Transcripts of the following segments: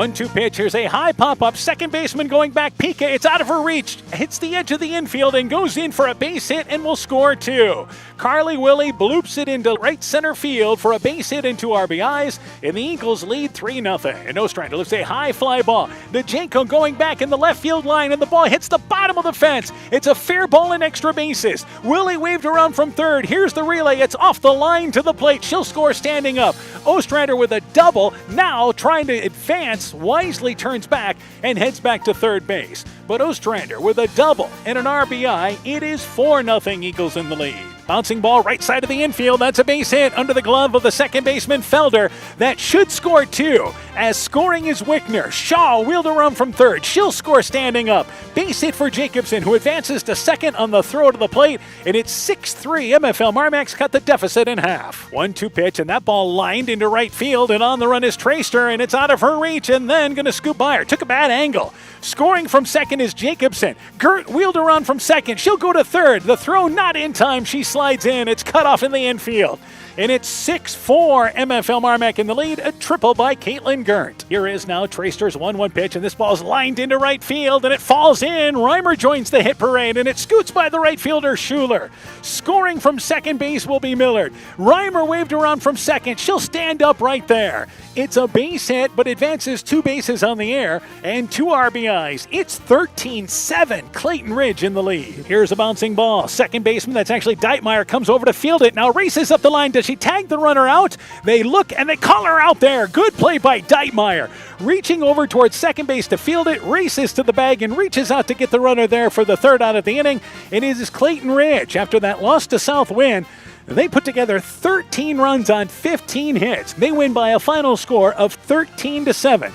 1-2 pitch. Here's a high pop-up. Second baseman going back. Pika, it's out of her reach. Hits the edge of the infield and goes in for a base hit and will score 2. Carly Willie bloops it into right center field for a base hit and 2 RBIs, and the Eagles lead 3-0. And Ostrander lifts a high fly ball. Najenko going back in the left field line, and the ball hits the bottom of the fence. It's a fair ball and extra bases. Willie waved around from third. Here's the relay. It's off the line to the plate. She'll score standing up. Ostrander with a double, now trying to advance, wisely turns back and heads back to third base. But Ostrander with a double and an RBI, it is 4-0 Eagles in the lead. Bouncing ball right side of the infield. That's a base hit under the glove of the second baseman Felder. That should score 2. As scoring is Wickner. Shaw wheeled around from third. She'll score standing up. Base hit for Jacobson, who advances to second on the throw to the plate. And it's 6-3. MFL MarMac's cut the deficit in half. 1-2 pitch, and that ball lined into right field. And on the run is Traster, and it's out of her reach. And then going to scoop by her. Took a bad angle. Scoring from second is Jacobson. Gert wheeled around from second. She'll go to third. The throw not in time. She slides in. It's cut off in the infield. And it's 6-4 MFL MarMac in the lead, a triple by Caitlin Gert. Here is now Traster's 1-1 pitch, and this ball's lined into right field, and it falls in. Reimer joins the hit parade, and it scoots by the right fielder Schuler. Scoring from second base will be Millard. Reimer waved around from second. She'll stand up right there. It's a base hit, but advances 2 bases on the air and 2 RBIs. It's 13-7. Clayton Ridge in the lead. Here's a bouncing ball. Second baseman, that's actually Deitmeyer, comes over to field it. Now races up the line. Does she tag the runner out? They look and they call her out there. Good play by Deitmeyer. Reaching over towards second base to field it, races to the bag and reaches out to get the runner there for the third out of the inning. It is Clayton Ridge. After that loss to South win, they put together 13 runs on 15 hits. They win by a final score of 13-7.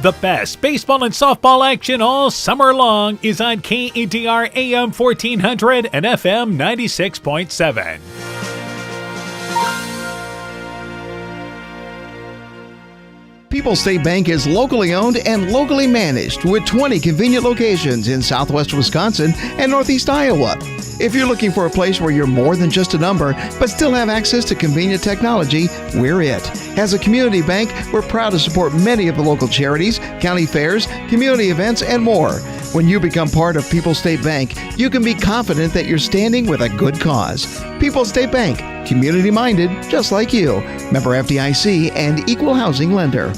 The best baseball and softball action all summer long is on KEDR AM 1400 and FM 96.7. People's State Bank is locally owned and locally managed with 20 convenient locations in southwest Wisconsin and northeast Iowa. If you're looking for a place where you're more than just a number, but still have access to convenient technology, we're it. As a community bank, we're proud to support many of the local charities, county fairs, community events, and more. When you become part of People's State Bank, you can be confident that you're standing with a good cause. People's State Bank, community-minded, just like you. Member FDIC and equal housing lender.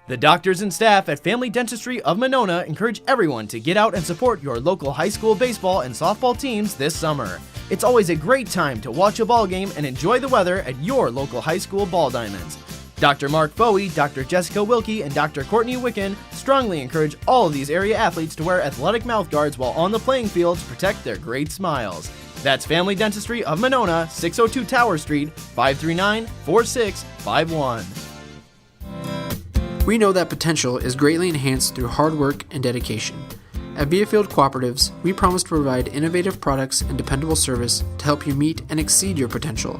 The doctors and staff at Family Dentistry of Monona encourage everyone to get out and support your local high school baseball and softball teams this summer. It's always a great time to watch a ball game and enjoy the weather at your local high school ball diamonds. Dr. Mark Bowie, Dr. Jessica Wilkie, and Dr. Courtney Wicken strongly encourage all of these area athletes to wear athletic mouth guards while on the playing field to protect their great smiles. That's Family Dentistry of Monona, 602 Tower Street, 539-4651. We know that potential is greatly enhanced through hard work and dedication. At Viafield Cooperatives, we promise to provide innovative products and dependable service to help you meet and exceed your potential.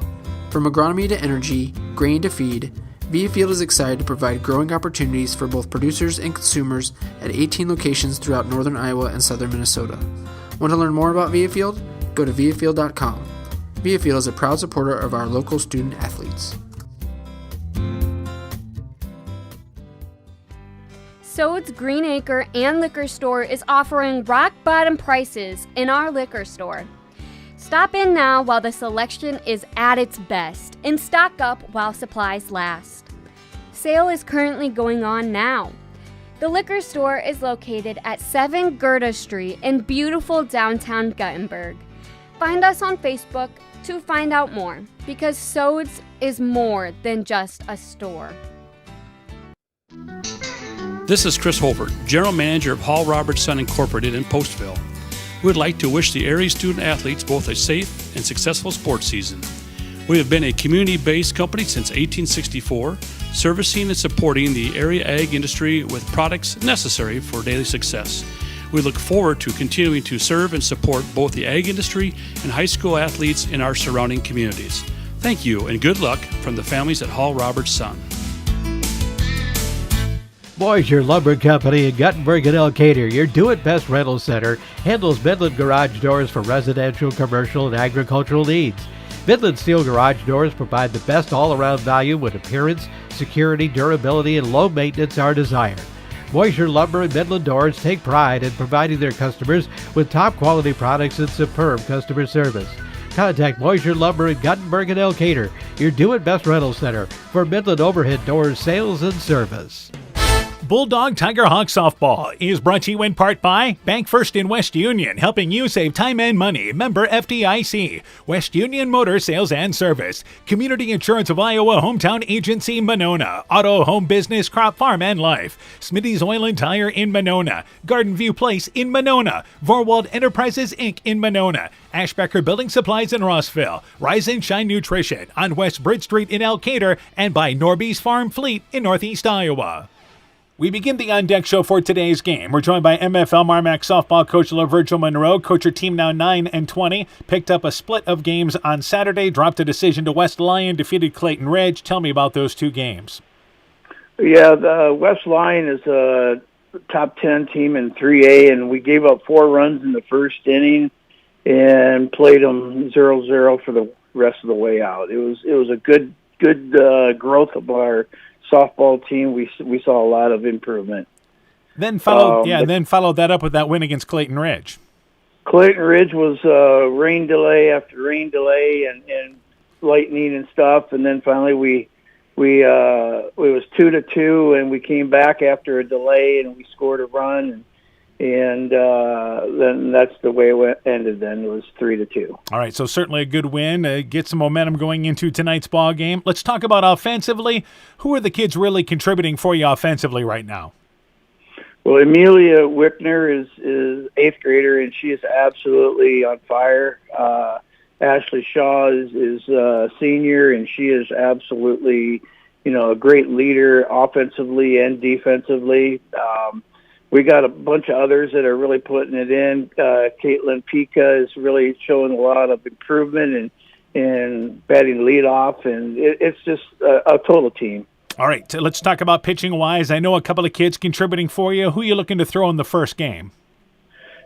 From agronomy to energy, grain to feed, Viafield is excited to provide growing opportunities for both producers and consumers at 18 locations throughout northern Iowa and southern Minnesota. Want to learn more about Viafield? Go to viafield.com. Viafield is a proud supporter of our local student athletes. Sode's Green Acre and Liquor Store is offering rock bottom prices in our liquor store. Stop in now while the selection is at its best and stock up while supplies last. Sale is currently going on now. The liquor store is located at 7 Gerda Street in beautiful downtown Guttenberg. Find us on Facebook to find out more, because Sode's is more than just a store. This is Chris Holbert, General Manager of Hall Roberts Son Incorporated in Postville. We would like to wish the area student athletes both a safe and successful sports season. We have been a community-based company since 1864, servicing and supporting the area ag industry with products necessary for daily success. We look forward to continuing to serve and support both the ag industry and high school athletes in our surrounding communities. Thank you and good luck from the families at Hall Roberts Son. Boisier Lumber Company in Guttenberg and Elkader, your do-it-best rental center, handles Midland garage doors for residential, commercial, and agricultural needs. Midland Steel Garage Doors provide the best all-around value when appearance, security, durability, and low maintenance are desired. Moisure Lumber and Midland Doors take pride in providing their customers with top-quality products and superb customer service. Contact Moisure Lumber in Guttenberg and Elkader, your do-it-best rental center, for Midland overhead doors sales and service. Bulldog Tiger Hawk Softball is brought to you in part by Bank First in West Union, helping you save time and money. Member FDIC. West Union Motor Sales and Service. Community Insurance of Iowa Hometown Agency, Monona. Auto, Home Business, Crop Farm and Life. Smitty's Oil and Tire in Monona. Garden View Place in Monona. Vorwald Enterprises Inc. in Monona. Ashbecker Building Supplies in Rossville. Rise and Shine Nutrition on West Bridge Street in Elkader, and by Norby's Farm Fleet in Northeast Iowa. We begin the On Deck Show for today's game. We're joined by MFL MarMac softball coach Virgil Monroe. Coach, your team now 9-20. Picked up a split of games on Saturday. Dropped a decision to West Lyon. Defeated Clayton Ridge. Tell me about those two games. Yeah, the West Lyon is a top 10 team in 3A, and we gave up 4 runs in the first inning and played them 0-0 for the rest of the way out. It was a good growth of our softball team. We saw a lot of improvement. Then followed that up with that win against Clayton Ridge. Clayton Ridge was rain delay after rain delay and lightning and stuff, and then finally we it was 2-2, and we came back after a delay and we scored a run, and then that's the way it ended. Then it was 3-2. All right, so certainly a good win. Get some momentum going into tonight's ball game. Let's talk about offensively. Who are the kids really contributing for you offensively right now? Well, Amelia Wickner is 8th grader, and she is absolutely on fire. Ashley Shaw is a senior, and she is absolutely, a great leader offensively and defensively. We got a bunch of others that are really putting it in. Caitlin Pika is really showing a lot of improvement and batting leadoff, and it's just a total team. All right, so let's talk about pitching-wise. I know a couple of kids contributing for you. Who are you looking to throw in the first game?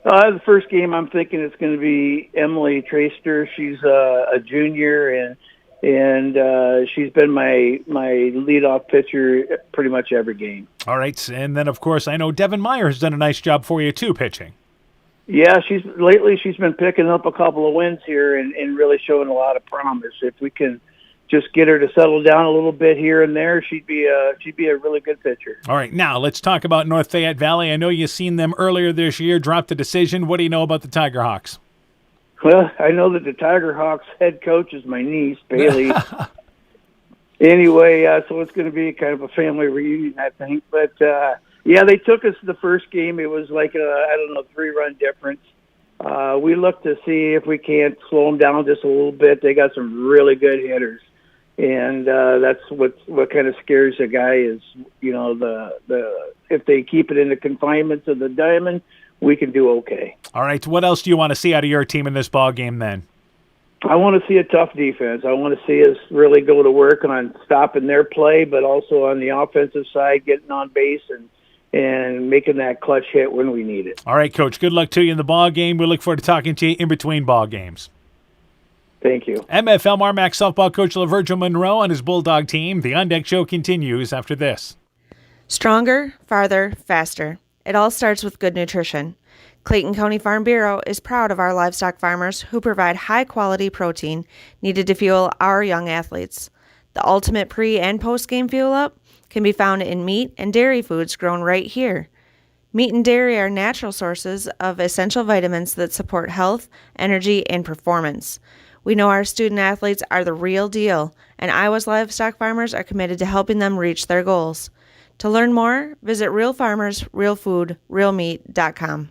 The first game, I'm thinking it's going to be Emily Traster. She's a junior, and she's been my leadoff pitcher pretty much every game. All right, and then, of course, I know Devin Meyer has done a nice job for you, too, pitching. Yeah, she's been picking up a couple of wins here and really showing a lot of promise. If we can just get her to settle down a little bit here and there, she'd be a really good pitcher. All right, now let's talk about North Fayette Valley. I know you've seen them earlier this year, dropped a decision. What do you know about the Tiger Hawks? Well, I know that the Tiger Hawks head coach is my niece, Bailey. Anyway, so it's going to be kind of a family reunion, I think. But, yeah, they took us the first game. It was like a 3-run difference. We look to see if we can't slow them down just a little bit. They got some really good hitters. And that's what kind of scares a guy is, if they keep it in the confinements of the diamond, we can do okay. All right, what else do you want to see out of your team in this ball game then? I want to see a tough defense. I want to see us really go to work on stopping their play, but also on the offensive side, getting on base and making that clutch hit when we need it. All right, Coach, good luck to you in the ball game. We look forward to talking to you in between ball games. Thank you. MFL MarMac softball coach Virgil Monroe on his Bulldog team. The On Deck Show continues after this. Stronger, farther, faster. It all starts with good nutrition. Clayton County Farm Bureau is proud of our livestock farmers who provide high-quality protein needed to fuel our young athletes. The ultimate pre- and post-game fuel-up can be found in meat and dairy foods grown right here. Meat and dairy are natural sources of essential vitamins that support health, energy, and performance. We know our student athletes are the real deal, and Iowa's livestock farmers are committed to helping them reach their goals. To learn more, visit realfarmersrealfoodrealmeat.com.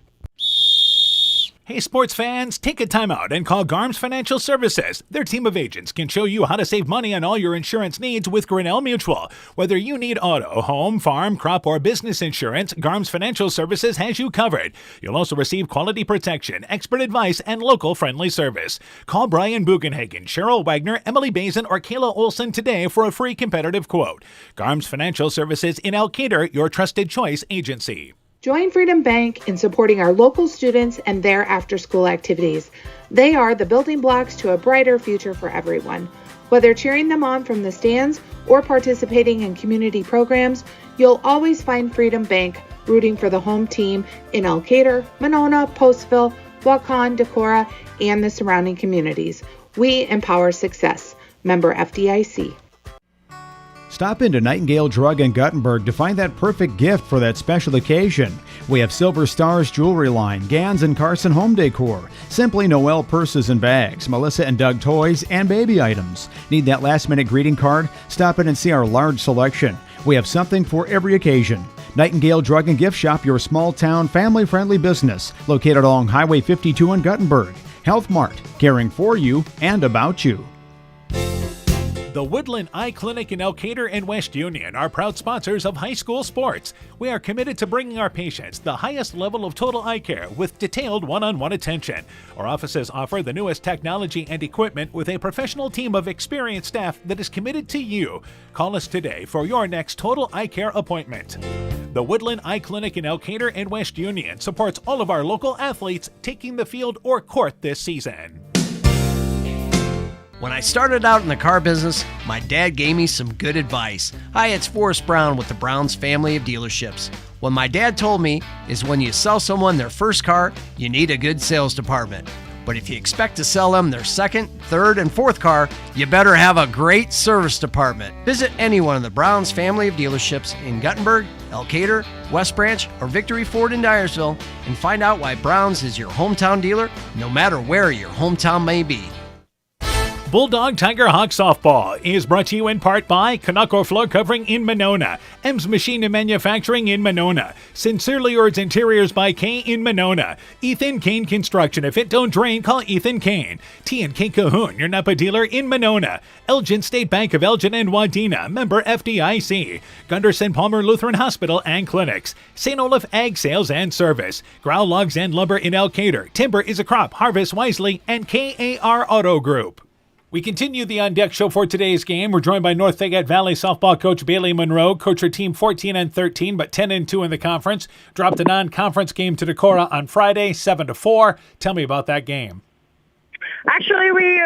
Hey, sports fans, take a time out and call Garms Financial Services. Their team of agents can show you how to save money on all your insurance needs with Grinnell Mutual. Whether you need auto, home, farm, crop, or business insurance, Garms Financial Services has you covered. You'll also receive quality protection, expert advice, and local friendly service. Call Brian Bugenhagen, Cheryl Wagner, Emily Bazin, or Kayla Olson today for a free competitive quote. Garms Financial Services in Elkader, your trusted choice agency. Join Freedom Bank in supporting our local students and their after-school activities. They are the building blocks to a brighter future for everyone. Whether cheering them on from the stands or participating in community programs, you'll always find Freedom Bank rooting for the home team in Elkader, Monona, Postville, Waukon, Decorah, and the surrounding communities. We empower success. Member FDIC. Stop into Nightingale Drug in Guttenberg to find that perfect gift for that special occasion. We have Silver Stars jewelry line, Gans and Carson home decor, Simply Noel purses and bags, Melissa and Doug toys, and baby items. Need that last-minute greeting card? Stop in and see our large selection. We have something for every occasion. Nightingale Drug and Gift Shop, your small-town, family-friendly business, located along Highway 52 in Guttenberg. Health Mart, caring for you and about you. The Woodland Eye Clinic in Elkader and West Union are proud sponsors of high school sports. We are committed to bringing our patients the highest level of total eye care with detailed one-on-one attention. Our offices offer the newest technology and equipment with a professional team of experienced staff that is committed to you. Call us today for your next total eye care appointment. The Woodland Eye Clinic in Elkader and West Union supports all of our local athletes taking the field or court this season. When I started out in the car business, my dad gave me some good advice. Hi, it's Forrest Brown with the Brown's family of dealerships. What my dad told me is when you sell someone their first car, you need a good sales department. But if you expect to sell them their second, third, and fourth car, you better have a great service department. Visit any one of the Brown's family of dealerships in Guttenberg, Elkader, West Branch, or Victory Ford in Dyersville and find out why Brown's is your hometown dealer, no matter where your hometown may be. Bulldog Tiger Hawk Softball is brought to you in part by Kanako Floor Covering in Monona, M's Machine and Manufacturing in Monona, Sincerely Yours Interiors by Kay in Monona, Ethan Kane Construction. If it don't drain, call Ethan Kane. T&K Cahoon, your Napa dealer in Monona, Elgin State Bank of Elgin and Wadena, member FDIC, Gunderson Palmer Lutheran Hospital and Clinics, St. Olaf Ag Sales and Service, Growl Logs and Lumber in Elkader, Timber is a Crop, Harvest Wisely, and KAR Auto Group. We continue the On Deck show for today's game. We're joined by North Fayette Valley softball coach Bailey Monroe. Coach her team 14-13, but 10-2 in the conference. Dropped the non-conference game to Decorah on Friday, 7-4. Tell me about that game. Actually, we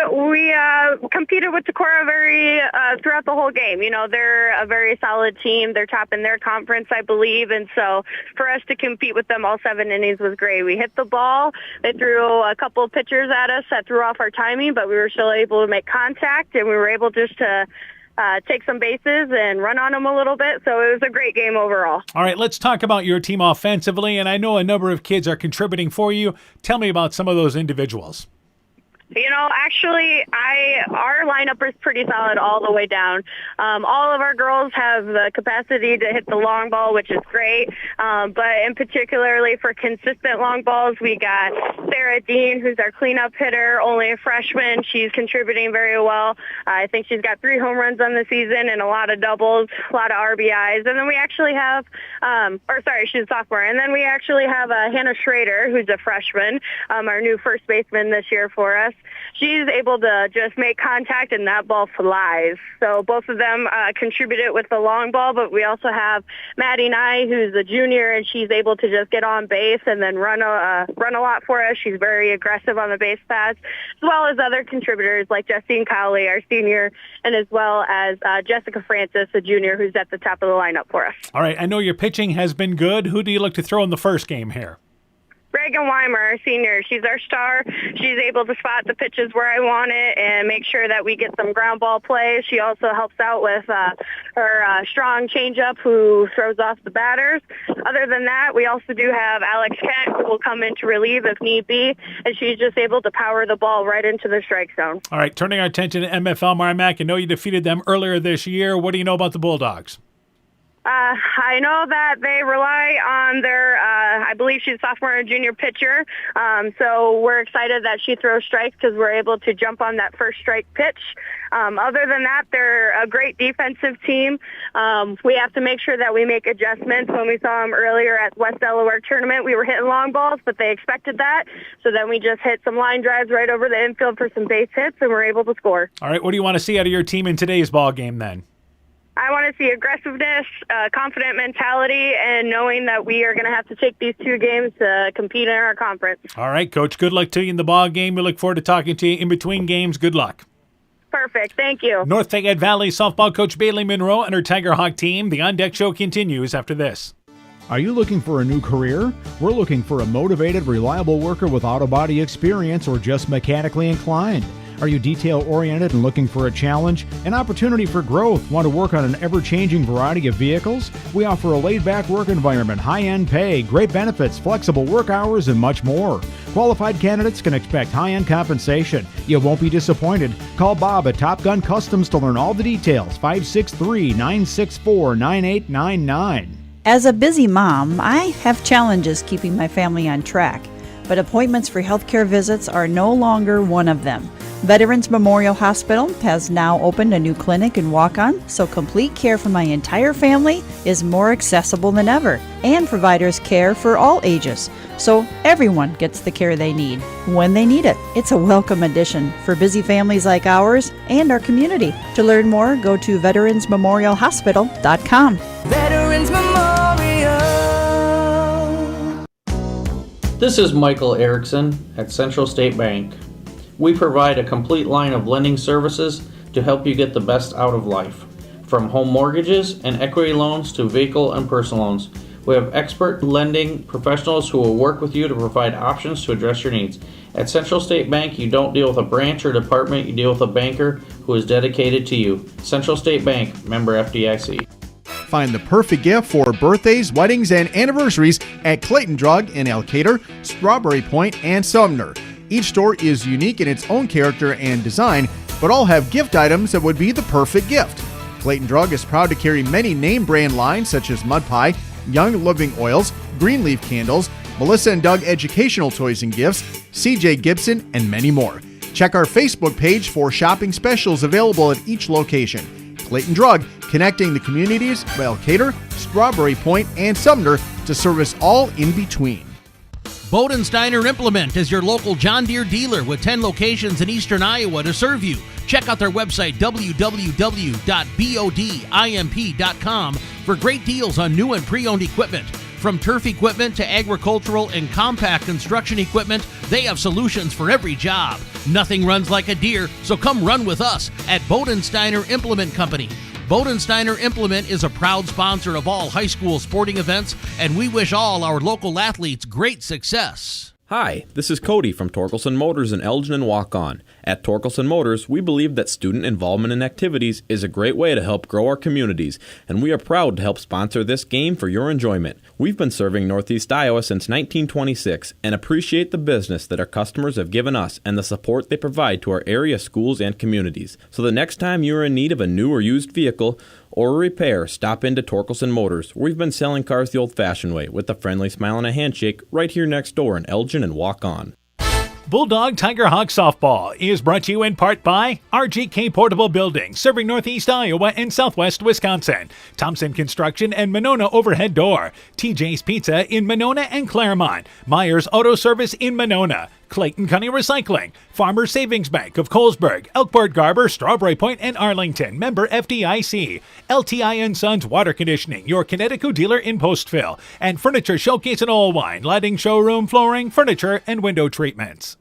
competed with Decorah throughout the whole game. You know, they're a very solid team. They're top in their conference, I believe, and so for us to compete with them all 7 innings was great. We hit the ball. They threw a couple of pitchers at us that threw off our timing, but we were still able to make contact, and we were able just to take some bases and run on them a little bit. So it was a great game overall. All right, let's talk about your team offensively, and I know a number of kids are contributing for you. Tell me about some of those individuals. You know, actually, our lineup is pretty solid all the way down. All of our girls have the capacity to hit the long ball, which is great. But in particularly for consistent long balls, we got Sarah Dean, who's our cleanup hitter, only a freshman. She's contributing very well. I think she's got 3 home runs on the season and a lot of doubles, a lot of RBIs. And then we actually have, she's a sophomore. And then we actually have Hannah Schrader, who's a freshman, our new first baseman this year for us. She's able to just make contact and that ball flies. So both of them contributed with the long ball, but we also have Maddie Nye, who's a junior, and she's able to just get on base and then run a lot for us. She's very aggressive on the base paths, as well as other contributors like Justine Cowley, our senior, and as well as Jessica Francis, a junior, who's at the top of the lineup for us. All right, I know your pitching has been good. Who do you look to throw in the first game here? Reagan Weimer, our senior. She's our star. She's able to spot the pitches where I want it and make sure that we get some ground ball plays. She also helps out with her strong changeup, who throws off the batters. Other than that, we also do have Alex Kent, who will come in to relieve if need be, and she's just able to power the ball right into the strike zone. All right, turning our attention to MFL MarMac. I know you defeated them earlier this year. What do you know about the Bulldogs? I know that they rely on their, I believe she's a sophomore and junior pitcher, so we're excited that she throws strikes because we're able to jump on that first strike pitch. Other than that, they're a great defensive team. We have to make sure that we make adjustments. When we saw them earlier at West Delaware tournament, we were hitting long balls, but they expected that, so then we just hit some line drives right over the infield for some base hits, and we're able to score. All right, what do you want to see out of your team in today's ball game then? I want to see aggressiveness, confident mentality, and knowing that we are going to have to take these 2 games to compete in our conference. All right, Coach. Good luck to you in the ball game. We look forward to talking to you in between games. Good luck. Perfect. Thank you. North Fayette Valley softball coach Bailey Monroe and her Tiger Hawk team. The On Deck Show continues after this. Are you looking for a new career? We're looking for a motivated, reliable worker with auto body experience or just mechanically inclined. Are you detail-oriented and looking for a challenge? An opportunity for growth? Want to work on an ever-changing variety of vehicles? We offer a laid-back work environment, high-end pay, great benefits, flexible work hours, and much more. Qualified candidates can expect high-end compensation. You won't be disappointed. Call Bob at Top Gun Customs to learn all the details. 563-964-9899. As a busy mom, I have challenges keeping my family on track, but appointments for healthcare visits are no longer one of them. Veterans Memorial Hospital has now opened a new clinic and walk-on, so complete care for my entire family is more accessible than ever, and providers care for all ages, so everyone gets the care they need when they need it. It's a welcome addition for busy families like ours and our community. To learn more, go to veteransmemorialhospital.com. Veterans Memorial. This is Michael Erickson at Central State Bank. We provide a complete line of lending services to help you get the best out of life. From home mortgages and equity loans to vehicle and personal loans. We have expert lending professionals who will work with you to provide options to address your needs. At Central State Bank, you don't deal with a branch or department, you deal with a banker who is dedicated to you. Central State Bank, member FDIC. Find the perfect gift for birthdays, weddings, and anniversaries at Clayton Drug in Elkader, Strawberry Point, and Sumner. Each store is unique in its own character and design, but all have gift items that would be the perfect gift. Clayton Drug is proud to carry many name brand lines such as Mud Pie, Young Living Oils, Greenleaf Candles, Melissa and Doug Educational Toys and Gifts, CJ Gibson, and many more. Check our Facebook page for shopping specials available at each location. Clayton Drug, connecting the communities of Elkader, Strawberry Point, and Sumner to service all in between. Bodensteiner Implement is your local John Deere dealer with 10 locations in eastern Iowa to serve you. Check out their website, www.bodimp.com, for great deals on new and pre-owned equipment. From turf equipment to agricultural and compact construction equipment, they have solutions for every job. Nothing runs like a Deere, so come run with us at Bodensteiner Implement Company. Bodensteiner Implement is a proud sponsor of all high school sporting events, and we wish all our local athletes great success. Hi, this is Cody from Torkelson Motors in Elgin and Walk-On. At Torkelson Motors, we believe that student involvement in activities is a great way to help grow our communities, and we are proud to help sponsor this game for your enjoyment. We've been serving Northeast Iowa since 1926 and appreciate the business that our customers have given us and the support they provide to our area schools and communities. So the next time you are in need of a new or used vehicle or a repair, stop into Torkelson Motors. We've been selling cars the old-fashioned way with a friendly smile and a handshake right here next door in Elgin and Walk-On. Bulldog Tiger Hawk Softball is brought to you in part by RGK Portable Building, serving Northeast Iowa and Southwest Wisconsin. Thompson Construction and Monona Overhead Door. TJ's Pizza in Monona and Claremont. Myers Auto Service in Monona. Clayton County Recycling. Farmers Savings Bank of Colesburg, Elkport Garber, Strawberry Point, and Arlington. Member FDIC. LTI & Sons Water Conditioning, your Connecticut dealer in Postville. And Furniture Showcase in Allwine. Lighting, showroom, flooring, furniture, and window treatments.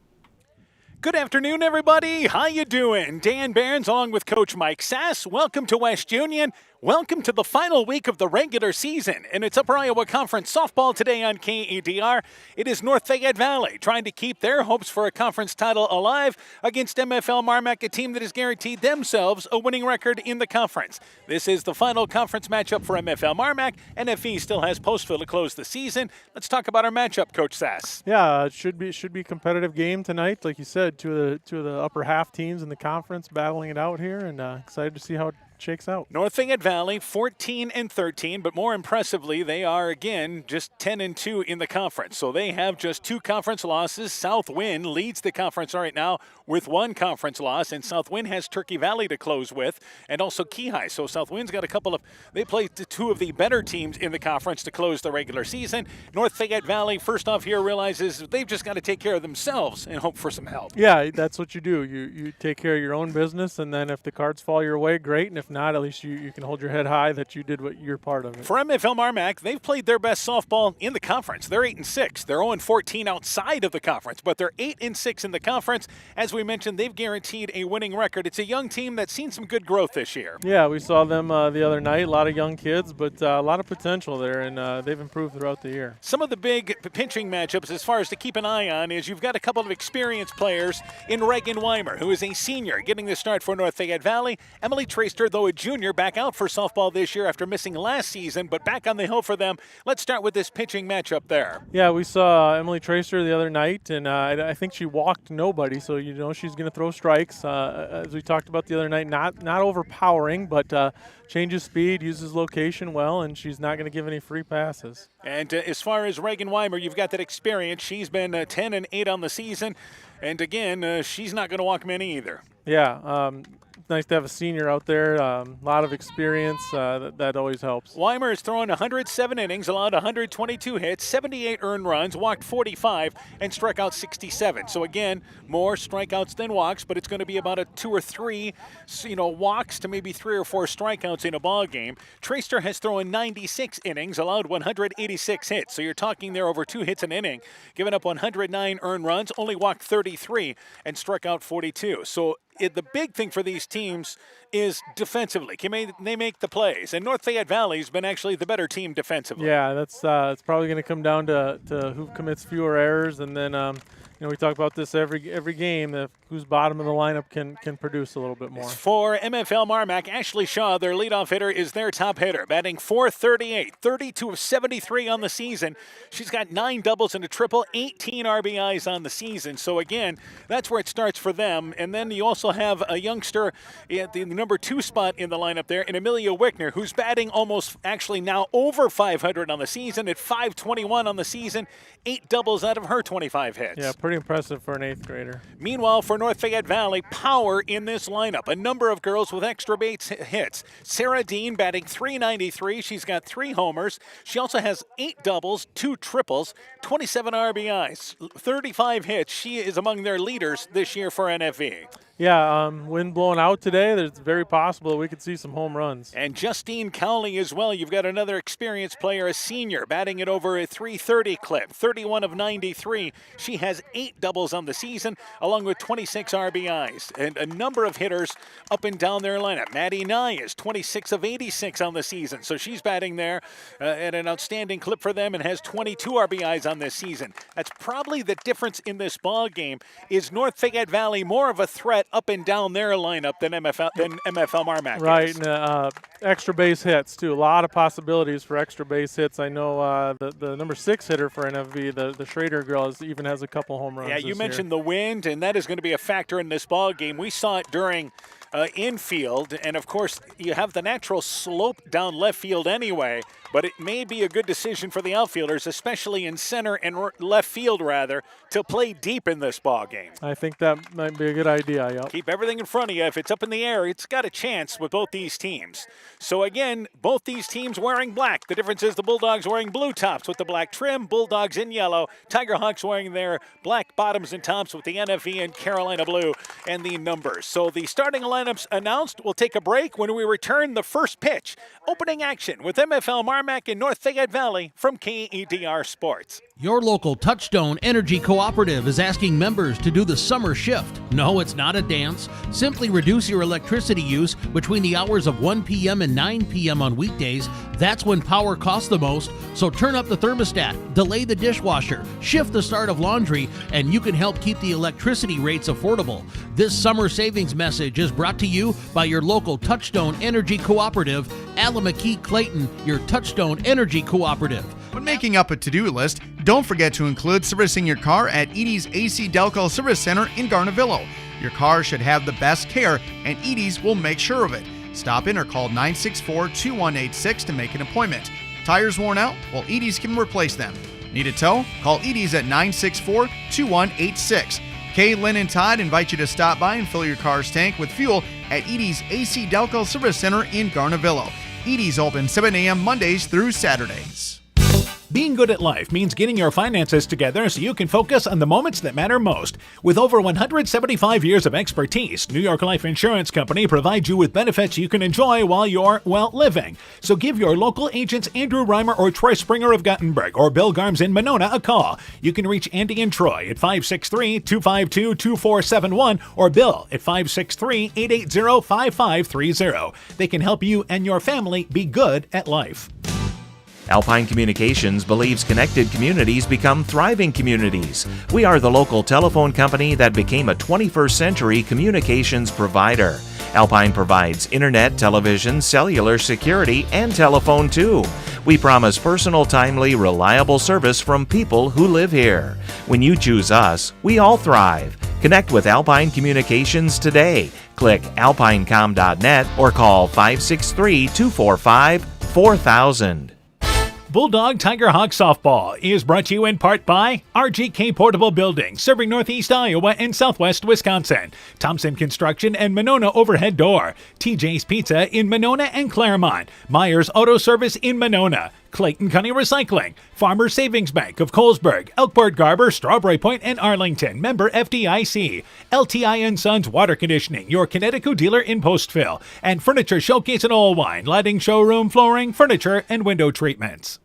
Good afternoon, everybody. How you doing? Dan Barnes along with Coach Mike Sass. Welcome to West Union. Welcome to the final week of the regular season, and it's Upper Iowa Conference softball today on KEDR. It is North Fayette Valley trying to keep their hopes for a conference title alive against MFL MarMac, a team that has guaranteed themselves a winning record in the conference. This is the final conference matchup for MFL MarMac. NFE still has Postville to close the season. Let's talk about our matchup, Coach Sass. Yeah, it should be a competitive game tonight. Like you said, two of the upper half teams in the conference battling it out here, and excited to see how it shakes out. North Fayette Valley 14-13, but more impressively, they are again just 10-2 in the conference. So they have just 2 conference losses. Southwind leads the conference right now. with one conference loss, and Southwind has Turkey Valley to close with, and also Keyhigh. So Southwind's got a couple of, they played two of the better teams in the conference to close the regular season. North Fayette Valley, first off here, realizes they've just got to take care of themselves and hope for some help. Yeah, that's what you do. You take care of your own business, and then if the cards fall your way, great, and if not, at least you can hold your head high that you did what you're part of it. For MFL MarMac, they've played their best softball in the conference. They're 8-6. They're 0-14 outside of the conference, but they're 8-6 in the conference. As we mentioned, they've guaranteed a winning record. It's a young team that's seen some good growth this year. Yeah, we saw them the other night. A lot of young kids, but a lot of potential there, and they've improved throughout the year. Some of the big pinching matchups, as far as to keep an eye on, is you've got a couple of experienced players in Reagan Weimer, who is a senior, getting the start for North Fayette Valley. Emily Traster, though a junior, back out for softball this year after missing last season, but back on the hill for them. Let's start with this pitching matchup there. Yeah, we saw Emily Tracer the other night, and I think she walked nobody, so you know she's going to throw strikes. As we talked about the other night, not overpowering, but changes speed, uses location well, and she's not going to give any free passes. And as far as Reagan Weimer, you've got that experience. She's been 10-8 on the season, and again, she's not going to walk many either. Yeah, nice to have a senior out there. A lot of experience. That always helps. Weimer has thrown 107 innings, allowed 122 hits, 78 earned runs, walked 45, and struck out 67. So again, more strikeouts than walks, but it's going to be about a 2 or 3, walks to maybe 3 or 4 strikeouts in a ball game. Traster has thrown 96 innings, allowed 186 hits. So you're talking there over 2 hits an inning, given up 109 earned runs, only walked 33, and struck out 42. So the big thing for these teams is defensively. Can they make the plays? And North Fayette Valley's been actually the better team defensively. Yeah, that's it's probably going to come down to who commits fewer errors, and then we talk about this every game. Who's bottom of the lineup can produce a little bit more. For MFL MarMac, Ashley Shaw, their leadoff hitter, is their top hitter, batting .438, 32 of 73 on the season. She's got 9 doubles and a triple, 18 RBIs on the season. So again, that's where it starts for them. And then you also have a youngster at the number 2 spot in the lineup there, in Amelia Wickner, who's batting almost actually now over 500 on the season, at .521 on the season, 8 doubles out of her 25 hits. Yeah, pretty impressive for an 8th grader. Meanwhile, for North Fayette Valley, power in this lineup. A number of girls with extra base hits. Sarah Dean batting .393. She's got 3 homers. She also has 8 doubles, 2 triples, 27 RBIs, 35 hits. She is among their leaders this year for NFV. Yeah, wind blowing out today. It's very possible we could see some home runs. And Justine Cowley as well. You've got another experienced player, a senior, batting it over a .330 clip, 31 of 93. She has 8 doubles on the season, along with 26 RBIs. And a number of hitters up and down their lineup. Maddie Nye is 26 of 86 on the season, so she's batting there at an outstanding clip for them and has 22 RBIs on this season. That's probably the difference in this ball game. Is North Fayette Valley more of a threat up and down their lineup than MFL MarMac right, is? and extra base hits too. A lot of possibilities for extra base hits. I know the number 6 hitter for NFV, the Schrader girl, even has a couple home runs. Yeah, you mentioned the wind, and that is going to be a factor in this ball game. We saw it during infield, and of course you have the natural slope down left field anyway, but it may be a good decision for the outfielders, especially in center and left field rather, to play deep in this ball game. I think that might be a good idea. Yep. Keep everything in front of you. If it's up in the air, it's got a chance with both these teams. So again, both these teams wearing black. The difference is the Bulldogs wearing blue tops with the black trim, Bulldogs in yellow, Tiger Hawks wearing their black bottoms and tops with the NFV and Carolina blue and the numbers. So the starting lineups announced. We'll take a break. When we return, the first pitch. Opening action with MFL MarMac in North Fayette Valley from KEDR Sports. Your local Touchstone Energy Cooperative is asking members to do the summer shift. No, it's not a dance. Simply reduce your electricity use between the hours of 1 p.m. and 9 p.m. on weekdays. That's when power costs the most. So turn up the thermostat, delay the dishwasher, shift the start of laundry, and you can help keep the electricity rates affordable. This summer savings message is brought to you by your local Touchstone Energy Cooperative, Alameda Clayton, your Touchstone Energy Cooperative. When making up a to-do list, don't forget to include servicing your car at Edie's AC Delco Service Center in Garnavillo. Your car should have the best care, and Edie's will make sure of it. Stop in or call 964-2186 to make an appointment. Tires worn out? Well, Edie's can replace them. Need a tow? Call Edie's at 964-2186. Kay, Lynn, and Todd invite you to stop by and fill your car's tank with fuel at Edie's AC Delco Service Center in Garnavillo. Edie's open 7 a.m. Mondays through Saturdays. Being good at life means getting your finances together so you can focus on the moments that matter most. With over 175 years of expertise, New York Life Insurance Company provides you with benefits you can enjoy while you're, living. So give your local agents Andrew Reimer or Troy Springer of Gothenburg or Bill Garms in Monona a call. You can reach Andy and Troy at 563-252-2471 or Bill at 563-880-5530. They can help you and your family be good at life. Alpine Communications believes connected communities become thriving communities. We are the local telephone company that became a 21st century communications provider. Alpine provides internet, television, cellular security, and telephone too. We promise personal, timely, reliable service from people who live here. When you choose us, we all thrive. Connect with Alpine Communications today. Click alpinecom.net or call 563-245-4000. Bulldog Tiger Hawk Softball is brought to you in part by RGK Portable Building, serving Northeast Iowa and Southwest Wisconsin. Thompson Construction and Monona Overhead Door. TJ's Pizza in Monona and Claremont. Myers Auto Service in Monona. Clayton County Recycling. Farmers Savings Bank of Colesburg, Elkport Garber, Strawberry Point, and Arlington. Member FDIC. LTI & Sons Water Conditioning, your Connecticut dealer in Postville. And Furniture Showcase and Old Wine, lighting, showroom, flooring, furniture, and window treatments.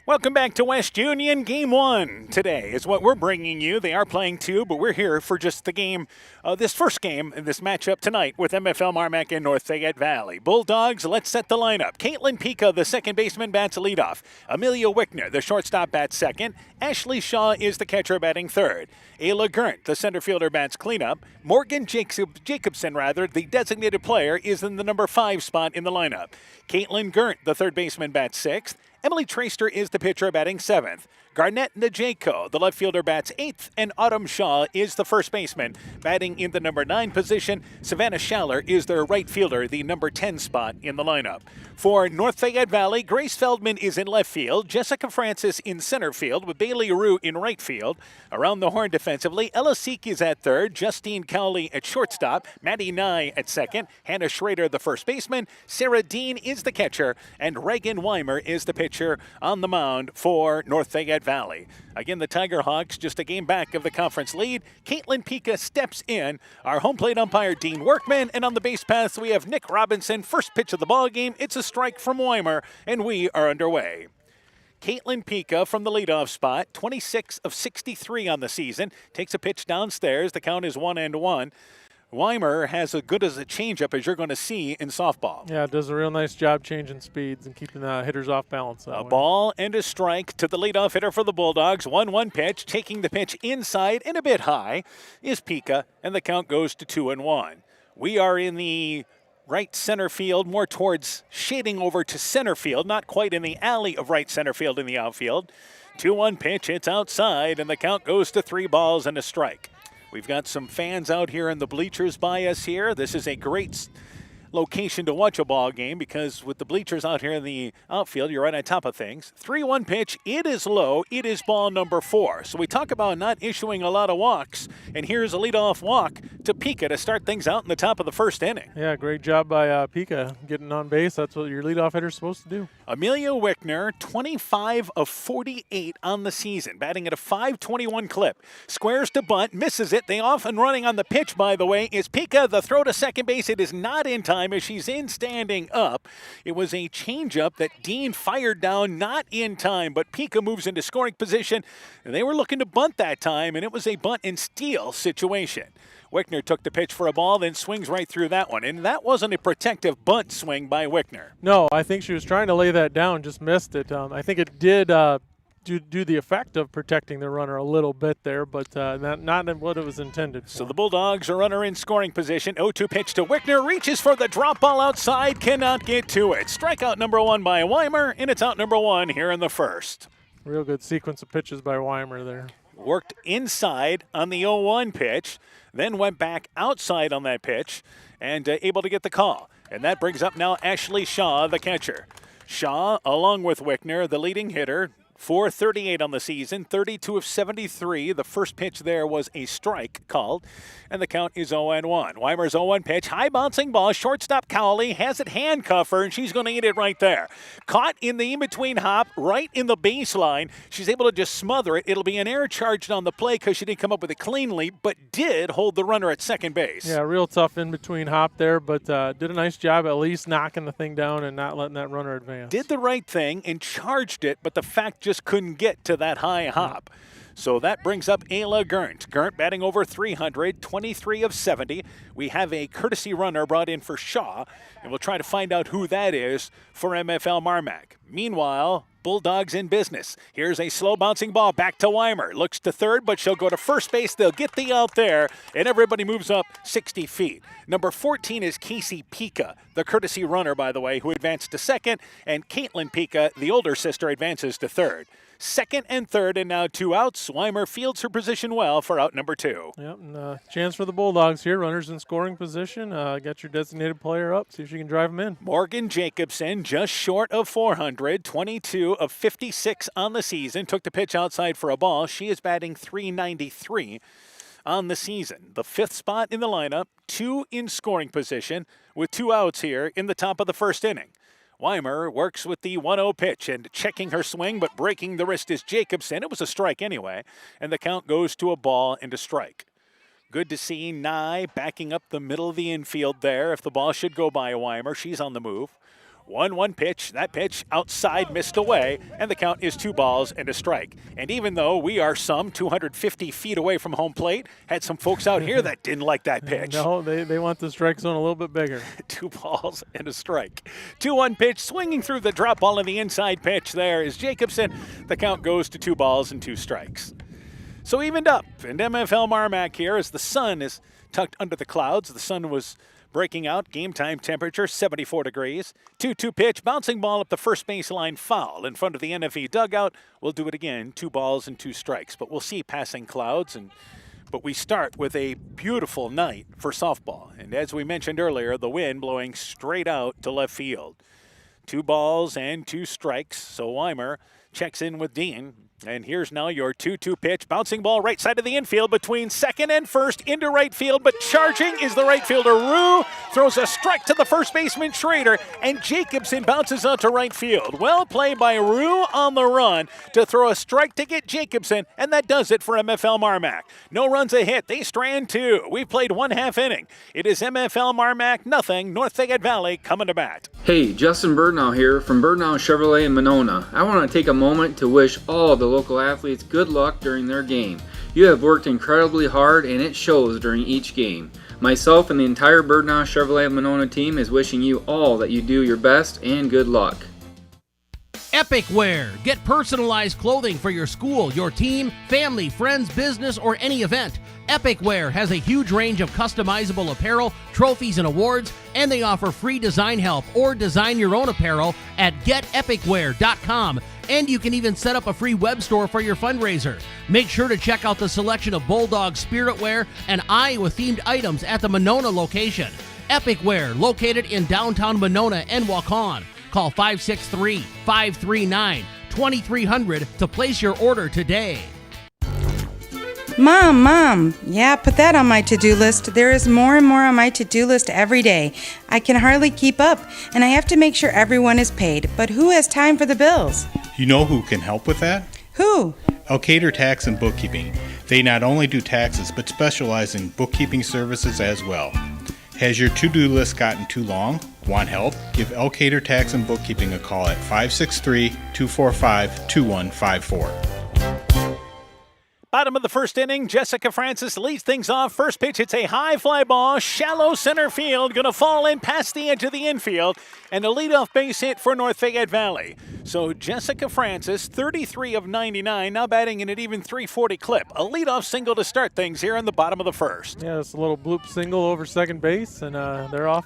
Welcome back to West Union. Game 1 today is what we're bringing you. They are playing 2, but we're here for just the game, this first game, this matchup tonight with MFL MarMac and North Fayette Valley. Bulldogs, let's set the lineup. Caitlin Pica, the second baseman, bats leadoff. Amelia Wickner, the shortstop, bats second. Ashley Shaw is the catcher, batting third. Ayla Gerndt, the center fielder, bats cleanup. Morgan Jacobson, the designated player, is in the number 5 spot in the lineup. Caitlin Gerndt, the third baseman, bats sixth. Emily Traster is the pitcher, batting 7th. Garnett Najeko, the left fielder, bats 8th. And Autumn Shaw is the first baseman, batting in the number 9 position. Savannah Schaller is their right fielder, the number 10 spot in the lineup. For North Fayette Valley, Grace Feldman is in left field. Jessica Francis in center field with Bailey Rue in right field. Around the horn defensively, Ella Seek is at third. Justine Cowley at shortstop. Maddie Nye at second. Hannah Schrader, the first baseman. Sarah Dean is the catcher. And Reagan Weimer is the pitcher on the mound for North Fayette Valley. Again, the Tiger Hawks just a game back of the conference lead. Caitlin Pica steps in. Our home plate umpire, Dean Workman. And on the base paths, we have Nick Robinson. First pitch of the ball game. It's a strike from Weimer, and we are underway. Caitlin Pica from the leadoff spot, 26 of 63 on the season. Takes a pitch downstairs. The count is 1-1. Weimer has as good as a changeup as you're going to see in softball. Yeah, does a real nice job changing speeds and keeping hitters off balance. A ball and a strike to the leadoff hitter for the Bulldogs. 1-1 pitch, taking the pitch inside and a bit high is Pica, and the count goes to 2-1. We are in the right center field, more towards shading over to center field, not quite in the alley of right center field in the outfield. 2-1 pitch, it's outside, and the count goes to 3 balls and a strike. We've got some fans out here in the bleachers by us here. This is a great location to watch a ball game because with the bleachers out here in the outfield, you're right on top of things. 3-1 pitch, it is low, it is ball number 4. So we talk about not issuing a lot of walks, and here's a leadoff walk to Pica to start things out in the top of the first inning. Yeah, great job by Pica getting on base. That's what your leadoff hitter's supposed to do. Amelia Wickner, 25 of 48 on the season, batting at a .521 clip. Squares to bunt, misses it. They off and running on the pitch, by the way, is Pica. The throw to second base, it is not in time as she's in standing up. It was a changeup that Dean fired down, not in time, but Pica moves into scoring position. And they were looking to bunt that time, and it was a bunt and steal situation. Wickner took the pitch for a ball, then swings right through that one. And that wasn't a protective bunt swing by Wickner. No, I think she was trying to lay that down, just missed it. I think it did do the effect of protecting the runner a little bit there, but not what it was intended for. So the Bulldogs are runner in scoring position. 0-2 pitch to Wickner, reaches for the drop ball outside, cannot get to it. Strikeout number 1 by Weimer, and it's out number 1 here in the first. Real good sequence of pitches by Weimer there. Worked inside on the 0-1 pitch, then went back outside on that pitch, and able to get the call. And that brings up now Ashley Shaw, the catcher. Shaw, along with Wickner, the leading hitter, 438 on the season, 32 of 73. The first pitch there was a strike called, and the count is 0-1. Weimer's 0-1 pitch, high bouncing ball, shortstop Cowley has it handcuff her, and she's going to eat it right there. Caught in the in-between hop, right in the baseline. She's able to just smother it. It'll be an error charged on the play because she didn't come up with it cleanly, but did hold the runner at second base. Yeah, real tough in-between hop there, but did a nice job at least knocking the thing down and not letting that runner advance. Did the right thing and charged it, but the fact just couldn't get to that high hop. So that brings up Ayla Gerndt. Gerndt batting over 300, 23 of 70. We have a courtesy runner brought in for Shaw, and we'll try to find out who that is for MFL MarMac. Meanwhile, Bulldogs in business. Here's a slow bouncing ball back to Weimer. Looks to third, but she'll go to first base. They'll get the out there, and everybody moves up 60 feet. Number 14 is Casey Pika, the courtesy runner, by the way, who advanced to second, and Caitlin Pika, the older sister, advances to third. Second and third, and now 2 outs. Weimer fields her position well for out number 2. Yep, and chance for the Bulldogs here. Runners in scoring position. Got your designated player up. See if she can drive them in. Morgan Jacobson just short of 400, 22 of 56 on the season. Took the pitch outside for a ball. She is batting .393 on the season. The 5th spot in the lineup, 2 in scoring position with 2 outs here in the top of the first inning. Weimer works with the 1-0 pitch and checking her swing, but breaking the wrist is Jacobson. It was a strike anyway, and the count goes to a ball and a strike. Good to see Nye backing up the middle of the infield there. If the ball should go by Weimer, she's on the move. 1-1 pitch. That pitch outside missed away, and the count is 2 balls and a strike. And even though we are some 250 feet away from home plate, had some folks out here that didn't like that pitch. No, they want the strike zone a little bit bigger. 2 balls and a strike. 2-1 pitch, swinging through the drop ball in the inside pitch there is Jacobson. The count goes to 2 balls and 2 strikes. So evened up, and MFL MarMac here as the sun is tucked under the clouds. The sun was breaking out, game time temperature 74 degrees. 2-2 pitch, bouncing ball up the first baseline, foul in front of the NFE dugout. We'll do it again, 2 balls and 2 strikes. But we'll see passing clouds, but we start with a beautiful night for softball. And as we mentioned earlier, the wind blowing straight out to left field. 2 balls and 2 strikes, so Weimer checks in with Dean. And here's now your 2-2 pitch. Bouncing ball right side of the infield between second and first into right field. But charging is the right fielder, Rue. Throws a strike to the first baseman, Schrader. And Jacobson bounces out to right field. Well played by Rue on the run to throw a strike to get Jacobson. And that does it for MFL MarMac. No runs a hit. They strand 2. We've played 1/2 inning. It is MFL MarMac, nothing. North Fayette Valley coming to bat. Hey, Justin Birdnow here from Birdnow Chevrolet in Monona. I want to take a moment to wish all the local athletes good luck during their game. You have worked incredibly hard and it shows during each game. Myself and the entire Birdnow Chevrolet Monona team is wishing you all that you do your best and good luck. Epic Wear. Get personalized clothing for your school, your team, family, friends, business, or any event. Epic Wear has a huge range of customizable apparel, trophies, and awards, and they offer free design help or design your own apparel at getepicwear.com. And you can even set up a free web store for your fundraiser. Make sure to check out the selection of Bulldog Spirit Wear and Iowa-themed items at the Monona location. Epic Wear, located in downtown Monona and Waukon. Call 563-539-2300 to place your order today. Mom, yeah, put that on my to-do list. There is more and more on my to-do list every day. I can hardly keep up, and I have to make sure everyone is paid. But who has time for the bills? You know who can help with that? Who? Elkader Tax and Bookkeeping. They not only do taxes, but specialize in bookkeeping services as well. Has your to-do list gotten too long? Want help? Give Elkader Tax and Bookkeeping a call at 563-245-2154. Bottom of the first inning, Jessica Francis leads things off. First pitch, it's a high fly ball, shallow center field, going to fall in past the edge of the infield, and a leadoff base hit for North Fayette Valley. So Jessica Francis, 33 of 99, now batting in an even .340 clip. A leadoff single to start things here in the bottom of the first. Yeah, it's a little bloop single over second base, and they're off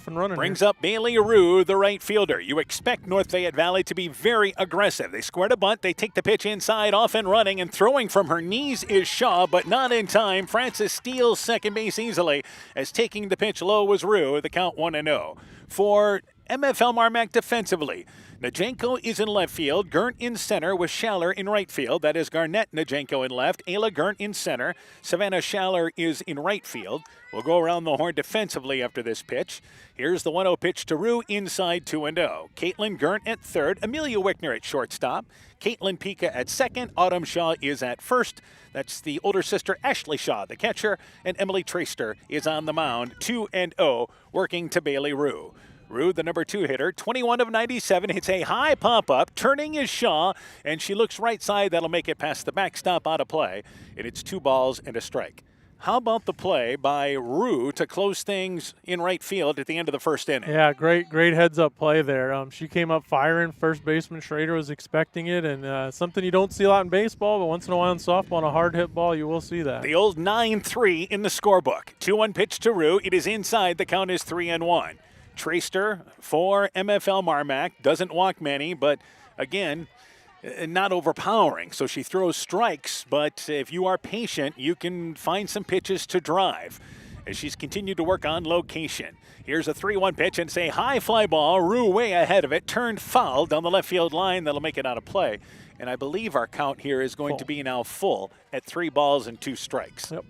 and running. Brings up Bailey Rue, the right fielder. You expect North Fayette Valley to be very aggressive. They squared a bunt, they take the pitch inside, off and running, and throwing from her knees is Shaw, but not in time. Francis steals second base easily, as taking the pitch low was Rue. The count 1-0. For MFL MarMac defensively. Najenko is in left field, Gurnt in center with Schaller in right field. That is Garnett Najenko in left, Ayla Gurnt in center. Savannah Schaller is in right field. We'll go around the horn defensively after this pitch. Here's the 1-0 pitch to Rue, inside 2-0. Caitlin Gurnt at third, Amelia Wickner at shortstop, Caitlin Pika at second, Autumn Shaw is at first. That's the older sister Ashley Shaw, the catcher, and Emily Traster is on the mound, 2-0, working to Bailey Rue. Rue, the number 2 hitter, 21 of 97, hits a high pop-up. Turning is Shaw, and she looks right side. That'll make it past the backstop, out of play. And it's 2 balls and a strike. How about the play by Rue to close things in right field at the end of the first inning? Yeah, great heads-up play there. She came up firing. First baseman Schrader was expecting it, and something you don't see a lot in baseball, but once in a while in softball, on a hard-hit ball, you will see that. The old 9-3 in the scorebook. 2-1 pitch to Rue. It is inside. The count is 3-1. Traster for MFL MarMac. Doesn't walk many, but again, not overpowering. So she throws strikes, but if you are patient, you can find some pitches to drive as she's continued to work on location. Here's a 3-1 pitch, and it's a high fly ball. Rue way ahead of it, turned foul down the left field line. That'll make it out of play. And I believe our count here is going to be now full at 3 balls and 2 strikes. Yep.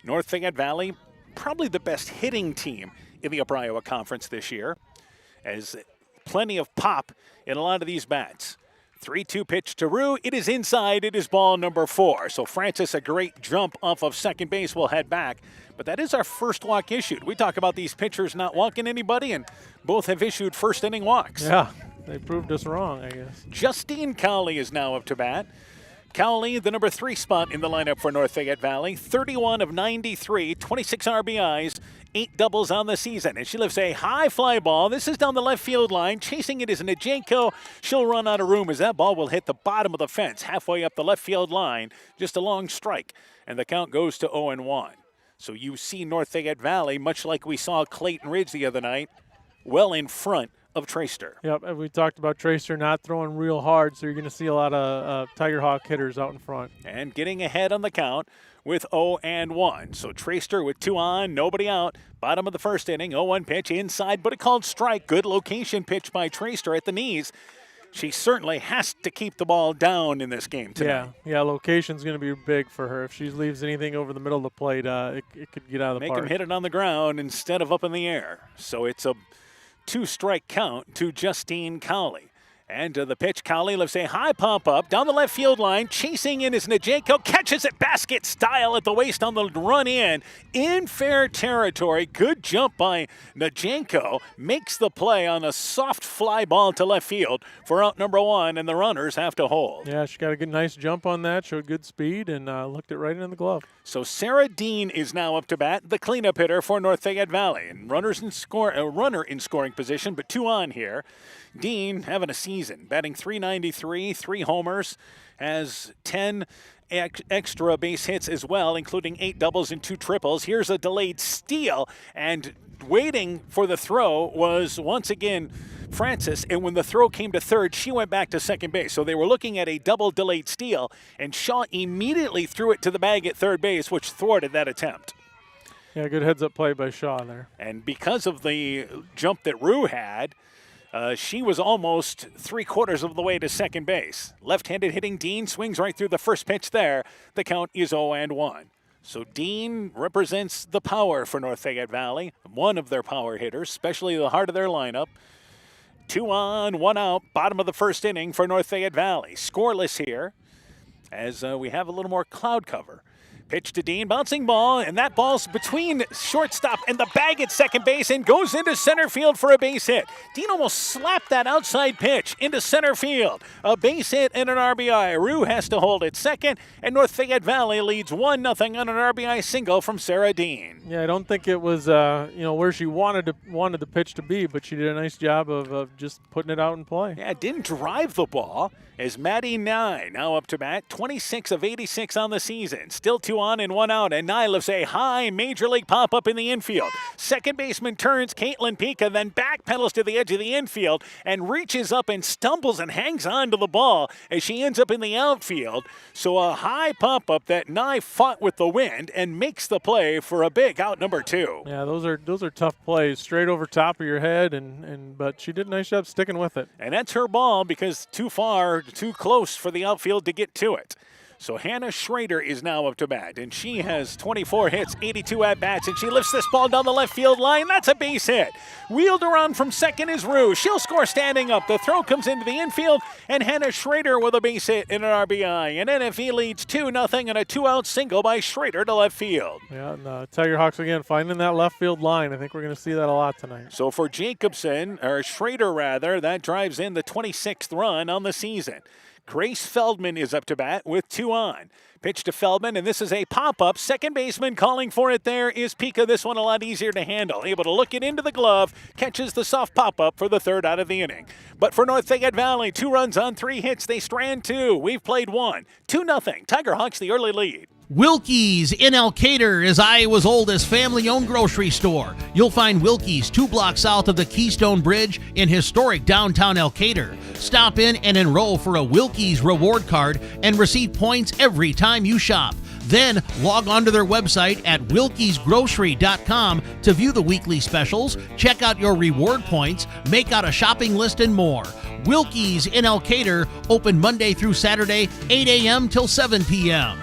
North Fayette Valley, probably the best hitting team in the Upper Iowa Conference this year, as plenty of pop in a lot of these bats. 3-2 pitch to Rue. It is inside. It is ball number 4. So Francis, a great jump off of second base, will head back. But that is our first walk issued. We talk about these pitchers not walking anybody, and both have issued first inning walks. Yeah, they proved us wrong, I guess. Justine Cowley is now up to bat. Cowley, the number 3 spot in the lineup for North Fayette Valley. 31 of 93, 26 RBIs, 8 doubles on the season. And she lifts a high fly ball. This is down the left field line. Chasing it is Najenko. She'll run out of room as that ball will hit the bottom of the fence, halfway up the left field line. Just a long strike. And the count goes to 0-1. So you see North Fayette Valley, much like we saw Clayton Ridge the other night, well in front of Traster. Yep, and we talked about Traster not throwing real hard, so you're going to see a lot of Tiger Hawk hitters out in front. And getting ahead on the count with 0-1. So Traster with 2 on, nobody out. Bottom of the first inning, 0-1 pitch inside, but a called strike. Good location pitch by Traster at the knees. She certainly has to keep the ball down in this game tonight. Yeah, location's going to be big for her. If she leaves anything over the middle of the plate, it could get out of the park. Make them hit it on the ground instead of up in the air. So it's a 2-strike count to Justine Cowley. And to the pitch, Cowley lifts a high pump up down the left field line. Chasing in is Najenko. Catches it basket style at the waist on the run in fair territory. Good jump by Najenko. Makes the play on a soft fly ball to left field for out number 1, and the runners have to hold. Yeah, she got a good, nice jump on that. Showed good speed and looked it right in the glove. So Sarah Dean is now up to bat, the cleanup hitter for North Fayette Valley. And runner in scoring position, but 2 on here. Dean having a season, batting .393, 3 homers, has 10 extra base hits as well, including 8 doubles and 2 triples. Here's a delayed steal, and waiting for the throw was once again Francis, and when the throw came to third, she went back to second base. So they were looking at a double delayed steal, and Shaw immediately threw it to the bag at third base, which thwarted that attempt. Yeah, good heads-up play by Shaw there. And because of the jump that Rue had, she was almost 3/4 of the way to second base. Left-handed hitting Dean swings right through the first pitch there. The count is 0-1. So Dean represents the power for North Fayette Valley, one of their power hitters, especially the heart of their lineup. 2 on, 1 out, bottom of the first inning for North Fayette Valley. Scoreless here as we have a little more cloud cover. Pitch to Dean, bouncing ball, and that ball's between shortstop and the bag at second base and goes into center field for a base hit. Dean almost slapped that outside pitch into center field. A base hit and an RBI. Rue has to hold it second, and North Fayette Valley leads 1-0 on an RBI single from Sarah Dean. Yeah, I don't think it was where she wanted the pitch to be, but she did a nice job of just putting it out in play. Yeah, didn't drive the ball as Maddie Nye now up to bat, 26 of 86 on the season. Still 2 2 on and 1 out, and Nye lifts a high major league pop-up in the infield. Second baseman turns, Caitlin Pika, then backpedals to the edge of the infield and reaches up and stumbles and hangs on to the ball as she ends up in the outfield. So a high pop-up that Nye fought with the wind and makes the play for a big out number 2. Yeah, those are tough plays, straight over top of your head, but she did a nice job sticking with it. And that's her ball because too far, too close for the outfield to get to it. So Hannah Schrader is now up to bat, and she has 24 hits, 82 at-bats, and she lifts this ball down the left field line. That's a base hit. Wheeled around from second is Rue. She'll score standing up. The throw comes into the infield, and Hannah Schrader with a base hit and an RBI. And NFE leads 2-0 and a 2-out single by Schrader to left field. Yeah, and Tiger Hawks again finding that left field line. I think we're going to see that a lot tonight. So for Jacobson, or Schrader rather, that drives in the 26th run on the season. Grace Feldman is up to bat with 2 on. Pitch to Feldman, and this is a pop-up. Second baseman calling for it there is Pika. This one a lot easier to handle. Able to look it into the glove, catches the soft pop-up for the 3rd out of the inning. But for North Fayette Valley, 2 runs on 3 hits. They strand 2. We've played 1. 2-0. Tiger Hawks the early lead. Wilkie's in Elkader is Iowa's oldest family-owned grocery store. You'll find Wilkie's 2 blocks south of the Keystone Bridge in historic downtown Elkader. Stop in and enroll for a Wilkie's reward card and receive points every time you shop. Then log on to their website at wilkiesgrocery.com to view the weekly specials, check out your reward points, make out a shopping list, and more. Wilkie's in Elkader, open Monday through Saturday, 8 a.m. till 7 p.m.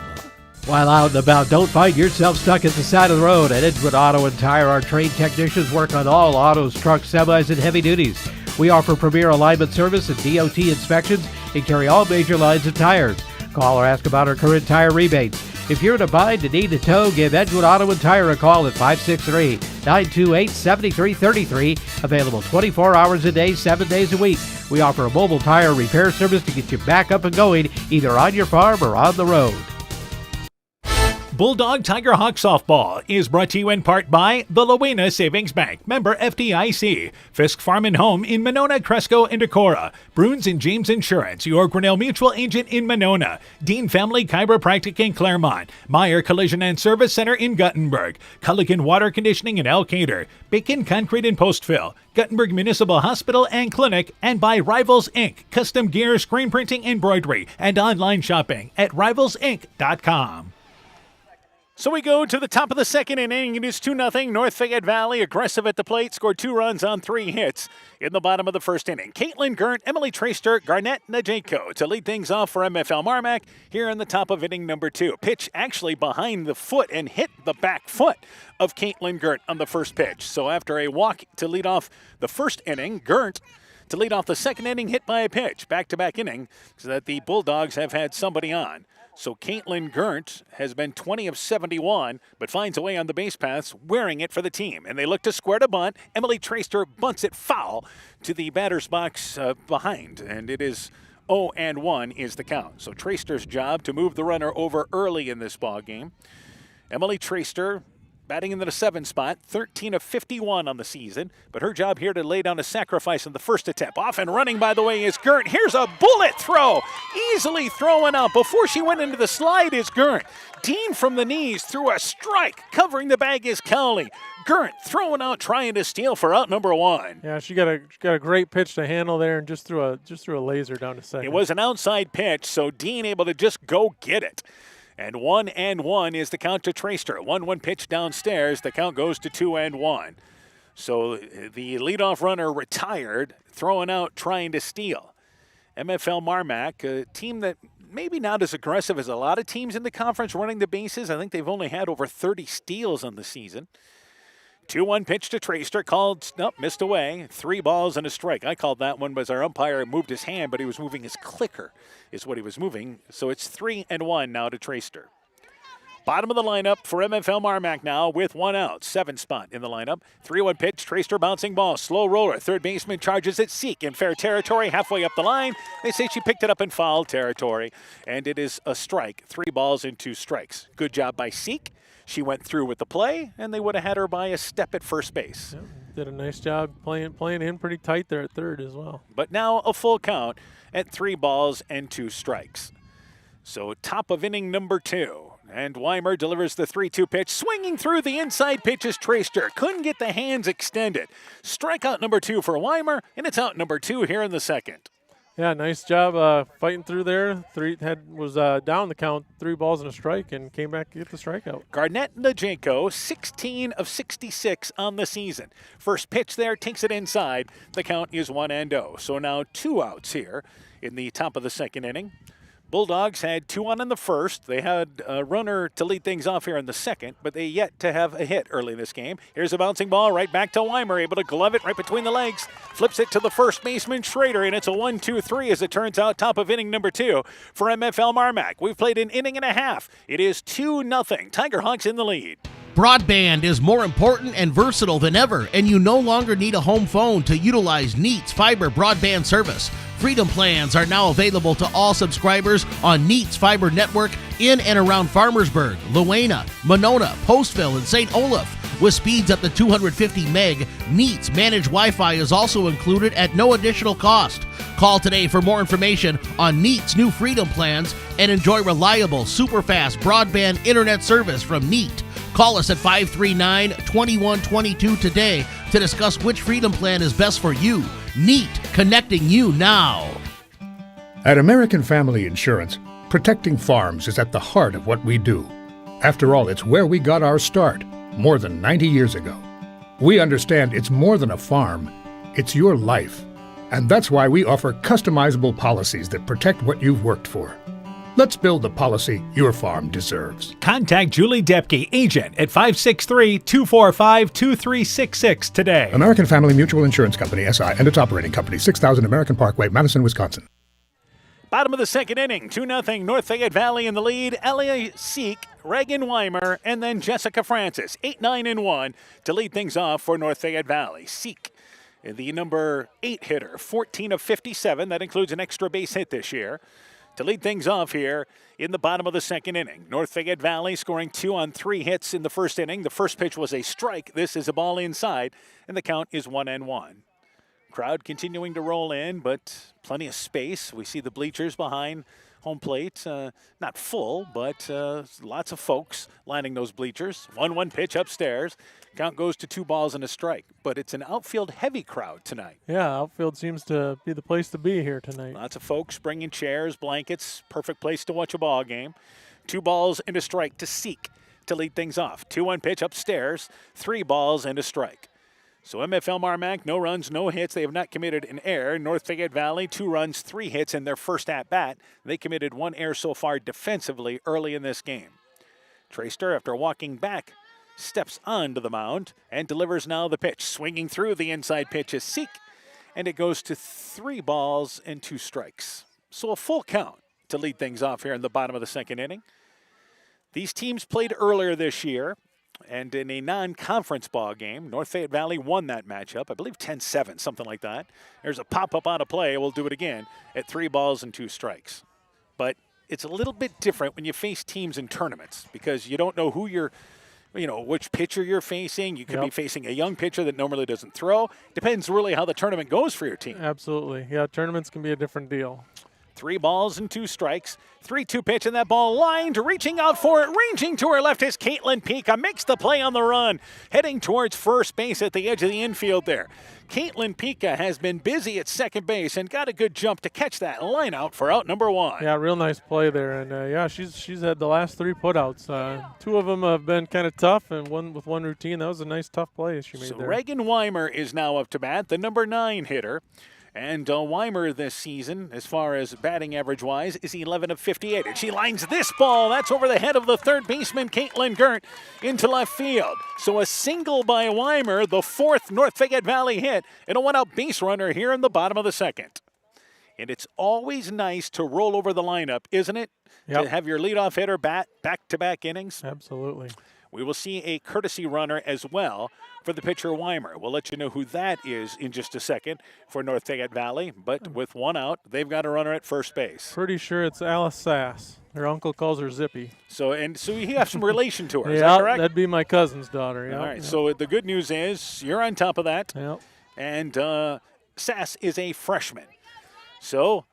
While out and about, don't find yourself stuck at the side of the road. At Edgewood Auto and Tire, our trained technicians work on all autos, trucks, semis, and heavy duties. We offer premier alignment service and DOT inspections and carry all major lines of tires. Call or ask about our current tire rebates. If you're in a bind and need a tow, give Edgewood Auto and Tire a call at 563-928-7333. Available 24 hours a day, 7 days a week. We offer a mobile tire repair service to get you back up and going, either on your farm or on the road. Bulldog Tiger Hawk Softball is brought to you in part by the Lowena Savings Bank, member FDIC, Fisk Farm and Home in Monona, Cresco, and Decorah, Bruins and James Insurance, your Grinnell Mutual agent in Monona, Dean Family Chiropractic in Claremont, Meyer Collision and Service Center in Guttenberg, Culligan Water Conditioning in Elkader, Bacon Concrete in Postville, Guttenberg Municipal Hospital and Clinic, and by Rivals Inc., custom gear, screen printing, embroidery, and online shopping at rivalsinc.com. So we go to the top of the second inning. It is 2-0. North Fayette Valley aggressive at the plate, scored 2 runs on 3 hits in the bottom of the first inning. Caitlin Gert, Emily Traster, Garnett Najeko to lead things off for MFL MarMac here in the top of inning number 2. Pitch actually behind the foot and hit the back foot of Caitlin Gert on the first pitch. So after a walk to lead off the first inning, Gert to lead off the second inning, hit by a pitch. Back-to-back inning so that the Bulldogs have had somebody on. So Caitlin Gert has been 20 of 71, but finds a way on the base paths, wearing it for the team. And they look to square to bunt. Emily Traster bunts it foul to the batter's box behind, and it is 0-1 is the count. So Traster's job to move the runner over early in this ball game. Emily Traster batting in the 7 spot, 13 of 51 on the season, but her job here to lay down a sacrifice in the first attempt. Off and running, by the way, is Gert. Here's a bullet throw, easily throwing out. Before she went into the slide is Gert. Dean from the knees threw a strike. Covering the bag is Cowley. Gert throwing out, trying to steal for out number 1. Yeah, she got a great pitch to handle there and just threw a laser down to second. It was an outside pitch, so Dean able to just go get it. And 1-1 is the count to Traster. 1-1 pitch downstairs. The count goes to 2-1. So the leadoff runner retired, throwing out, trying to steal. MFL MarMac, a team that maybe not as aggressive as a lot of teams in the conference running the bases. I think they've only had over 30 steals on the season. 2-1 pitch to Traster, called, nope, missed away. 3 balls and a strike. I called that one because our umpire moved his hand, but he was moving his clicker is what he was moving. So it's 3-1 now to Traster. Bottom of the lineup for MFL MarMac now with 1 out. 7 spot in the lineup. 3-1 pitch, Traster bouncing ball. Slow roller. Third baseman charges it. Seek in fair territory. Halfway up the line. They say she picked it up in foul territory. And it is a strike. 3 balls and 2 strikes. Good job by Seek. She went through with the play, and they would have had her by a step at first base. Yep, did a nice job playing in pretty tight there at third as well. But now a full count at 3 balls and 2 strikes. So top of inning number 2. And Weimer delivers the 3-2 pitch. Swinging through the inside pitch is Traster. Couldn't get the hands extended. Strikeout number 2 for Weimer, and it's out number 2 here in the second. Yeah, nice job fighting through there. Was down the count, 3 balls and a strike, and came back to get the strikeout. Garnett Najenko, 16 of 66 on the season. First pitch there, takes it inside. The count is 1-0. So now 2 outs here in the top of the second inning. Bulldogs had 2 on in the first. They had a runner to lead things off here in the second, but they yet to have a hit early in this game. Here's a bouncing ball right back to Weimer, able to glove it right between the legs. Flips it to the first baseman, Schrader, and it's a 1-2-3 as it turns out, top of inning number 2 for MFL MarMac. We've played an inning and a half. It is 2-0. Tigerhawks in the lead. Broadband is more important and versatile than ever, and you no longer need a home phone to utilize Neat's fiber broadband service. Freedom plans are now available to all subscribers on Neat's fiber network in and around Farmersburg, Luena, Monona, Postville, and St. Olaf. With speeds up to 250 meg, Neat's managed Wi-Fi is also included at no additional cost. Call today for more information on Neat's new Freedom plans and enjoy reliable, super-fast broadband internet service from Neat. Call us at 539-2122 today to discuss which Freedom plan is best for you. Neat, connecting you now. At American Family Insurance, protecting farms is at the heart of what we do. After all, it's where we got our start, more than 90 years ago. We understand it's more than a farm, it's your life. And that's why we offer customizable policies that protect what you've worked for. Let's build the policy your farm deserves. Contact Julie Depke, agent, at 563-245-2366 today. American Family Mutual Insurance Company, SI, and its operating company, 6000 American Parkway, Madison, Wisconsin. Bottom of the second inning, 2-0 North Fayette Valley in the lead. Elia Seek, Reagan Weimer, and then Jessica Francis. 8-9-1 to lead things off for North Fayette Valley. Seek, the number 8 hitter, 14 of 57. That includes an extra base hit this year. To lead things off here in the bottom of the second inning. North Fayette Valley scoring 2 on 3 hits in the first inning. The first pitch was a strike. This is a ball inside, and the count is 1-1. Crowd continuing to roll in, but plenty of space. We see the bleachers behind home plate. Not full, but lots of folks lining those bleachers. 1-1 pitch upstairs. Count goes to 2 balls and a strike. But it's an outfield-heavy crowd tonight. Yeah, outfield seems to be the place to be here tonight. Lots of folks bringing chairs, blankets. Perfect place to watch a ball game. 2 balls and a strike to Seek to lead things off. 2-1 pitch upstairs. 3 balls and a strike. So MFL MarMac, no runs, no hits. They have not committed an error. North Fayette Valley, 2 runs, 3 hits in their first at-bat. They committed 1 error so far defensively early in this game. Traster, after walking back, steps onto the mound and delivers now the pitch. Swinging through the inside pitch is Seek, and it goes to 3 balls and 2 strikes. So a full count to lead things off here in the bottom of the second inning. These teams played earlier this year, and in a non-conference ball game, North Fayette Valley won that matchup, I believe 10-7, something like that. There's a pop-up on a play. We'll do it again at 3 balls and 2 strikes. But it's a little bit different when you face teams in tournaments because you don't know who you're, which pitcher you're facing. You could be facing a young pitcher that normally doesn't throw. Depends really how the tournament goes for your team. Absolutely. Yeah, tournaments can be a different deal. 3 balls and 2 strikes. 3-2 pitch, and that ball lined, reaching out for it, ranging to her left is Caitlin Pika, makes the play on the run, heading towards first base at the edge of the infield there. Caitlin Pika has been busy at second base and got a good jump to catch that line out for out number 1. Yeah, real nice play there, and she's had the last 3 putouts. 2 of them have been kind of tough, and one with one routine. That was a nice, tough play she made there. Reagan Weimer is now up to bat, the number 9 hitter. And Weimer this season, as far as batting average-wise, is 11 of 58. And she lines this ball. That's over the head of the third baseman, Caitlin Gert, into left field. So a single by Weimer, the 4th North Fayette Valley hit, and a one-out base runner here in the bottom of the second. And it's always nice to roll over the lineup, isn't it? Yep. To have your leadoff hitter bat back-to-back innings. Absolutely. We will see a courtesy runner as well for the pitcher Weimer. We'll let you know who that is in just a second for North Fayette Valley. But with 1 out, they've got a runner at first base. Pretty sure it's Alice Sass. Her uncle calls her Zippy. So you have some relation to her, yeah, is that correct? That'd be my cousin's daughter. Yep. All right, so the good news is you're on top of that. Yep. And Sass is a freshman. So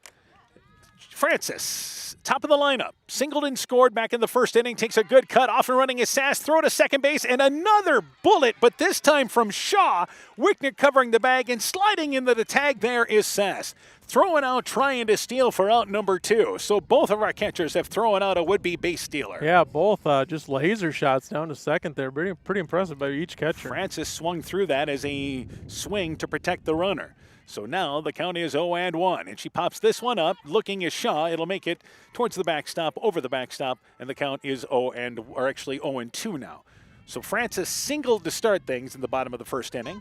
Francis, top of the lineup, Singleton scored back in the first inning, takes a good cut, off and running is Sass, throw to second base, and another bullet, but this time from Shaw. Wickner covering the bag, and sliding into the tag there is Sass. Throwing out, trying to steal for out number 2. So both of our catchers have thrown out a would-be base stealer. Yeah, both just laser shots down to second there. Pretty impressive by each catcher. Francis swung through that as a swing to protect the runner. So now the count is 0-1, and she pops this one up, looking as Shaw. It'll make it towards the backstop, over the backstop, and the count is 0-2 now. So Francis singled to start things in the bottom of the first inning.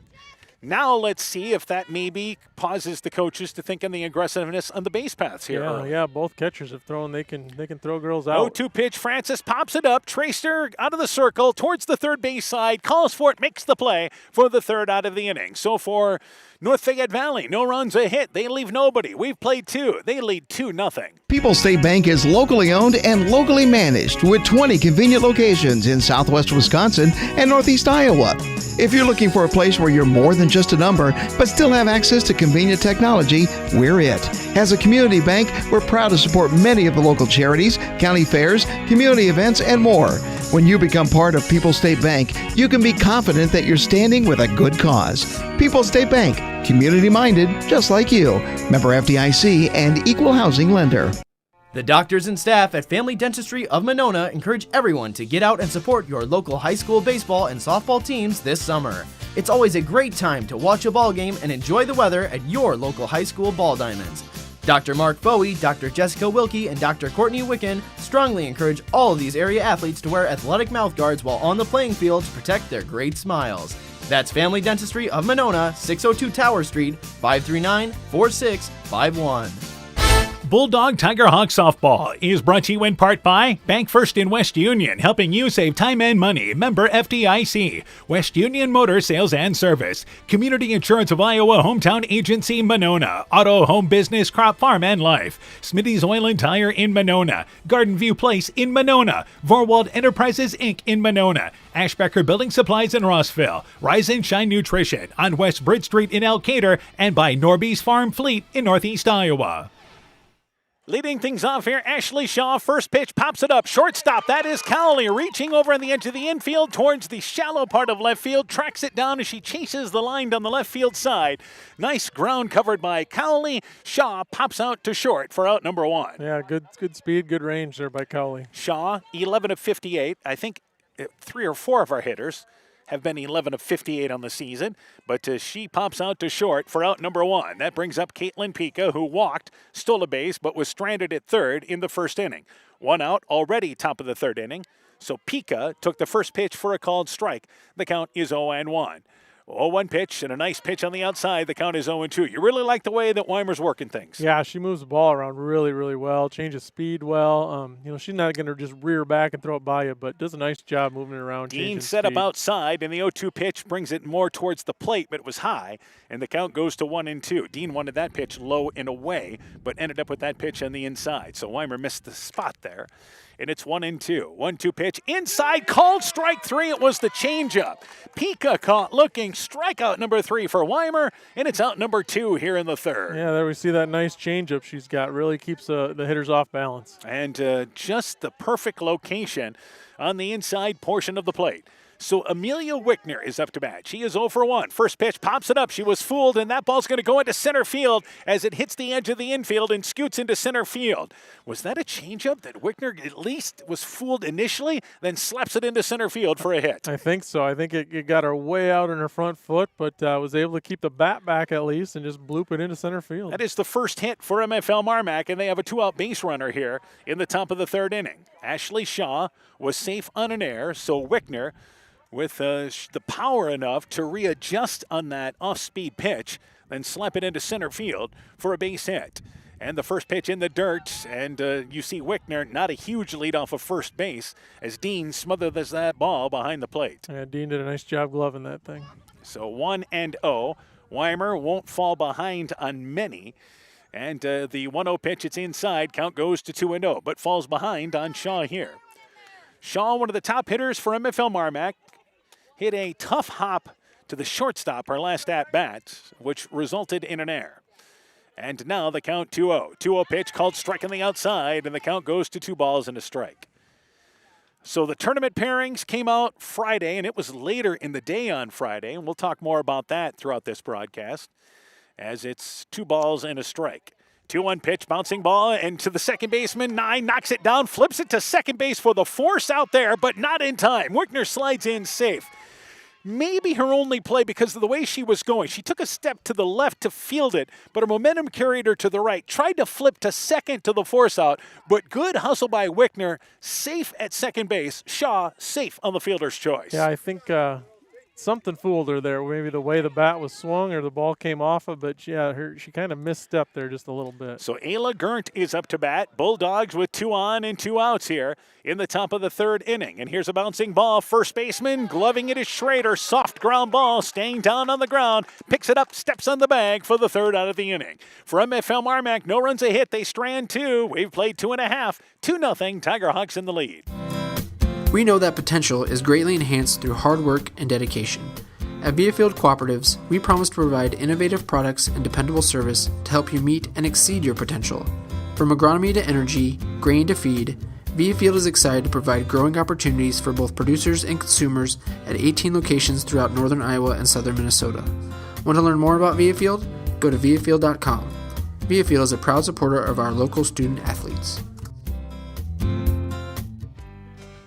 Now let's see if that maybe pauses the coaches to think on the aggressiveness on the base paths here. Yeah, both catchers have thrown. They can throw girls out. 0-2 pitch. Francis pops it up. Tracer out of the circle towards the third base side. Calls for it. Makes the play for the third out of the inning. So for North Fayette Valley, no runs, a hit. They leave nobody. We've played 2. They lead 2-0. People's State Bank is locally owned and locally managed with 20 convenient locations in southwest Wisconsin and northeast Iowa. If you're looking for a place where you're more than just a number, but still have access to convenient technology, we're it. As a community bank, we're proud to support many of the local charities, county fairs, community events, and more. When you become part of People's State Bank, you can be confident that you're standing with a good cause. People's State Bank, community-minded, just like you. Member FDIC and equal housing lender. The doctors and staff at Family Dentistry of Monona encourage everyone to get out and support your local high school baseball and softball teams this summer. It's always a great time to watch a ball game and enjoy the weather at your local high school ball diamonds. Dr. Mark Bowie, Dr. Jessica Wilkie, and Dr. Courtney Wicken strongly encourage all of these area athletes to wear athletic mouthguards while on the playing field to protect their great smiles. That's Family Dentistry of Monona, 602 Tower Street, 539-4651. Bulldog Tiger Hawk Softball is brought to you in part by Bank First in West Union, helping you save time and money. Member FDIC. West Union Motor Sales and Service. Community Insurance of Iowa Hometown Agency, Monona. Auto, Home Business, Crop Farm and Life. Smitty's Oil and Tire in Monona. Garden View Place in Monona. Vorwald Enterprises Inc. in Monona. Ashbecker Building Supplies in Rossville. Rise and Shine Nutrition on West Bridge Street in Elkader, and by Norby's Farm Fleet in Northeast Iowa. Leading things off here, Ashley Shaw. First pitch, pops it up. Shortstop, that is Cowley, reaching over on the edge of the infield towards the shallow part of left field. Tracks it down as she chases the line down the left field side. Nice ground covered by Cowley. Shaw pops out to short for out number 1. Yeah, good speed, good range there by Cowley. Shaw, 11 of 58. I think 3 or 4 of our hitters have been 11 of 58 on the season, but she pops out to short for out number 1. That brings up Caitlin Pika, who walked, stole a base, but was stranded at third in the first inning. 1 out, already top of the third inning. So Pika took the first pitch for a called strike. The count is 0-1. 0-1 pitch and a nice pitch on the outside. The count is 0-2. You really like the way that Weimer's working things. Yeah, she moves the ball around really, really well. Changes speed well. She's not going to just rear back and throw it by you, but does a nice job moving it around. Dean set up outside, and the 0-2 pitch brings it more towards the plate, but it was high, and the count goes to 1-2. Dean wanted that pitch low and away, but ended up with that pitch on the inside. So Weimer missed the spot there. And it's 1-2. 1-2 pitch inside, called strike 3. It was the changeup. Pika caught looking, strikeout number 3 for Weimer, and it's out number 2 here in the third. Yeah, there we see that nice changeup she's got. Really keeps the hitters off balance. And just the perfect location on the inside portion of the plate. So Amelia Wickner is up to bat. She is 0 for 1. First pitch pops it up. She was fooled, and that ball's going to go into center field as it hits the edge of the infield and scoots into center field. Was that a changeup that Wickner at least was fooled initially, then slaps it into center field for a hit? I think so. I think it got her way out in her front foot, but was able to keep the bat back at least and just bloop it into center field. That is the first hit for MFL MarMac, and they have a 2-out base runner here in the top of the third inning. Ashley Shaw was safe on an error, so Wickner, with the power enough to readjust on that off-speed pitch, then slap it into center field for a base hit. And the first pitch in the dirt, and you see Wickner, not a huge lead off of first base, as Dean smothers that ball behind the plate. Yeah, Dean did a nice job gloving that thing. So 1-0. Weimer won't fall behind on many. And the 1-0 pitch, it's inside. Count goes to 2-0, but falls behind on Shaw here. Shaw, one of the top hitters for MFL MarMac, hit a tough hop to the shortstop her last at-bat, which resulted in an error. And now the count 2-0. 2-0 pitch called strike on the outside, and the count goes to 2 balls and a strike. So the tournament pairings came out Friday, and it was later in the day on Friday, and we'll talk more about that throughout this broadcast, as it's 2 balls and a strike. 2-1 pitch, bouncing ball, and to the second baseman. Nye knocks it down, flips it to second base for the force out there, but not in time. Wickner slides in safe. Maybe her only play because of the way she was going. She took a step to the left to field it, but her momentum carried her to the right. Tried to flip to second to the force out, but good hustle by Wickner. Safe at second base. Shaw safe on the fielder's choice. Yeah, I think something fooled her there. Maybe the way the bat was swung or the ball came off of, but she kind of misstepped there just a little bit. So Ayla Gerndt is up to bat. Bulldogs with 2 on and 2 outs here in the top of the 3rd inning. And here's a bouncing ball. First baseman gloving it is Schrader. Soft ground ball, staying down on the ground. Picks it up, steps on the bag for the 3rd out of the inning. For MFL MarMac, no runs a hit. They strand 2. We've played 2.5. 2-0. Tiger Hawks in the lead. We know that potential is greatly enhanced through hard work and dedication. At Viafield Cooperatives, we promise to provide innovative products and dependable service to help you meet and exceed your potential. From agronomy to energy, grain to feed, Viafield is excited to provide growing opportunities for both producers and consumers at 18 locations throughout northern Iowa and southern Minnesota. Want to learn more about Viafield? Go to viafield.com. Viafield is a proud supporter of our local student athletes.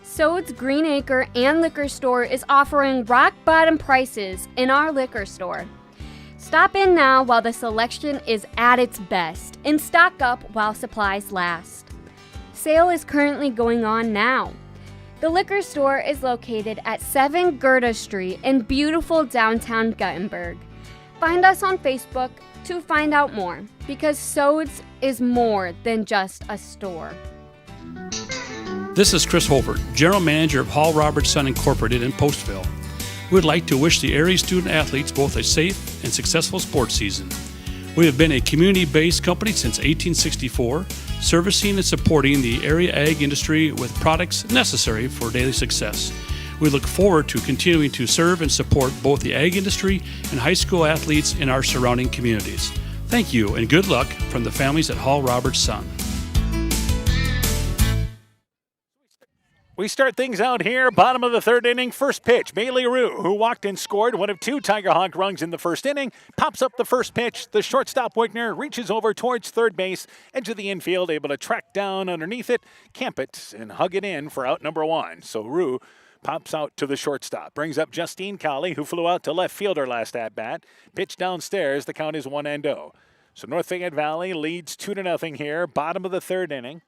Sode's Green Acre and Liquor Store is offering rock bottom prices in our liquor store. Stop in now while the selection is at its best and stock up while supplies last. Sale is currently going on now. The liquor store is located at 7 Gerda Street in beautiful downtown Guttenberg. Find us on Facebook to find out more, because Sode's is more than just a store. This is Chris Holbert, General Manager of Hall Roberts Son Incorporated in Postville. We would like to wish the area student athletes both a safe and successful sports season. We have been a community-based company since 1864, servicing and supporting the area ag industry with products necessary for daily success. We look forward to continuing to serve and support both the ag industry and high school athletes in our surrounding communities. Thank you and good luck from the families at Hall Roberts Son. We start things out here, bottom of the 3rd inning, first pitch. Bailey Rue, who walked and scored one of 2 Tiger Hawk runs in the first inning, pops up the first pitch. The shortstop Wickner reaches over towards third base, edge of the infield, able to track down underneath it, camp it, and hug it in for out number 1. So Rue pops out to the shortstop. Brings up Justine Colley, who flew out to left fielder last at-bat. Pitch downstairs, the count is 1-0. So North Fayette Valley leads 2-0 here, bottom of the 3rd inning.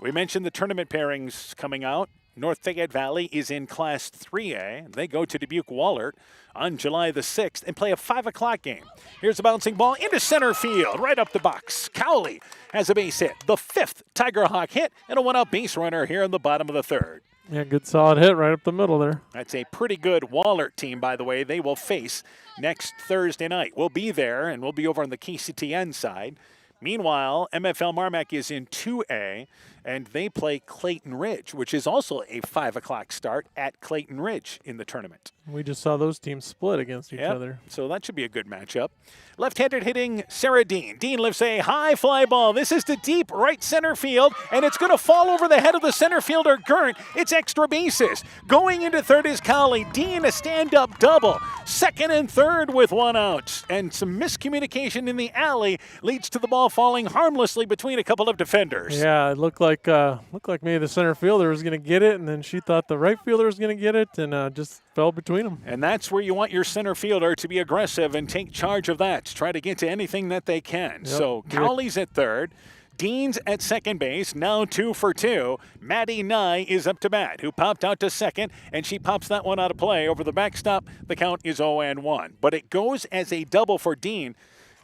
We mentioned the tournament pairings coming out. North Fayette Valley is in Class 3A. They go to Dubuque-Wahlert on July the 6th and play a 5 o'clock game. Here's a bouncing ball into center field, right up the box. Cowley has a base hit, the 5th Tiger Hawk hit, and a 1-out base runner here in the bottom of the 3rd. Yeah, good solid hit right up the middle there. That's a pretty good Wahlert team, by the way. They will face next Thursday night. We'll be there, and we'll be over on the KCTN side. Meanwhile, MFL MarMac is in 2A, and they play Clayton Ridge, which is also a 5 o'clock start at Clayton Ridge in the tournament. We just saw those teams split against each other. So that should be a good matchup. Left-handed hitting Sarah Dean. Dean lifts a high fly ball. This is to deep right center field, and it's going to fall over the head of the center fielder, Gerndt. It's extra bases. Going into third is Cowley. Dean a stand-up double. Second and third with 1 out. And some miscommunication in the alley leads to the ball falling harmlessly between a couple of defenders. Yeah, it looked like maybe the center fielder was going to get it, and then she thought the right fielder was going to get it, and just fell between them. And that's where you want your center fielder to be aggressive and take charge of that. Try to get to anything that they can. Yep. So Cowley's at third. Dean's at second base, now 2 for 2. Maddie Nye is up to bat, who popped out to second, and she pops that one out of play over the backstop. The count is 0-1. But it goes as a double for Dean.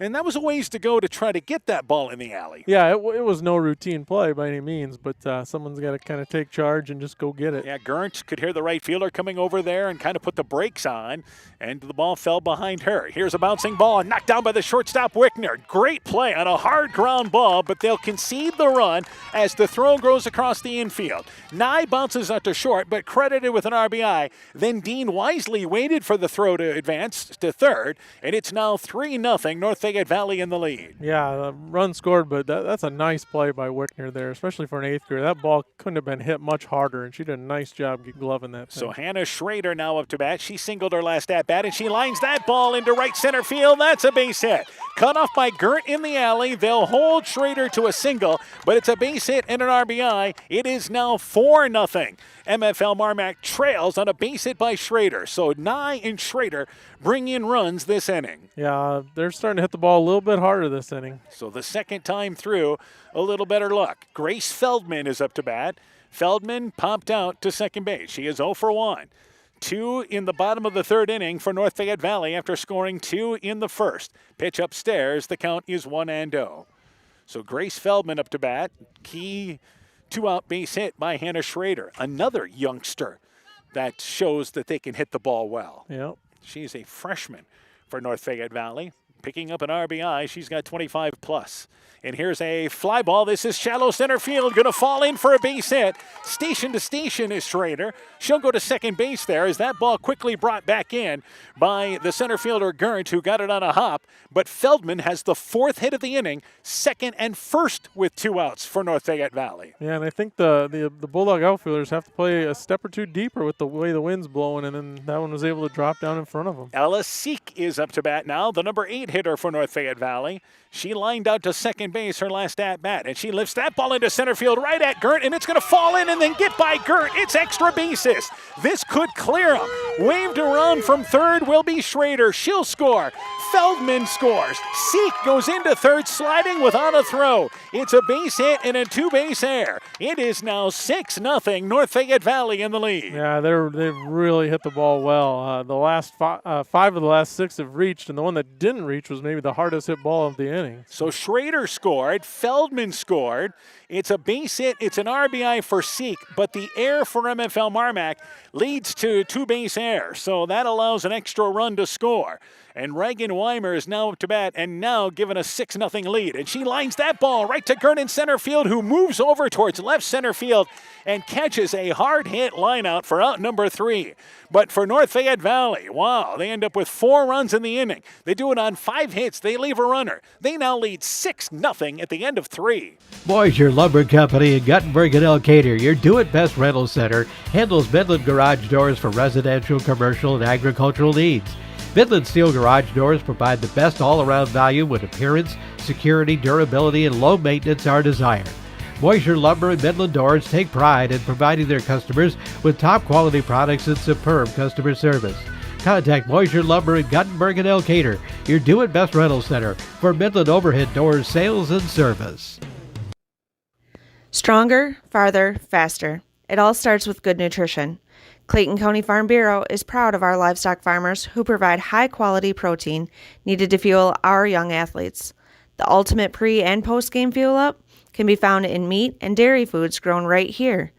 And that was a ways to go to try to get that ball in the alley. Yeah, it was no routine play by any means, but someone's got to kind of take charge and just go get it. Yeah, Gerndt could hear the right fielder coming over there and kind of put the brakes on, and the ball fell behind her. Here's a bouncing ball, knocked down by the shortstop Wickner. Great play on a hard ground ball, but they'll concede the run as the throw goes across the infield. Nye bounces out to short, but credited with an RBI. Then Dean wisely waited for the throw to advance to third, and it's now 3-0 North Fayette Valley in the lead. Yeah, run scored, but that's a nice play by Wickner there, especially for an 8th grader. That ball couldn't have been hit much harder, and she did a nice job gloving that thing. So Hannah Schrader now up to bat. She singled her last at bat, and she lines that ball into right center field. That's a base hit. Cut off by Gert in the alley. They'll hold Schrader to a single, but it's a base hit and an RBI. It is now 4-0. MFL MarMac trails on a base hit by Schrader. So Nye and Schrader bring in runs this inning. Yeah, they're starting to hit the ball a little bit harder this inning. So the second time through, a little better luck. Grace Feldman is up to bat. Feldman popped out to second base. She is 0 for 1. 2 in the bottom of the third inning for North Fayette Valley after scoring 2 in the first. Pitch upstairs, the count is 1-0. So Grace Feldman up to bat. Key 2-out base hit by Hannah Schrader, another youngster that shows that they can hit the ball well. Yep. She's a freshman for North Fayette Valley. Picking up an RBI, she's got 25 plus. And here's a fly ball. This is shallow center field, going to fall in for a base hit. Station to station is Schrader. She'll go to second base there as that ball quickly brought back in by the center fielder Gert, who got it on a hop. But Feldman has the 4th hit of the inning, second and first with 2 outs for North Fayette Valley. Yeah, and I think the Bulldog outfielders have to play a step or two deeper with the way the wind's blowing, and then that one was able to drop down in front of them. Ella Seek is up to bat now, the number 8 hitter for North Fayette Valley. She lined out to second base her last at-bat, and she lifts that ball into center field right at Gert, and it's going to fall in and then get by Gert. It's extra bases. This could clear him. Waved around from third will be Schrader. She'll score. Feldman scores. Seek goes into third, sliding without a throw. It's a base hit and a 2-base error. It is now 6-0 North Fayette Valley in the lead. Yeah, they've really hit the ball well. The last 5 of the last 6 have reached, and the one that didn't reach was maybe the hardest hit ball of the inning. So Schrader scored. Feldman scored. It's a base hit. It's an RBI for Seek, but the error for MFL MarMac leads to 2-base error. So that allows an extra run to score. And Reagan Weimer is now up to bat and now given a 6-0 lead. And she lines that ball right to Gert in center field, who moves over towards left center field and catches a hard hit line out for out number 3. But for North Fayette Valley, wow, they end up with 4 runs in the inning. They do it on 5 hits. They leave a runner. They now lead 6-0 at the end of 3. Boisier Lumber Company in Guttenberg and Elkader, your do-it-best rental center, handles Midland garage doors for residential, commercial, and agricultural needs. Midland Steel Garage Doors provide the best all-around value when appearance, security, durability, and low maintenance are desired. Boisier Lumber and Midland Doors take pride in providing their customers with top-quality products and superb customer service. Contact Boisier Lumber in Guttenberg and Elkader, your do-it-best rental center, for Midland overhead doors sales and service. Stronger, farther, faster. It all starts with good nutrition. Clayton County Farm Bureau is proud of our livestock farmers who provide high-quality protein needed to fuel our young athletes. The ultimate pre- and post-game fuel-up can be found in meat and dairy foods grown right here.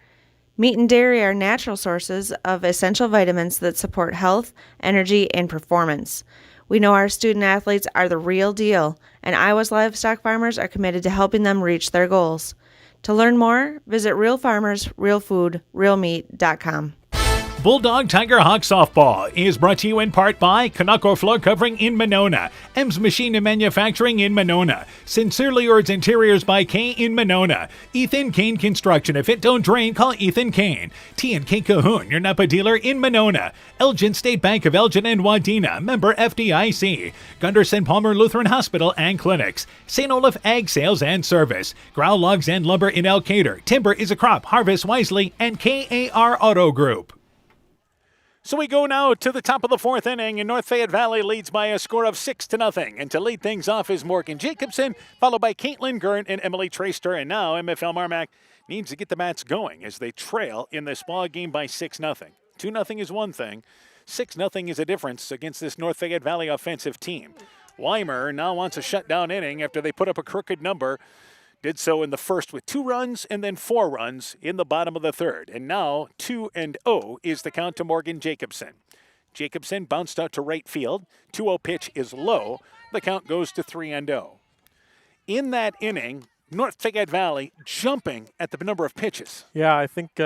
Meat and dairy are natural sources of essential vitamins that support health, energy, and performance. We know our student athletes are the real deal, and Iowa's livestock farmers are committed to helping them reach their goals. To learn more, visit realfarmersrealfoodrealmeat.com. Bulldog Tiger Hawk Softball is brought to you in part by Canucco Floor Covering in Monona, M's Machine and Manufacturing in Monona, Sincerely Yours Interiors by K in Monona, Ethan Kane Construction. If it don't drain, call Ethan Kane. T&K Cahoon, your Napa dealer in Monona, Elgin State Bank of Elgin and Wadena, member FDIC, Gunderson Palmer Lutheran Hospital and Clinics, St. Olaf Ag Sales and Service, Growl Logs and Lumber in Elkader, Timber is a Crop, Harvest Wisely, and KAR Auto Group. So we go now to the top of the 4th inning, and North Fayette Valley leads by a score of 6-0. And to lead things off is Morgan Jacobson, followed by Caitlin Gert and Emily Traster. And now MFL MarMac needs to get the bats going as they trail in this ball game by 6-0. 2-0 is one thing. 6-0 is a difference against this North Fayette Valley offensive team. Weimer now wants a shutdown inning after they put up a crooked number. Did so in the first with 2 runs and then 4 runs in the bottom of the third. And now 2-0 is the count to Morgan Jacobson. Jacobson bounced out to right field. 2-0 pitch is low. The count goes to 3-0. In that inning, North Fayette Valley jumping at the number of pitches. Yeah, I think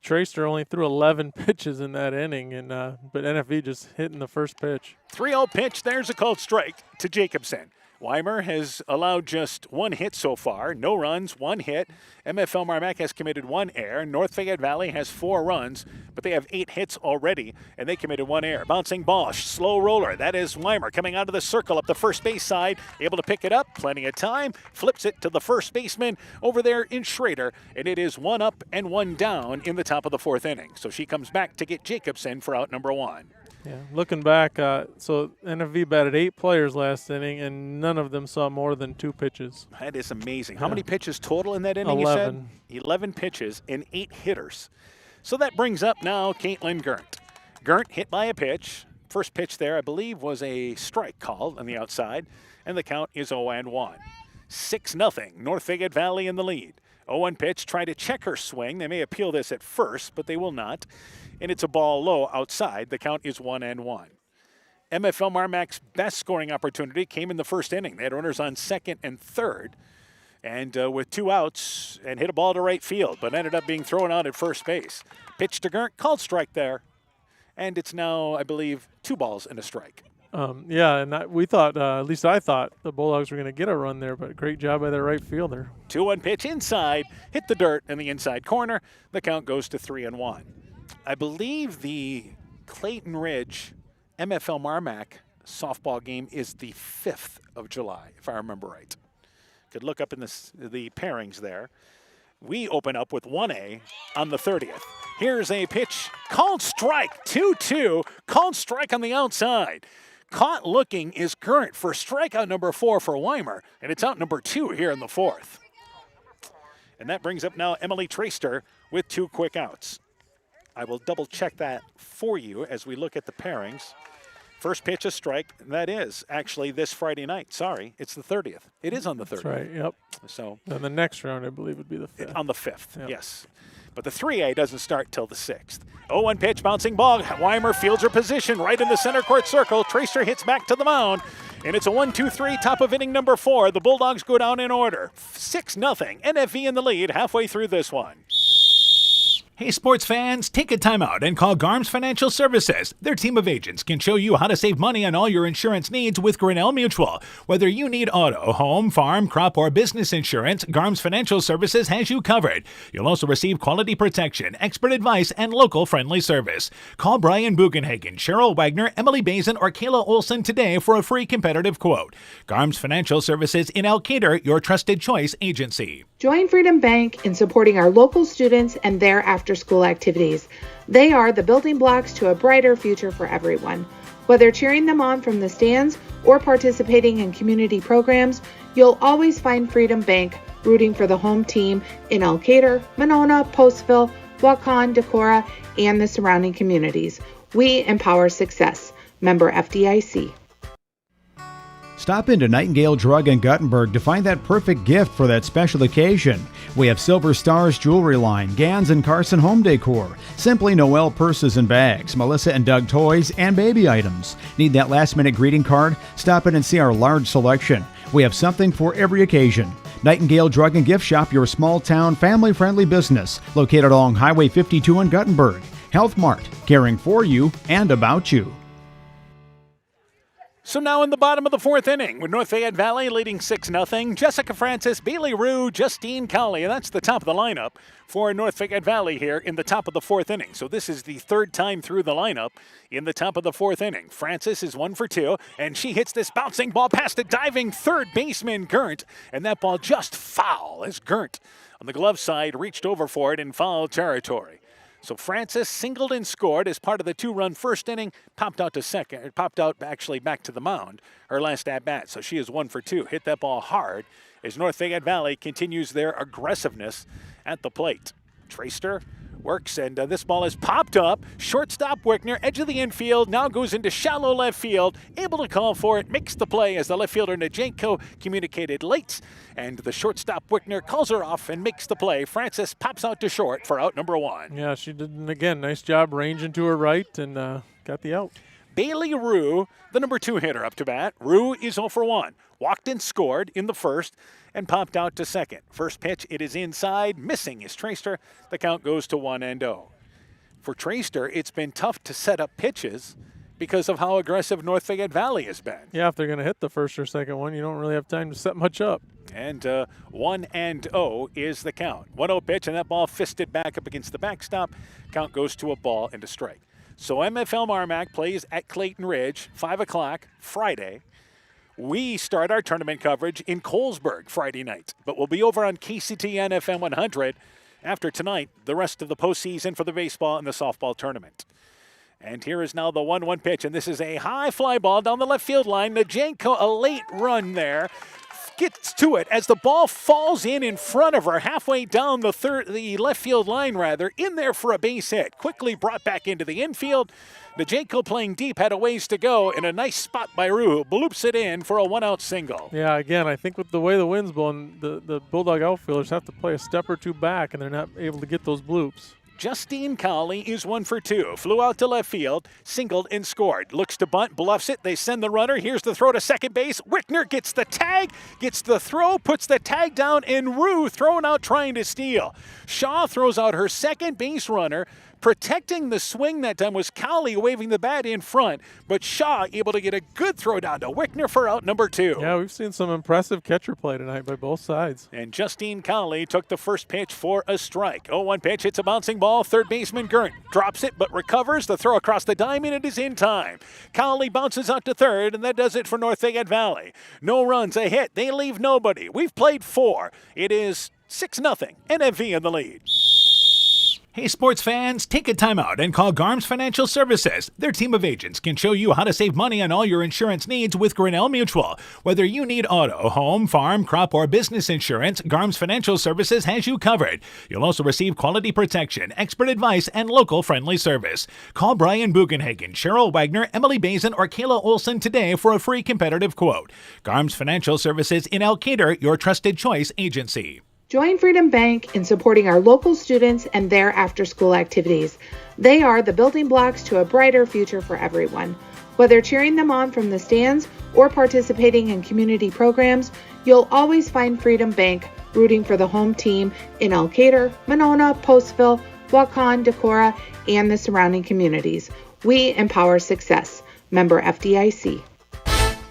Tracer only threw 11 pitches in that inning, and but NFV just hitting the first pitch. 3-0 pitch. There's a called strike to Jacobson. Weimer has allowed just one hit so far, no runs, one hit. MFL MarMac has committed one error. North Fayette Valley has 4 runs, but they have 8 hits already, and they committed 1 error. Bouncing ball, slow roller. That is Weimer coming out of the circle up the first base side, able to pick it up, plenty of time, flips it to the first baseman over there in Schrader, and it is 1 up and 1 down in the top of the 4th inning. So she comes back to get Jacobson for out number 1. Yeah, looking back, so NFV batted 8 players last inning, and none of them saw more than 2 pitches. That is amazing. How many pitches total in that inning, 11. you said? 11 pitches and 8 hitters. So that brings up now Caitlin Gurnt. Gurnt hit by a pitch. First pitch there, I believe, was a strike called on the outside, and the count is 0-1. 6-0, North Fayette Valley in the lead. 0-1 pitch, trying to check her swing. They may appeal this at first, but they will not. And it's a ball low outside. The count is 1-1. MFL MarMac's best scoring opportunity came in the first inning. They had runners on second and third, and with 2 outs, and hit a ball to right field, but ended up being thrown out at first base. Pitch to Gurnt, called strike there. And it's now, I believe, 2 balls and a strike. Yeah, and we thought, at least I thought, the Bulldogs were going to get a run there, but great job by their right fielder. 2-1 pitch inside, hit the dirt in the inside corner. The count goes to 3-1. I believe the Clayton Ridge MFL MarMac softball game is the 5th of July, if I remember right. Could look up in the pairings there. We open up with 1A on the 30th. Here's a pitch, called strike, 2-2, called strike on the outside. Caught looking is Gurnt for strikeout number 4 for Weimer, and it's out number 2 here in the 4th. And that brings up now Emily Traster with 2 quick outs. I will double check that for you as we look at the pairings. First pitch, a strike. That is actually this Friday night. Sorry, it's the 30th. It is on the 30th. That's right, yep. So then the next round, I believe, would be the 5th. On the 5th, Yep. yes. But the 3A doesn't start till the 6th. 0-1 pitch, bouncing ball. Weimer fields her position right in the center court circle. Tracer hits back to the mound. And it's a 1-2-3, top of inning number 4. The Bulldogs go down in order. 6-0, NFV in the lead halfway through this one. Hey sports fans, take a time out and call Garms Financial Services. Their team of agents can show you how to save money on all your insurance needs with Grinnell Mutual. Whether you need auto, home, farm, crop, or business insurance, Garms Financial Services has you covered. You'll also receive quality protection, expert advice, and local friendly service. Call Brian Bugenhagen, Cheryl Wagner, Emily Bazin, or Kayla Olson today for a free competitive quote. Garms Financial Services in Elkader, your trusted choice agency. Join Freedom Bank in supporting our local students and their after-school activities. They are the building blocks to a brighter future for everyone. Whether cheering them on from the stands or participating in community programs, you'll always find Freedom Bank rooting for the home team in Elkader, Monona, Postville, Waukon, Decorah, and the surrounding communities. We empower success. Member FDIC. Stop into Nightingale Drug in Guttenberg to find that perfect gift for that special occasion. We have Silver Stars jewelry line, Gans and Carson home decor, Simply Noel purses and bags, Melissa and Doug toys, and baby items. Need that last-minute greeting card? Stop in and see our large selection. We have something for every occasion. Nightingale Drug and Gift Shop, your small-town, family-friendly business, located along Highway 52 in Guttenberg. Health Mart, caring for you and about you. So now in the bottom of the 4th inning, with North Fayette Valley leading 6-0, Jessica Francis, Bailey Rue, Justine Cowley, and that's the top of the lineup for North Fayette Valley here in the top of the 4th inning. So this is the 3rd time through the lineup in the top of the 4th inning. Francis is 1 for 2, and she hits this bouncing ball past a diving third baseman, Gurnt, and that ball just foul as Gurnt on the glove side reached over for it in foul territory. So Francis singled and scored as part of the 2-run first inning, popped out actually back to the mound, her last at-bat. So she is 1 for 2, hit that ball hard as North Fayette Valley continues their aggressiveness at the plate. Traster works, and this ball is popped up. Shortstop Wickner, edge of the infield, now goes into shallow left field, able to call for it, makes the play as the left fielder Najenko communicated late, and the shortstop Wickner calls her off and makes the play. Francis pops out to short for out number 1. Yeah, she did, and again, nice job ranging to her right and got the out. Bailey Rue, the number 2 hitter up to bat. Rue is 0 for 1. Walked and scored in the first and popped out to second. First pitch, it is inside. Missing is Traster. The count goes to 1-0. For Traster, it's been tough to set up pitches because of how aggressive North Fayette Valley has been. Yeah, if they're going to hit the first or second one, you don't really have time to set much up. And 1-0 is the count. 1-0 pitch, and that ball fisted back up against the backstop. Count goes to a ball and a strike. So MFL MarMac plays at Clayton Ridge, 5 o'clock Friday. We start our tournament coverage in Colesburg Friday night, but we'll be over on KCTN FM 100 after tonight, the rest of the postseason for the baseball and the softball tournament. And here is now the 1-1 pitch, and this is a high fly ball down the left field line. Najenko, a late run there, gets to it as the ball falls in front of her, halfway down the left field line, in there for a base hit. Quickly brought back into the infield. Najenko playing deep, had a ways to go, and a nice spot by Ruhu. Bloops it in for a 1-out single. Yeah, again, I think with the way the wind's blowing, the Bulldog outfielders have to play a step or two back, and they're not able to get those bloops. Justine Cowley is 1 for 2. Flew out to left field, singled and scored. Looks to bunt, bluffs it. They send the runner. Here's the throw to second base. Wickner gets the tag, gets the throw, puts the tag down, and Rue thrown out trying to steal. Shaw throws out her second base runner. Protecting the swing that time was Cowley waving the bat in front, but Shaw able to get a good throw down to Wickner for out number 2. Yeah, we've seen some impressive catcher play tonight by both sides. And Justine Cowley took the first pitch for a strike. 0-1 pitch, hits a bouncing ball. Third baseman Gurnt drops it, but recovers. The throw across the diamond, it is in time. Cowley bounces out to third, and that does it for North Fayette Valley. No runs, a hit. They leave nobody. We've played 4. It is 6-0. NFV in the lead. Hey sports fans, take a time out and call Garms Financial Services. Their team of agents can show you how to save money on all your insurance needs with Grinnell Mutual. Whether you need auto, home, farm, crop, or business insurance, Garms Financial Services has you covered. You'll also receive quality protection, expert advice, and local friendly service. Call Brian Bugenhagen, Cheryl Wagner, Emily Bazin, or Kayla Olson today for a free competitive quote. Garms Financial Services in Elkader, your trusted choice agency. Join Freedom Bank in supporting our local students and their after-school activities. They are the building blocks to a brighter future for everyone. Whether cheering them on from the stands or participating in community programs, you'll always find Freedom Bank rooting for the home team in Elkader, Monona, Postville, Waukon, Decorah, and the surrounding communities. We empower success. Member FDIC.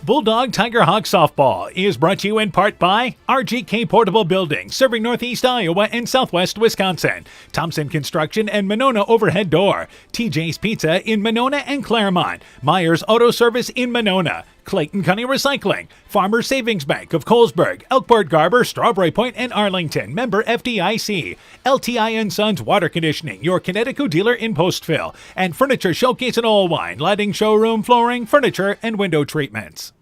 Bulldog Tiger Hawk Softball is brought to you in part by RGK Portable Building, serving Northeast Iowa and Southwest Wisconsin. Thompson Construction and Monona Overhead Door. TJ's Pizza in Monona and Claremont. Myers Auto Service in Monona. Clayton County Recycling. Farmers Savings Bank of Colesburg, Elkport Garber, Strawberry Point, and Arlington. Member FDIC. LTI & Sons Water Conditioning, your Connecticut dealer in Postville. And Furniture Showcase and Allwine, lighting, showroom, flooring, furniture, and window treatments.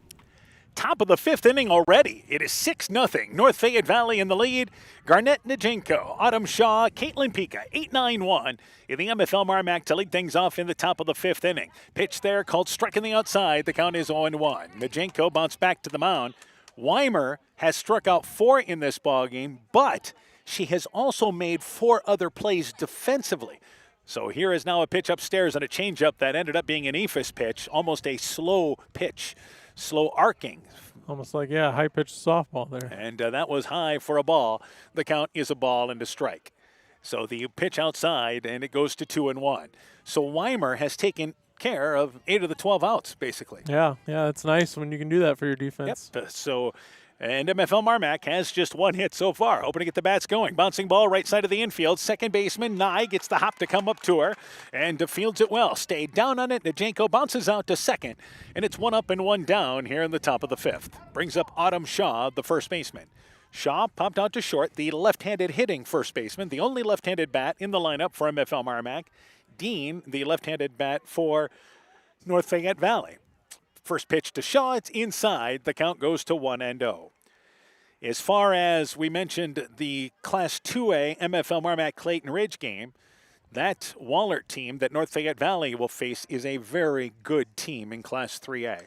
Top of the 5th inning already. It is 6-0. North Fayette Valley in the lead. Garnett Najenko, Autumn Shaw, Caitlin Pika, 8-9-1 in the MFL MarMac to lead things off in the top of the 5th inning. Pitch there called striking the outside. The count is 0-1. Najenko bounced back to the mound. Weimer has struck out 4 in this ballgame, but she has also made 4 other plays defensively. So here is now a pitch upstairs and a changeup that ended up being an eephus pitch, almost a slow pitch. Slow arcing. Almost like, high-pitched softball there. And that was high for a ball. The count is a ball and a strike. So the pitch outside, and it goes to 2-1. So Weimer has taken care of 8 of the 12 outs, basically. Yeah, it's nice when you can do that for your defense. Yep. And MFL MarMac has just 1 hit so far. Hoping to get the bats going. Bouncing ball right side of the infield. Second baseman Nye gets the hop to come up to her and fields it well. Stayed down on it. Najenko bounces out to second. And it's 1 up and 1 down here in the top of the 5th. Brings up Autumn Shaw, the first baseman. Shaw popped out to short, the left-handed hitting first baseman. The only left-handed bat in the lineup for MFL MarMac. Dean, the left-handed bat for North Fayette Valley. First pitch to Shaw, it's inside. The count goes to 1-0. As far as we mentioned the Class 2A MFL MarMac Clayton Ridge game, that Wallert team that North Fayette Valley will face is a very good team in Class 3A.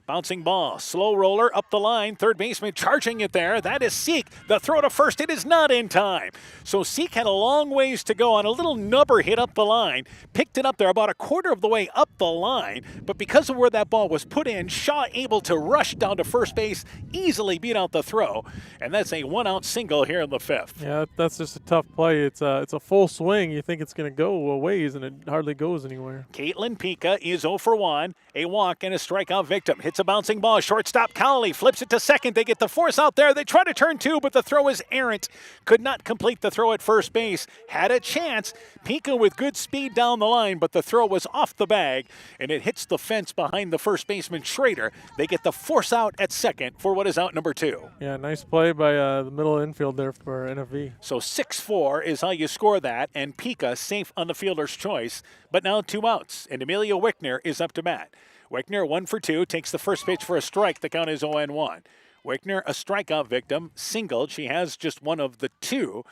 Bouncing ball, slow roller up the line. Third baseman charging it there. That is Seek. The throw to first. It is not in time. So Seek had a long ways to go on a little nubber hit up the line. Picked it up there about a quarter of the way up the line. But because of where that ball was put in, Shaw able to rush down to first base, easily beat out the throw. And that's a 1-out single here in the fifth. Yeah, that's just a tough play. It's a full swing. You think it's going to go a ways, and it hardly goes anywhere. Caitlin Pika is 0 for 1. A walk and a strikeout victim. Hits a bouncing ball. Shortstop Cowley flips it to second. They get the force out there. They try to turn two, but the throw is errant. Could not complete the throw at first base. Had a chance. Pika with good speed down the line, but the throw was off the bag, and it hits the fence behind the first baseman Schrader. They get the force out at second for what is out number 2. Yeah, nice play by the middle infield there for NFV. So 6-4 is how you score that, and Pika safe on the fielder's choice. But now 2 outs, and Amelia Wickner is up to bat. Wickner 1 for 2, takes the first pitch for a strike. The count is 0-1. Wickner, a strikeout victim, singled. She has just one of the 2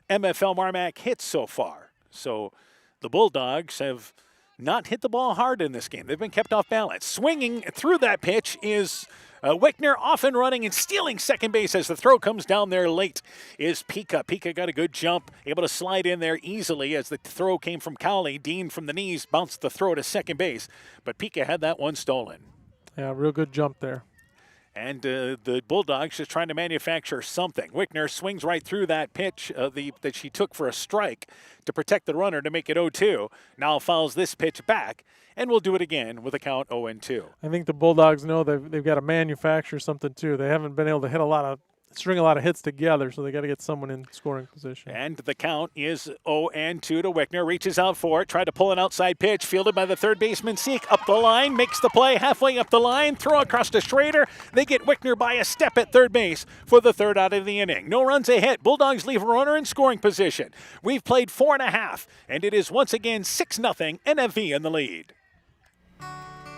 MFL MarMac hits so far. So the Bulldogs have not hit the ball hard in this game. They've been kept off balance. Swinging through that pitch is Wickner, off and running and stealing second base as the throw comes down there late is Pika. Pika got a good jump, able to slide in there easily as the throw came from Cowley. Dean from the knees bounced the throw to second base, but Pika had that one stolen. Yeah, real good jump there. And the Bulldogs just trying to manufacture something. Wickner swings right through that pitch that she took for a strike to protect the runner to make it 0-2. Now fouls this pitch back, and we'll do it again with a count 0-2. I think the Bulldogs know they've got to manufacture something too. They haven't been able to string a lot of hits together, so they got to get someone in scoring position. And the count is 0-2 to Wickner. Reaches out for it, tried to pull an outside pitch, fielded by the third baseman Seek. Up the line, makes the play, halfway up the line, throw across to Schrader. They get Wickner by a step at third base for the third out of the inning. No runs ahead. Bulldogs leave a runner in scoring position. We've played 4.5, and it is once again 6-0 NFV in the lead.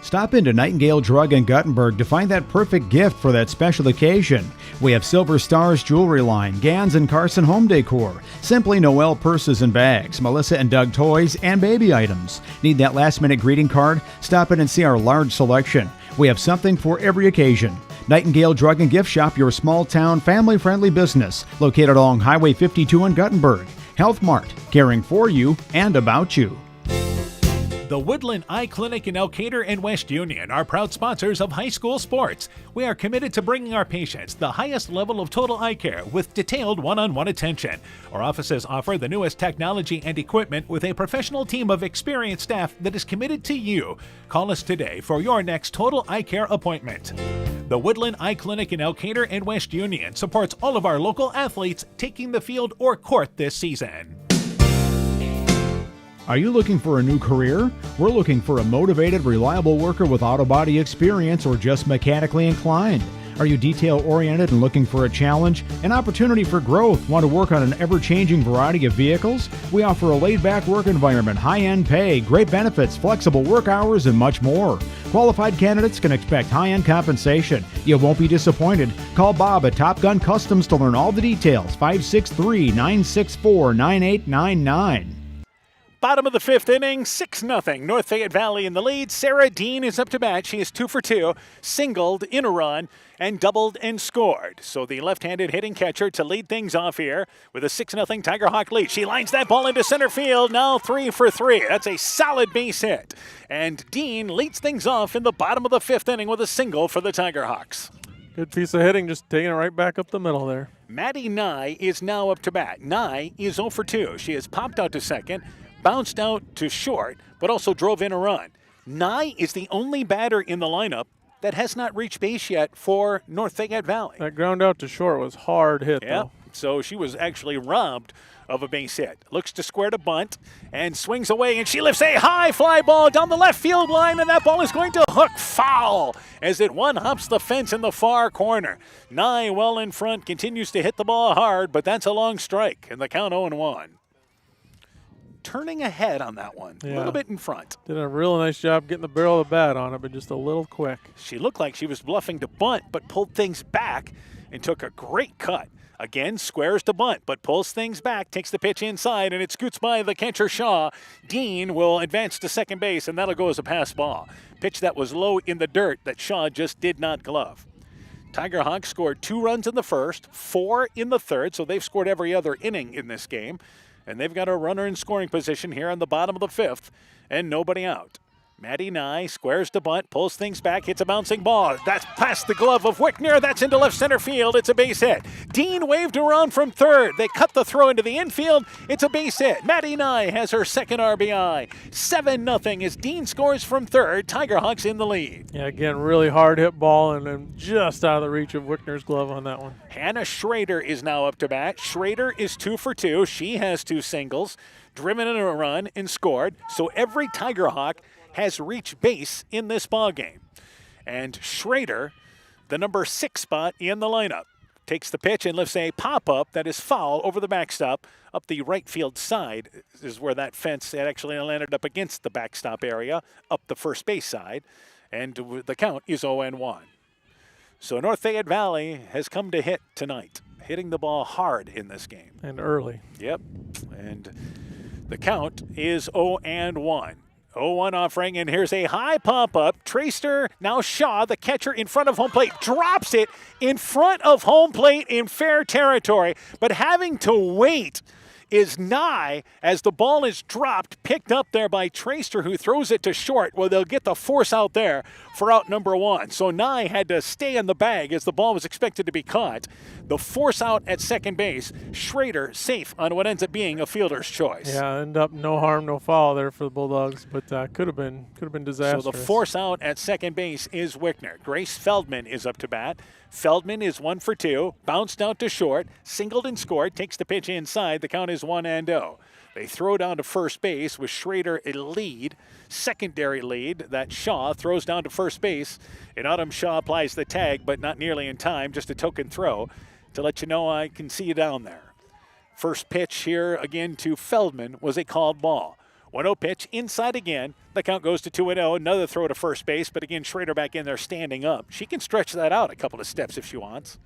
Stop into Nightingale Drug in Guttenberg to find that perfect gift for that special occasion. We have Silver Stars jewelry line, Gans and Carson home decor, Simply Noel purses and bags, Melissa and Doug toys, and baby items. Need that last-minute greeting card? Stop in and see our large selection. We have something for every occasion. Nightingale Drug and Gift Shop, your small-town, family-friendly business, located along Highway 52 in Guttenberg. Health Mart, caring for you and about you. The Woodland Eye Clinic in Elkader and West Union are proud sponsors of high school sports. We are committed to bringing our patients the highest level of total eye care with detailed one-on-one attention. Our offices offer the newest technology and equipment with a professional team of experienced staff that is committed to you. Call us today for your next total eye care appointment. The Woodland Eye Clinic in Elkader and West Union supports all of our local athletes taking the field or court this season. Are you looking for a new career? We're looking for a motivated, reliable worker with auto body experience or just mechanically inclined. Are you detail-oriented and looking for a challenge? An opportunity for growth? Want to work on an ever-changing variety of vehicles? We offer a laid-back work environment, high-end pay, great benefits, flexible work hours, and much more. Qualified candidates can expect high-end compensation. You won't be disappointed. Call Bob at Top Gun Customs to learn all the details. 563-964-9899. Bottom of the fifth inning, 6-0. North Fayette Valley in the lead. Sarah Dean is up to bat. She is 2 for 2, singled in a run, and doubled and scored. So the left-handed hitting catcher to lead things off here with a 6-0 Tiger Hawk lead. She lines that ball into center field, now 3 for 3. That's a solid base hit. And Dean leads things off in the bottom of the fifth inning with a single for the Tiger Hawks. Good piece of hitting, just taking it right back up the middle there. Maddie Nye is now up to bat. Nye is 0 for 2. She has popped out to second, bounced out to short, but also drove in a run. Nye is the only batter in the lineup that has not reached base yet for North Fayette Valley. That ground out to short was hard hit, though. So she was actually robbed of a base hit. Looks to square to bunt and swings away, and she lifts a high fly ball down the left field line, and that ball is going to hook foul as it one-hops the fence in the far corner. Nye well in front, continues to hit the ball hard, but that's a long strike, and the count 0-1. Turning ahead on that one, a little bit in front. Did a real nice job getting the barrel of the bat on it, but just a little quick. She looked like she was bluffing to bunt, but pulled things back and took a great cut Again, squares to bunt, but pulls things back, takes the pitch inside, and it scoots by the catcher Shaw. Dean will advance to second base, and that'll go as a pass ball. Pitch that was low in the dirt that Shaw just did not glove. Tiger Hawks scored 2 runs in the first, 4 in the third, so they've scored every other inning in this game. And they've got a runner in scoring position here on the bottom of the 5th, and nobody out. Matty Nye squares to bunt, pulls things back, hits a bouncing ball. That's past the glove of Wickner. That's into left center field. It's a base hit. Dean waved around from third. They cut the throw into the infield. It's a base hit. Matty Nye has her second RBI. 7-0 as Dean scores from third. Tiger Hawks in the lead. Yeah, again, really hard hit ball and then just out of the reach of Wickner's glove on that one. Hannah Schrader is now up to bat. Schrader is 2 for 2. She has 2 singles, driven in a run and scored. So every Tiger Hawk has reached base in this ballgame. And Schrader, the number 6 spot in the lineup, takes the pitch and lifts a pop-up that is foul over the backstop. Up the right field side is where that fence had actually landed up against the backstop area, up the first base side. And the count is 0-1. So North Fayette Valley has come to hit tonight, hitting the ball hard in this game. And early. Yep. And the count is 0-1. 0-1 offering, and here's a high pop-up. Tracer, now Shaw, the catcher in front of home plate, drops it in front of home plate in fair territory, but having to wait is Nye as the ball is dropped, picked up there by Tracer, who throws it to short. Well, they'll get the force out there for out number 1. So Nye had to stay in the bag as the ball was expected to be caught. The force out at second base. Schrader safe on what ends up being a fielder's choice. Yeah, end up no harm, no foul there for the Bulldogs, but could have been disastrous. So the force out at second base is Wickner. Grace Feldman is up to bat. Feldman is 1 for 2, bounced out to short, singled and scored, takes the pitch inside. The count is 1-0. They throw down to first base with Schrader a lead, secondary lead that Shaw throws down to first base. And Autumn Shaw applies the tag, but not nearly in time, just a token throw to let you know I can see you down there. First pitch here again to Feldman was a called ball. 1-0 pitch, inside again. The count goes to 2-0. Another throw to first base, but again, Schrader back in there standing up. She can stretch that out a couple of steps if she wants,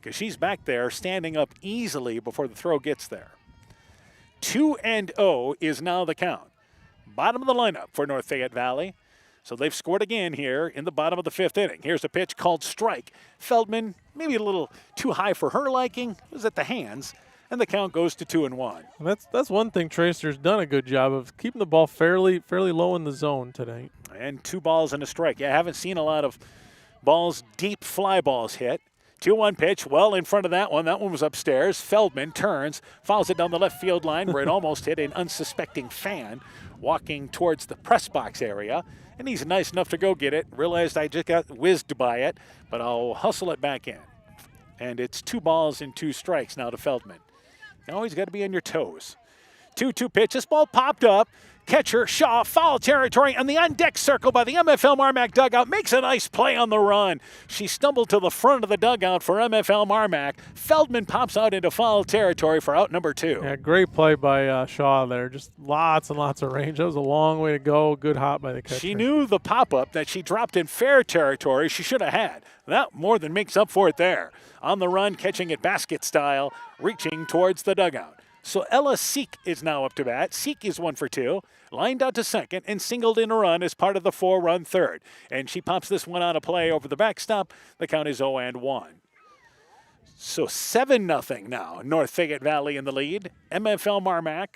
because she's back there standing up easily before the throw gets there. 2-0 is now the count. Bottom of the lineup for North Fayette Valley. So they've scored again here in the bottom of the 5th inning. Here's a pitch called strike. Feldman, maybe a little too high for her liking, it was at the hands. And the count goes to 2-1. That's one thing Tracer's done a good job of, keeping the ball fairly low in the zone tonight. And 2 balls and a strike. Yeah, I haven't seen a lot of balls, deep fly balls hit. 2-1 pitch, well in front of that one. That one was upstairs. Feldman turns, fouls it down the left field line where it almost hit an unsuspecting fan walking towards the press box area. And he's nice enough to go get it. Realized I just got whizzed by it, but I'll hustle it back in. And it's 2 balls and 2 strikes now to Feldman. You always got to be on your toes. 2-2 pitch. This ball popped up. Catcher Shaw, foul territory, and the on-deck circle by the MFL MarMac dugout makes a nice play on the run. She stumbled to the front of the dugout for MFL MarMac. Feldman pops out into foul territory for out number 2. Yeah, great play by Shaw there. Just lots and lots of range. That was a long way to go. Good hop by the catcher. She knew the pop-up that she dropped in fair territory she should have had. That more than makes up for it there. On the run, catching it basket style, reaching towards the dugout. So Ella Seek is now up to bat. Seek is 1 for 2, lined out to second, and singled in a run as part of the 4-run third. And she pops this one out of play over the backstop. The count is 0-1. So 7-0 now. North Fayette Valley in the lead. MFL MarMac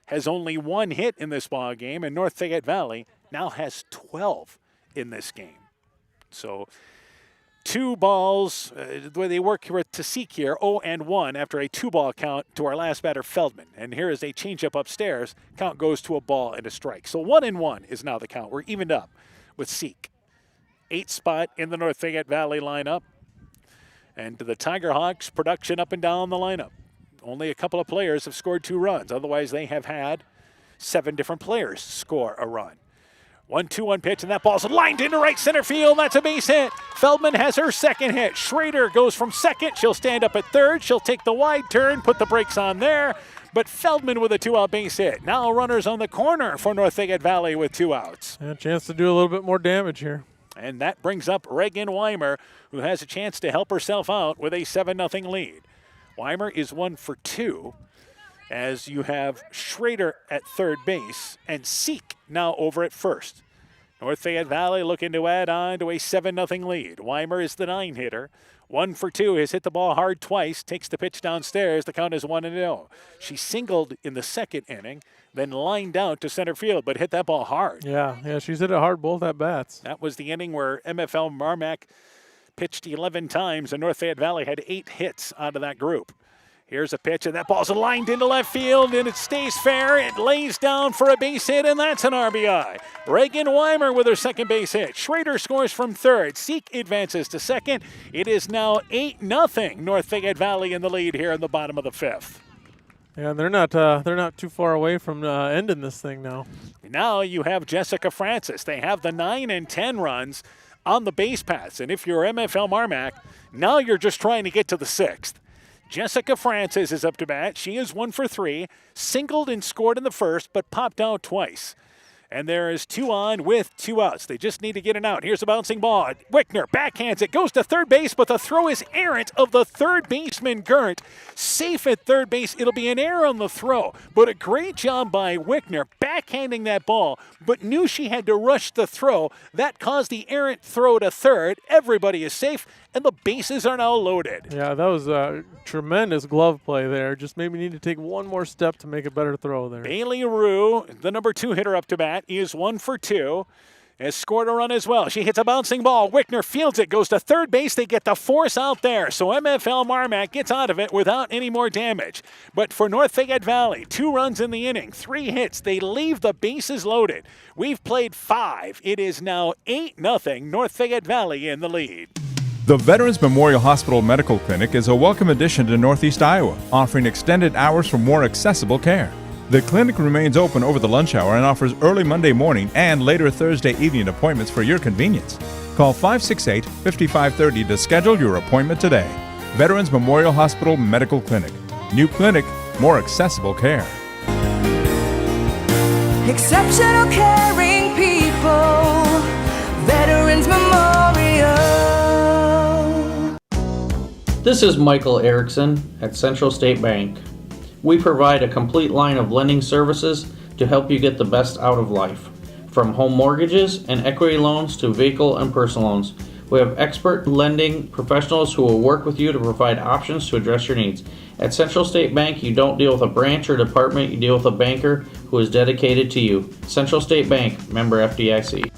has only 1 hit in this ball game, and North Fayette Valley now has 12 in this game. So 2 balls, the way they work here to Seek here, 0-1 after a 2-ball count to our last batter, Feldman. And here is a changeup upstairs. Count goes to a ball and a strike. So 1-1 is now the count. We're evened up with Seek. 8th spot in the North Fayette Valley lineup. And the Tiger Hawks production up and down the lineup. Only a couple of players have scored 2 runs. Otherwise, they have had 7 different players score a run. 1-2-1 pitch, and that ball's lined into right center field. That's a base hit. Feldman has her second hit. Schrader goes from second. She'll stand up at third. She'll take the wide turn, put the brakes on there. But Feldman with a 2-out base hit. Now runners on the corner for North Fayette Valley with 2 outs. And a chance to do a little bit more damage here. And that brings up Reagan Weimer, who has a chance to help herself out with a 7-0 lead. Weimer is 1 for 2, as you have Schrader at third base and Seek now over at first. North Fayette Valley looking to add on to a 7-0 lead. Weimer is the 9 hitter. 1 for 2, has hit the ball hard twice, takes the pitch downstairs. The count is 1-0. She singled in the second inning, then lined out to center field, but hit that ball hard. Yeah, she's hit it hard both at bats. That was the inning where MFL MarMac pitched 11 times, and North Fayette Valley had 8 hits out of that group. Here's a pitch, and that ball's lined into left field, and it stays fair. It lays down for a base hit, and that's an RBI. Reagan Weimer with her second base hit. Schrader scores from third. Seek advances to second. It is now 8-0. North Fayette Valley in the lead here in the bottom of the 5th. Yeah, they're not too far away from ending this thing now. Now you have Jessica Francis. They have the 9 and 10 runs on the base paths, and if you're MFL MarMac, now you're just trying to get to the 6th. Jessica Francis is up to bat. She is 1 for 3, singled and scored in the first, but popped out twice. And there is 2 on with 2 outs. They just need to get it out. Here's a bouncing ball. Wickner backhands it, goes to third base, but the throw is errant of the third baseman, Gert. Safe at third base. It'll be an error on the throw, but a great job by Wickner backhanding that ball, but knew she had to rush the throw. That caused the errant throw to third. Everybody is safe, and the bases are now loaded. Yeah, that was a tremendous glove play there. Just maybe need to take one more step to make a better throw there. Bailey Rue, the number 2 hitter up to bat, is 1 for 2. Has scored a run as well. She hits a bouncing ball. Wickner fields it, goes to third base. They get the force out there. So MFL MarMac gets out of it without any more damage. But for North Fayette Valley, 2 runs in the inning, 3 hits. They leave the bases loaded. We've played 5. It is now 8-0. North Fayette Valley in the lead. The Veterans Memorial Hospital Medical Clinic is a welcome addition to Northeast Iowa, offering extended hours for more accessible care. The clinic remains open over the lunch hour and offers early Monday morning and later Thursday evening appointments for your convenience. Call 568-5530 to schedule your appointment today. Veterans Memorial Hospital Medical Clinic. New clinic, more accessible care. Exceptional caring people. Veterans Memorial. This is Michael Erickson at Central State Bank. We provide a complete line of lending services to help you get the best out of life. From home mortgages and equity loans to vehicle and personal loans. We have expert lending professionals who will work with you to provide options to address your needs. At Central State Bank, you don't deal with a branch or department, you deal with a banker who is dedicated to you. Central State Bank, member FDIC.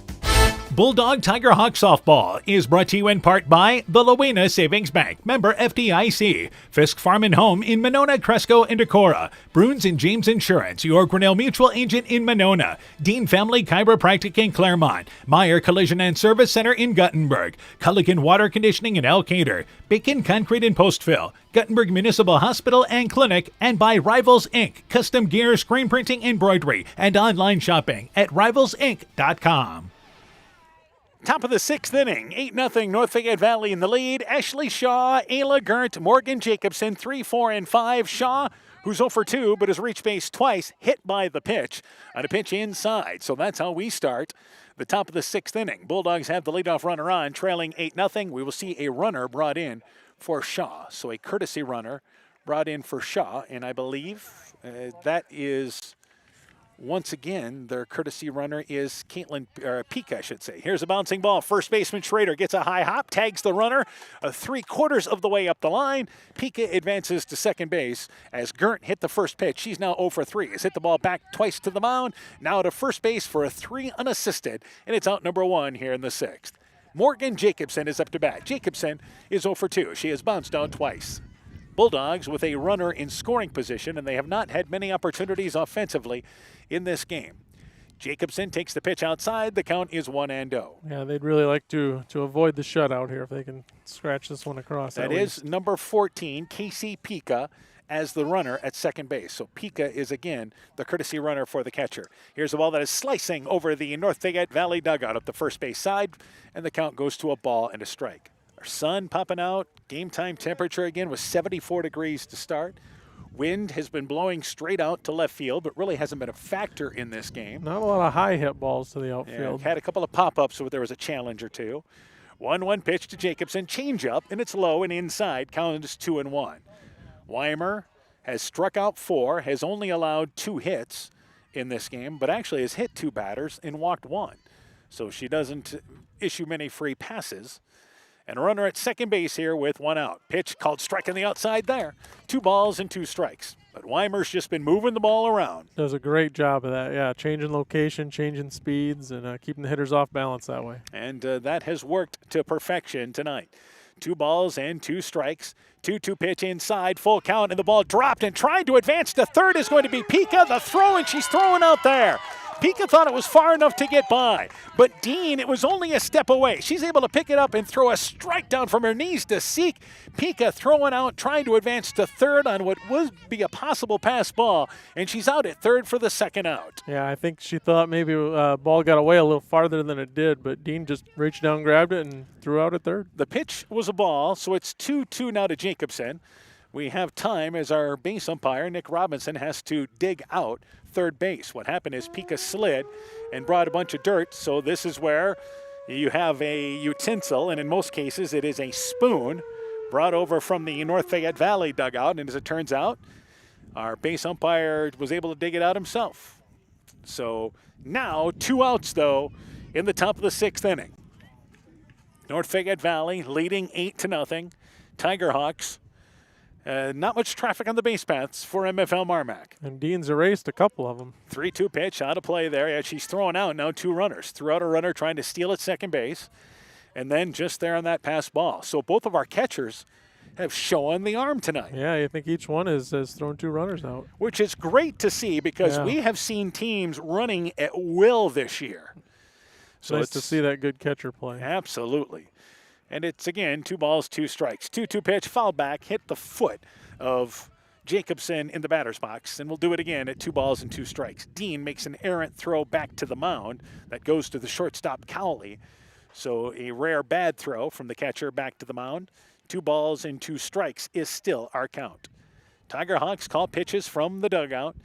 Bulldog Tiger Hawk Softball is brought to you in part by the Lowena Savings Bank, member FDIC, Fisk Farm and Home in Monona, Cresco, and Decorah, Bruins and James Insurance, your Grinnell Mutual agent in Monona, Dean Family Chiropractic in Claremont, Meyer Collision and Service Center in Guttenberg, Culligan Water Conditioning in Elkader, Bacon Concrete in Postville, Guttenberg Municipal Hospital and Clinic, and by Rivals Inc., custom gear, screen printing, embroidery, and online shopping at rivalsinc.com. Top of the 6th inning, 8-0 North Fayette Valley in the lead. Ashley Shaw, Ayla Gert, Morgan Jacobson, 3, 4, and 5. Shaw, who's 0 for 2, but has reached base twice, hit by the pitch on a pitch inside. So that's how we start the top of the 6th inning. Bulldogs have the leadoff runner on, trailing 8-0. We will see a runner brought in for Shaw. So a courtesy runner brought in for Shaw, and I believe that is... Once again, their courtesy runner is Peak, I should say. Here's a bouncing ball. First baseman Schrader gets a high hop, tags the runner 3/4 of the way up the line. Pika advances to second base as Gert hit the first pitch. She's now 0 for 3. Has hit the ball back twice to the mound. Now to first base for a 3 unassisted, and it's out number 1 here in the 6th. Morgan Jacobson is up to bat. Jacobson is 0 for 2. She has bounced down twice. Bulldogs with a runner in scoring position, and they have not had many opportunities offensively in this game. Jacobson takes the pitch outside. The count is 1-0. Yeah, they'd really like to avoid the shutout here if they can scratch this one across. That is number 14, Casey Pika, as the runner at second base. So Pika is again the courtesy runner for the catcher. Here's a ball that is slicing over the North Fayette Valley dugout up the first base side, and the count goes to a ball and a strike. Our sun popping out. Game time temperature again was 74 degrees to start. Wind has been blowing straight out to left field, but really hasn't been a factor in this game. Not a lot of high hit balls to the outfield. Yeah, had a couple of pop-ups, so there was a challenge or two. 1-1 pitch to Jacobson, change up, and it's low and inside. Count is 2-1. Weimer has struck out 4, has only allowed 2 hits in this game, but actually has hit 2 batters and walked 1. So she doesn't issue many free passes. And a runner at second base here with 1 out. Pitch called strike on the outside there. 2 balls and 2 strikes. But Weimer's just been moving the ball around. Does a great job of that, yeah. Changing location, changing speeds, and keeping the hitters off balance that way. And that has worked to perfection tonight. 2 balls and 2 strikes. 2-2 pitch inside, full count, and the ball dropped, and trying to advance to third is going to be Pika. The throw, and she's throwing out there. Pika thought it was far enough to get by, but Dean, it was only a step away. She's able to pick it up and throw a strike down from her knees to Seek. Pika throwing out, trying to advance to third on what would be a possible pass ball, and she's out at third for the second out. Yeah, I think she thought maybe ball got away a little farther than it did, but Dean just reached down, grabbed it, and threw out at third. The pitch was a ball, so it's 2-2 now to Jacobson. We have time as our base umpire, Nick Robinson, has to dig out third base. What happened is Pika slid and brought a bunch of dirt, so this is where you have a utensil, and in most cases it is a spoon, brought over from the North Fayette Valley dugout, and as it turns out, our base umpire was able to dig it out himself. So now 2 outs, though, in the top of the 6th inning. North Fayette Valley leading 8-0. Tiger Hawks. Not much traffic on the base paths for MFL MarMac. And Dean's erased a couple of them. 3-2 pitch, out of play there. Yeah, she's throwing out now 2 runners. Threw out a runner trying to steal at second base, and then just there on that pass ball. So both of our catchers have shown the arm tonight. Yeah, I think each one has thrown 2 runners out. Which is great to see because we have seen teams running at will this year. So nice to see that good catcher play. Absolutely. And it's, again, 2 balls, 2 strikes. 2-2 pitch, foul back, hit the foot of Jacobson in the batter's box. And we'll do it again at 2 balls and 2 strikes. Dean makes an errant throw back to the mound. That goes to the shortstop, Cowley. So a rare bad throw from the catcher back to the mound. 2 balls and 2 strikes is still our count. Tiger Hawks call pitches from the dugout.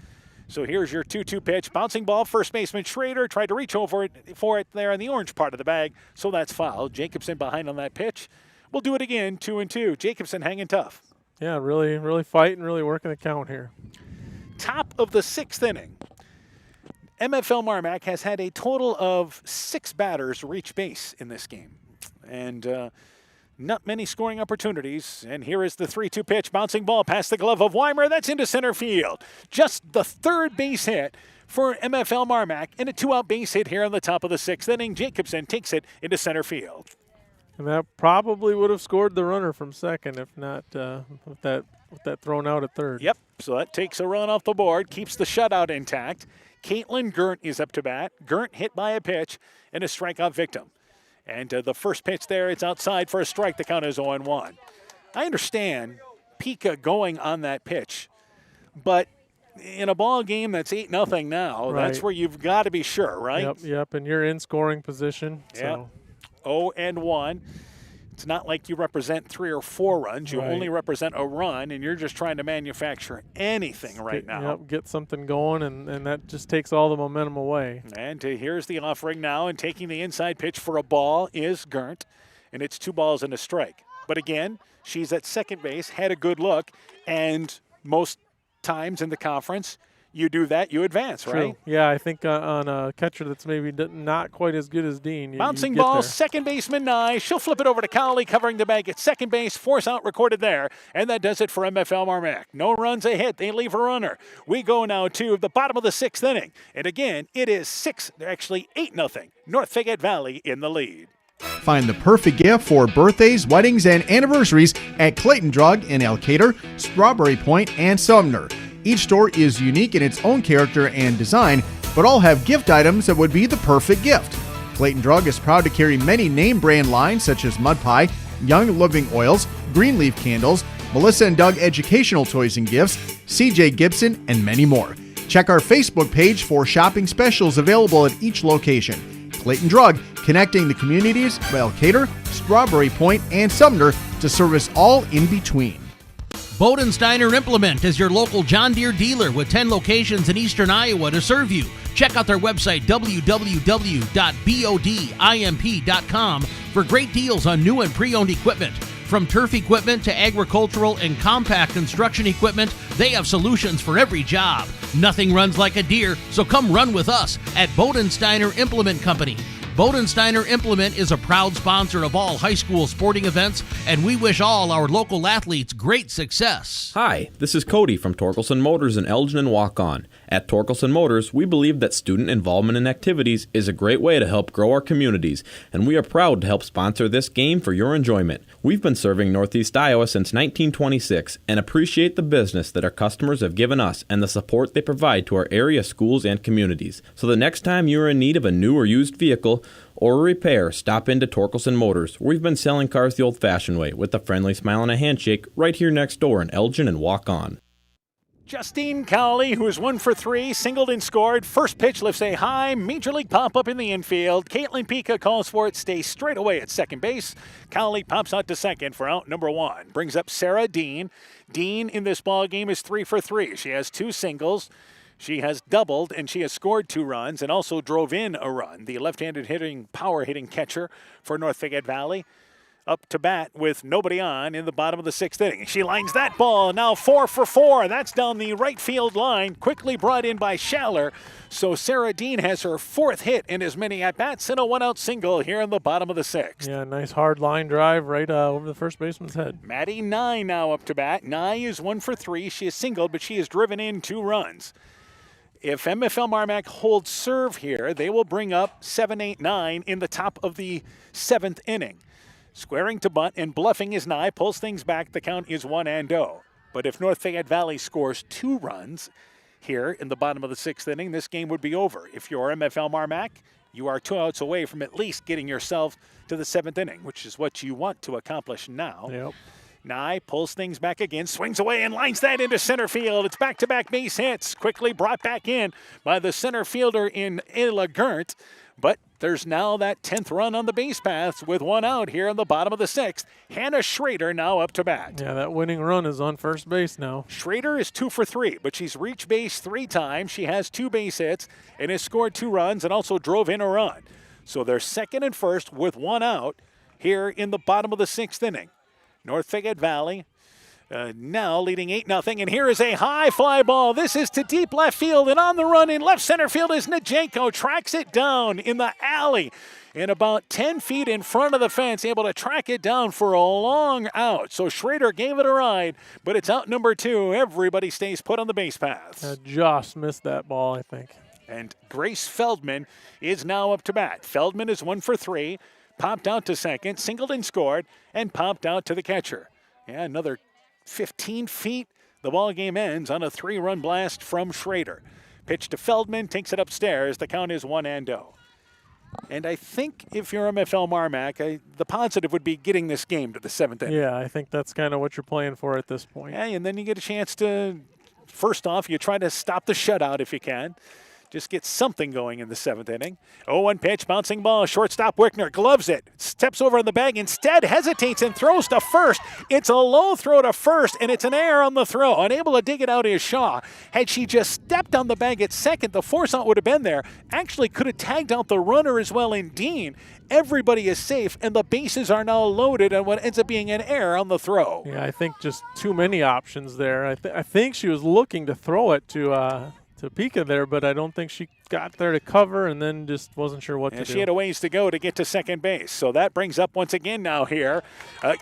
So here's your 2-2 pitch. Bouncing ball, first baseman Schrader tried to reach over for it there in the orange part of the bag. So that's foul. Jacobson behind on that pitch. We'll do it again, 2-2. Jacobson hanging tough. Yeah, really fighting, really working the count here. Top of the 6th inning. MFL MarMac has had a total of 6 batters reach base in this game. And not many scoring opportunities. And here is the 3-2 pitch. Bouncing ball past the glove of Weimer. That's into center field. Just the 3rd base hit for MFL MarMac. And a 2-out base hit here on the top of the 6th inning. Jacobson takes it into center field. And that probably would have scored the runner from second if not with that thrown out at third. Yep, so that takes a run off the board, keeps the shutout intact. Caitlin Gert is up to bat. Gert hit by a pitch and a strikeout victim. And the first pitch there, it's outside for a strike. The count is 0-1. I understand Pika going on that pitch, but in a ball game that's 8-0 now, that's where you've got to be sure, right? Yep, and you're in scoring position. Yep. 0-1. It's not like you represent 3 or 4 runs. You only represent a run, and you're just trying to manufacture anything right now. Yep, get something going, and that just takes all the momentum away. And here's the offering now, and taking the inside pitch for a ball is Gert, and it's 2 balls and a strike. But again, she's at second base, had a good look, and most times in the conference, you do that, you advance, right? Yeah, I think on a catcher that's maybe not quite as good as Dean. Bouncing ball, second baseman Nye. She'll flip it over to Cowley, covering the bag at second base. Force out recorded there. And that does it for MFL MarMac. No runs a hit. They leave a runner. We go now to the bottom of the 6th inning. And again, it is 8-0. North Fayette Valley in the lead. Find the perfect gift for birthdays, weddings, and anniversaries at Clayton Drug in Elkader, Strawberry Point, and Sumner. Each store is unique in its own character and design, but all have gift items that would be the perfect gift. Clayton Drug is proud to carry many name brand lines such as Mud Pie, Young Living Oils, Greenleaf Candles, Melissa and Doug Educational Toys and Gifts, CJ Gibson, and many more. Check our Facebook page for shopping specials available at each location. Clayton Drug, connecting the communities of Elkader, Strawberry Point, and Sumner to service all in between. Bodensteiner Implement is your local John Deere dealer with 10 locations in eastern Iowa to serve you. Check out their website, www.bodimp.com, for great deals on new and pre-owned equipment. From turf equipment to agricultural and compact construction equipment, they have solutions for every job. Nothing runs like a deer, so come run with us at Bodensteiner Implement Company. Bodensteiner Implement is a proud sponsor of all high school sporting events, and we wish all our local athletes great success. Hi, this is Cody from Torkelson Motors in Elgin and Waukon. At Torkelson Motors, we believe that student involvement in activities is a great way to help grow our communities, and we are proud to help sponsor this game for your enjoyment. We've been serving Northeast Iowa since 1926 and appreciate the business that our customers have given us and the support they provide to our area schools and communities. So the next time you are in need of a new or used vehicle or a repair, stop into Torkelson Motors. We've been selling cars the old-fashioned way with a friendly smile and a handshake right here next door in Elgin and Waukon. Justine Cowley, who is 1 for 3, singled and scored. First pitch lifts a high, major league pop-up in the infield. Caitlin Pika calls for it, stays straight away at second base. Cowley pops out to second for out number 1. Brings up Sarah Dean. Dean in this ball game is 3 for 3. She has 2 singles. She has doubled, and she has scored 2 runs and also drove in a run. The left-handed power hitting catcher for North Fayette Valley. Up to bat with nobody on in the bottom of the 6th inning. She lines that ball, now 4 for 4. That's down the right field line, quickly brought in by Schaller. So Sarah Dean has her 4th hit in as many at-bats and a 1-out single here in the bottom of the 6th. Yeah, nice hard line drive right over the first baseman's head. Maddie Nye now up to bat. Nye is 1 for 3. She is singled, but she has driven in 2 runs. If MFL MarMac holds serve here, they will bring up 7-8-9 in the top of the 7th inning. Squaring to bunt and bluffing is Nye, pulls things back. The count is 1-0. But if North Fayette Valley scores 2 runs here in the bottom of the 6th inning, this game would be over. If you're MFL MarMac, you are 2 outs away from at least getting yourself to the 7th inning, which is what you want to accomplish now. Yep. Nye pulls things back again, swings away and lines that into center field. It's back-to-back base hits, quickly brought back in by the center fielder in Ayla Gert. But there's now that 10th run on the base paths with 1 out here in the bottom of the 6th. Hannah Schrader now up to bat. Yeah, that winning run is on first base now. Schrader is 2 for 3, but she's reached base 3 times. She has 2 base hits and has scored 2 runs and also drove in a run. So they're second and first with 1 out here in the bottom of the 6th inning. North Fayette Valley now leading 8-0, and here is a high fly ball. This is to deep left field, and on the run in left center field is Najenko. Tracks it down in the alley and about 10 feet in front of the fence, able to track it down for a long out. So Schrader gave it a ride, but it's out number 2. Everybody stays put on the base paths. Just missed that ball, I think. And Grace Feldman is now up to bat. Feldman is 1 for 3. Popped out to second, singled and scored, and popped out to the catcher. Yeah, another 15 feet. The ball game ends on a 3-run blast from Schrader. Pitch to Feldman, takes it upstairs. The count is 1-0. And I think if you're MFL MarMac, the positive would be getting this game to the 7th inning. Yeah, I think that's kind of what you're playing for at this point. Yeah, and then you get a chance to, first off, you try to stop the shutout if you can. Just get something going in the 7th inning. 0-1 pitch, bouncing ball. Shortstop Wickner gloves it. Steps over on the bag. Instead, hesitates and throws to first. It's a low throw to first, and it's an error on the throw. Unable to dig it out is Shaw. Had she just stepped on the bag at second, the force out would have been there. Actually could have tagged out the runner as well in Dean. Everybody is safe, and the bases are now loaded on what ends up being an error on the throw. Yeah, I think just too many options there. I think she was looking to throw it to Pika there, but I don't think she got there to cover and then just wasn't sure what to do. She had a ways to go to get to second base. So that brings up once again now here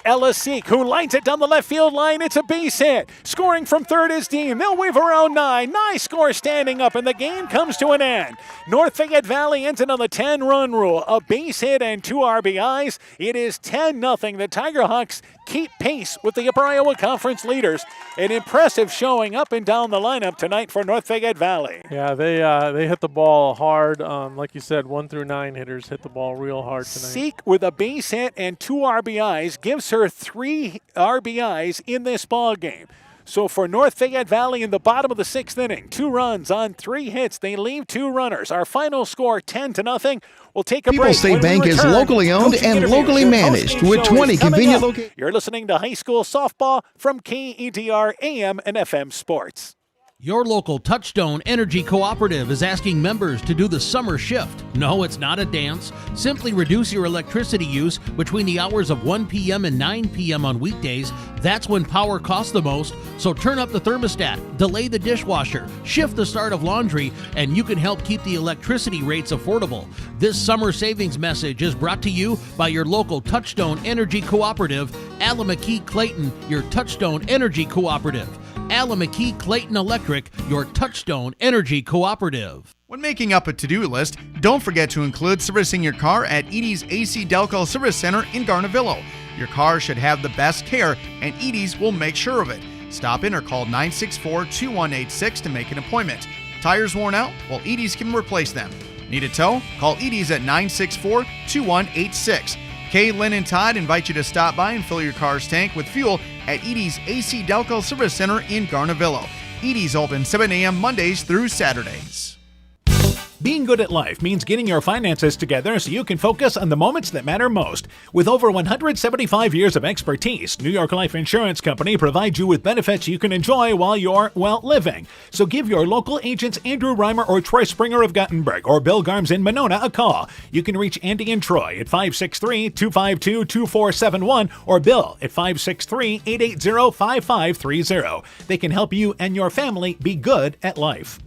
Ella Seek, who lines it down the left field line. It's a base hit. Scoring from third is Dean. They'll weave around Nye. Nye scores standing up, and the game comes to an end. North Fayette Valley ends it on the 10-run rule. A base hit and 2 RBIs. It is 10-0. The Tiger Hawks keep pace with the Upper Iowa Conference leaders. An impressive showing up and down the lineup tonight for North Fayette Valley. Yeah, they hit the ball hard. Like you said, 1 through 9 hitters hit the ball real hard tonight. Seek with a base hit and 2 RBIs gives her 3 RBIs in this ball game. So for North Fayette Valley in the bottom of the 6th inning, 2 runs on 3 hits. They leave 2 runners. Our final score 10-0. We'll take a break. People's State Bank is locally owned and locally managed with 20 convenient locations. You're listening to high school softball from KETR AM and FM Sports. Your local Touchstone Energy Cooperative is asking members to do the summer shift. No, it's not a dance. Simply reduce your electricity use between the hours of 1 p.m. and 9 p.m. on weekdays. That's when power costs the most. So turn up the thermostat, delay the dishwasher, shift the start of laundry, and you can help keep the electricity rates affordable. This summer savings message is brought to you by your local Touchstone Energy Cooperative, Alameda Clayton, your Touchstone Energy Cooperative. Alameda Clayton Electric, your Touchstone Energy Cooperative. When making up a to-do list, don't forget to include servicing your car at Edie's AC Delco Service Center in Garnavillo. Your car should have the best care, and Edie's will make sure of it. Stop in or call 964-2186 to make an appointment. Tires worn out? Well, Edie's can replace them. Need a tow? Call Edie's at 964-2186. Kay, Lynn, and Todd invite you to stop by and fill your car's tank with fuel at Edie's AC Delco Service Center in Garnavillo. Edie's open 7 a.m. Mondays through Saturdays. Being good at life means getting your finances together so you can focus on the moments that matter most. With over 175 years of expertise, New York Life Insurance Company provides you with benefits you can enjoy while you're, living. So give your local agents Andrew Reimer or Troy Springer of Gothenburg or Bill Garms in Monona a call. You can reach Andy and Troy at 563-252-2471 or Bill at 563-880-5530. They can help you and your family be good at life.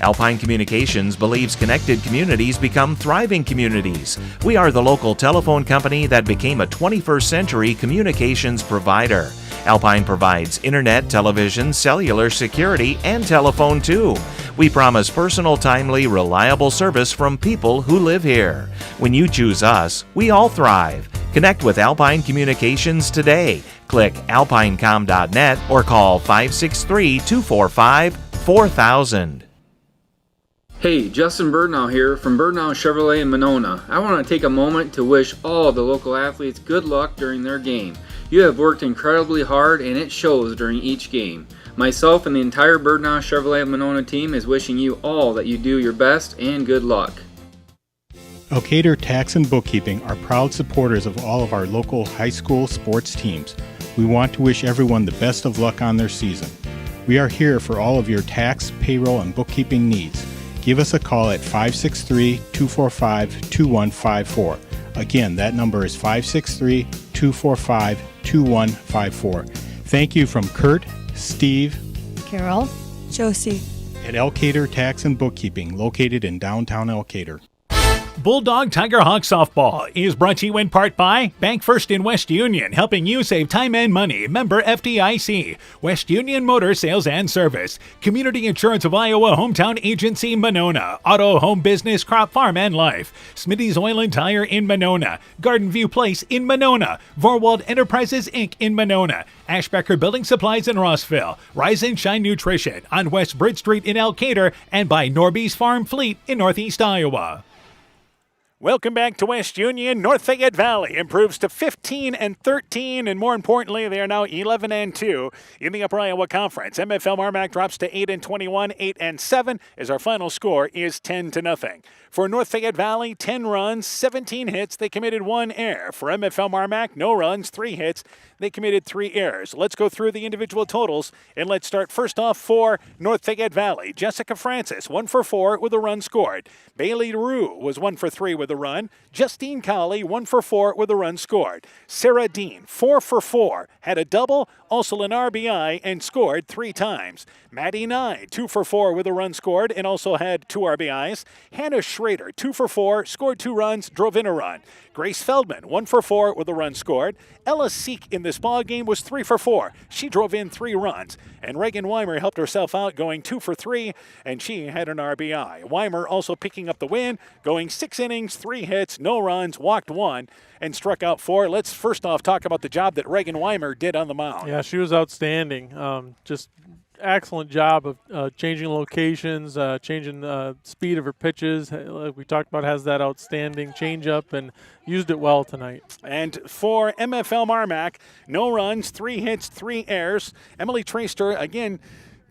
Alpine Communications believes connected communities become thriving communities. We are the local telephone company that became a 21st century communications provider. Alpine provides internet, television, cellular, security, and telephone too. We promise personal, timely, reliable service from people who live here. When you choose us, we all thrive. Connect with Alpine Communications today. Click alpinecom.net or call 563-245-4000. Hey, Justin Birdnow here from Birdnow Chevrolet in Monona. I want to take a moment to wish all the local athletes good luck during their game. You have worked incredibly hard and it shows during each game. Myself and the entire Birdnow Chevrolet Monona team is wishing you all that you do your best and good luck. Elkader Tax and Bookkeeping are proud supporters of all of our local high school sports teams. We want to wish everyone the best of luck on their season. We are here for all of your tax, payroll, and bookkeeping needs. Give us a call at 563-245-2154. Again, that number is 563-245-2154. Thank you from Kurt, Steve, Carol, Josie, at Elkader Tax and Bookkeeping, located in downtown Elkader. Bulldog Tiger Hawk Softball is brought to you in part by Bank First in West Union, helping you save time and money. Member FDIC. West Union Motor Sales and Service. Community Insurance of Iowa Hometown Agency, Monona. Auto, Home Business, Crop Farm and Life. Smitty's Oil and Tire in Monona. Garden View Place in Monona. Vorwald Enterprises Inc. in Monona. Ashbecker Building Supplies in Rossville. Rise and Shine Nutrition on West Bridge Street in Elkader and by Norby's Farm Fleet in Northeast Iowa. Welcome back to West Union. North Fayette Valley improves to 15-13, and more importantly, they are now 11-2 in the Upper Iowa Conference. MFL MarMac drops to 8-21, 8-7, as our final score is 10-0. For North Fayette Valley, 10 runs, 17 hits. They committed 1 error. For MFL MarMac, no runs, 3 hits. They committed 3 errors. Let's go through the individual totals, and let's start first off for North Fayette Valley. Jessica Francis, 1 for 4 with a run scored. Bailey Rue was 1 for 3 with a run. Justine Colley, 1 for 4 with a run scored. Sarah Dean, 4 for 4, had a double, also an RBI, and scored 3 times. Maddie Nye, 2 for 4 with a run scored and also had 2 RBIs. Hannah Schrader, 2 for 4, scored 2 runs, drove in a run. Grace Feldman, 1 for 4 with a run scored. Ella Seek in this ball game was 3 for 4. She drove in 3 runs. And Reagan Weimer helped herself out, going 2 for 3, and she had an RBI. Weimer also picking up the win, going 6 innings, 3 hits, no runs, walked 1, and struck out 4. Let's first off talk about the job that Reagan Weimer did on the mound. Yeah, she was outstanding. Just excellent job of changing locations, changing the speed of her pitches. Like we talked about, has that outstanding changeup and used it well tonight. And for MFL MarMac, no runs, 3 hits, 3 errors. Emily Traster, again,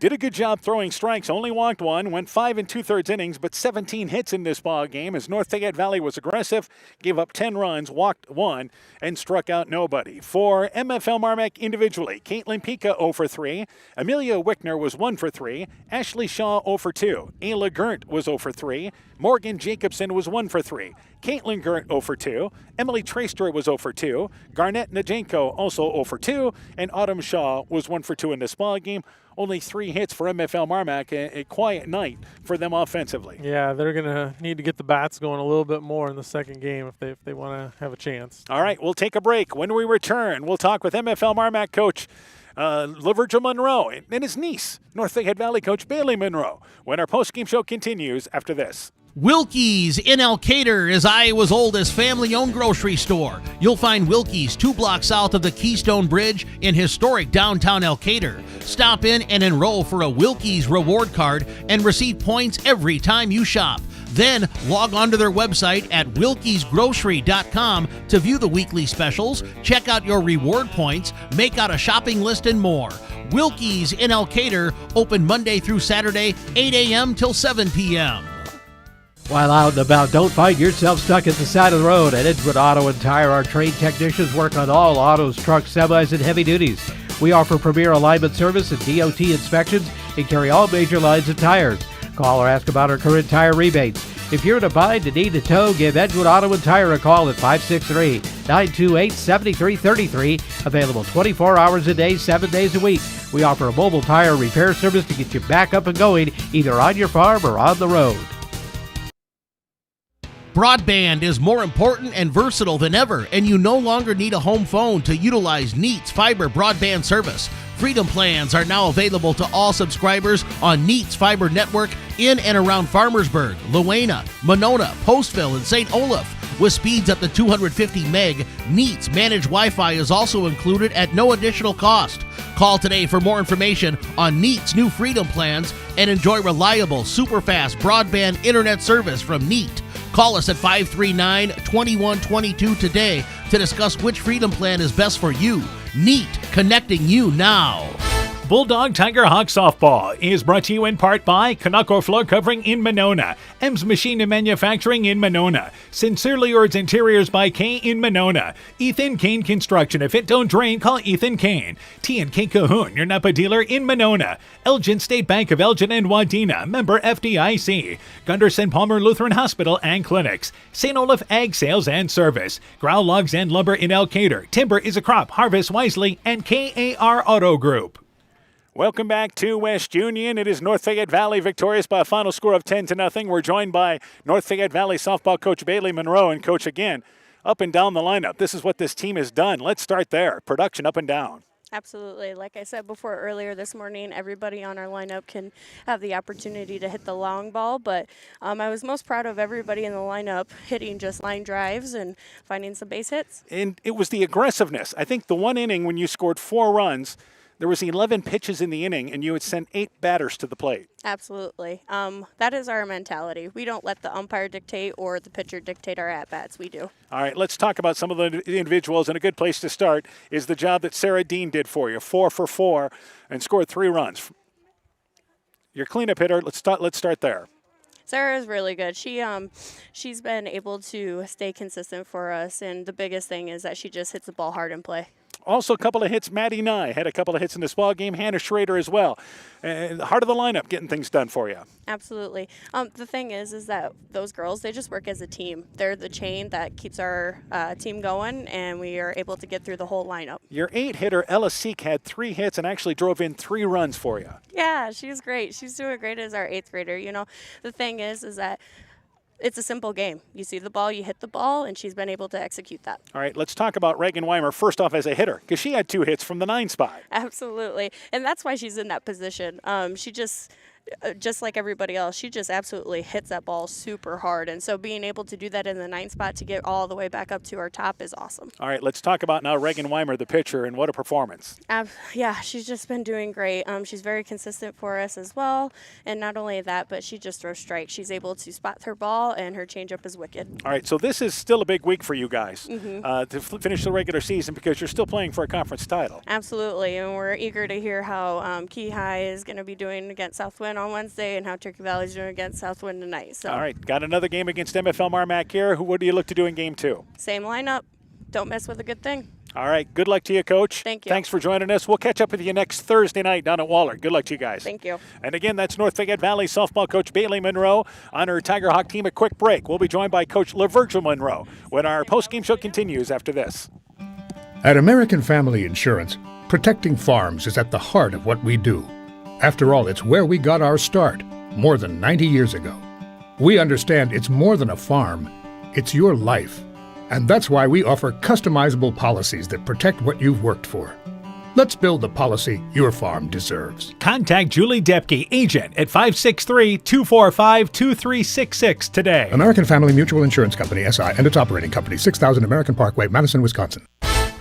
Did a good job throwing strikes, only walked one, went 5 2/3 innings, but 17 hits in this ball game as North Fayette Valley was aggressive, gave up 10 runs, walked one, and struck out nobody. For MFL MarMac individually, Caitlin Pika 0 for 3, Amelia Wickner was 1 for 3, Ashley Shaw 0 for 2, Ayla Gert was 0 for 3, Morgan Jacobson was 1 for 3, Caitlin Gert 0 for 2, Emily Traster was 0 for 2, Garnett Najenko also 0 for 2, and Autumn Shaw was 1 for 2 in this ball game. Only 3 hits for MFL MarMac, a quiet night for them offensively. Yeah, they're going to need to get the bats going a little bit more in the second game if they want to have a chance. All right, we'll take a break. When we return, we'll talk with MFL MarMac coach LaVirgil Monroe and his niece, North Fayette Valley coach Bailey Monroe, when our postgame show continues after this. Wilkie's in Elkader is Iowa's oldest family-owned grocery store. You'll find Wilkie's 2 blocks south of the Keystone Bridge in historic downtown Elkader. Stop in and enroll for a Wilkie's reward card and receive points every time you shop. Then log on to their website at wilkiesgrocery.com to view the weekly specials, check out your reward points, make out a shopping list, and more. Wilkie's in Elkader, open Monday through Saturday, 8 a.m. till 7 p.m. While out and about, don't find yourself stuck at the side of the road. At Edgewood Auto and Tire, our trained technicians work on all autos, trucks, semis, and heavy duties. We offer premier alignment service and DOT inspections and carry all major lines of tires. Call or ask about our current tire rebates. If you're in a bind and need a tow, give Edgewood Auto and Tire a call at 563-928-7333. Available 24 hours a day, 7 days a week. We offer a mobile tire repair service to get you back up and going, either on your farm or on the road. Broadband is more important and versatile than ever, and you no longer need a home phone to utilize Neat's fiber broadband service. Freedom plans are now available to all subscribers on Neat's fiber network in and around Farmersburg, Luena, Monona, Postville, and St. Olaf. With speeds up to 250 meg, Neat's managed Wi-Fi is also included at no additional cost. Call today for more information on Neat's new Freedom plans and enjoy reliable, super-fast broadband internet service from Neat. Call us at 539-2122 today to discuss which Freedom plan is best for you. Neat, connecting you now. Bulldog Tiger Hawk Softball is brought to you in part by Kanako Floor Covering in Monona, M's Machine and Manufacturing in Monona, Sincerely Yours Interiors by K in Monona, Ethan Kane Construction. If it don't drain, call Ethan Kane. T&K Cahoon, your Napa dealer in Monona, Elgin State Bank of Elgin and Wadena, member FDIC, Gunderson Palmer Lutheran Hospital and Clinics, St. Olaf Ag Sales and Service, Growl Logs and Lumber in Elkader, Timber is a Crop, Harvest Wisely, and KAR Auto Group. Welcome back to West Union. It is North Fayette Valley victorious by a final score of 10-0. We're joined by North Fayette Valley softball coach Bailey Monroe, and coach again up and down the lineup. This is what this team has done. Let's start there. Production up and down. Absolutely. Like I said before earlier this morning, everybody on our lineup can have the opportunity to hit the long ball, but I was most proud of everybody in the lineup hitting just line drives and finding some base hits. And it was the aggressiveness. I think the one inning when you scored 4 runs, there was 11 pitches in the inning, and you had sent 8 batters to the plate. Absolutely. That is our mentality. We don't let the umpire dictate or the pitcher dictate our at-bats. We do. All right, let's talk about some of the individuals, and a good place to start is the job that Sarah Dean did for you, 4 for 4, and scored 3 runs. Your cleanup hitter, let's start there. Sarah is really good. She's been able to stay consistent for us, and the biggest thing is that she just hits the ball hard in play. Also, a couple of hits. Maddie Nye had a couple of hits in this ball game. Hannah Schrader as well. The heart of the lineup getting things done for you. Absolutely. The thing is that those girls, they just work as a team. They're the chain that keeps our team going, and we are able to get through the whole lineup. Your 8-hitter, Ella Seek, had 3 hits and actually drove in 3 runs for you. Yeah, she's great. She's doing great as our 8th grader. You know, the thing is that it's a simple game. You see the ball, you hit the ball, and she's been able to execute that. All right, let's talk about Reagan Weimer first off as a hitter, because she had 2 hits from the 9 spot. Absolutely, and that's why she's in that position. She just just like everybody else, she just absolutely hits that ball super hard. And so being able to do that in the 9th spot to get all the way back up to our top is awesome. All right, let's talk about now Reagan Weimer, the pitcher, and what a performance. Yeah, she's just been doing great. She's very consistent for us as well. And not only that, but she just throws strikes. She's able to spot her ball, and her changeup is wicked. All right, so this is still a big week for you guys Mm-hmm. to finish the regular season because you're still playing for a conference title. Absolutely, and we're eager to hear how Key High is going to be doing against Southwind on Wednesday and how Turkey Valley is doing against Southwind tonight. So. All right, got another game against MFL MarMac here. What do you look to do in game 2? Same lineup. Don't miss with a good thing. All right, good luck to you, Coach. Thank you. Thanks for joining us. We'll catch up with you next Thursday night down at Waller. Good luck to you guys. Thank you. And again, that's North Fayette Valley softball coach Bailey Monroe on her Tiger Hawk team. A quick break. We'll be joined by Coach LaVirgil Monroe when our post-game show continues after this. At American Family Insurance, protecting farms is at the heart of what we do. After all, it's where we got our start, more than 90 years ago. We understand it's more than a farm, it's your life. And that's why we offer customizable policies that protect what you've worked for. Let's build the policy your farm deserves. Contact Julie Depke, agent, at 563-245-2366 today. American Family Mutual Insurance Company, SI, and its operating company, 6000 American Parkway, Madison, Wisconsin.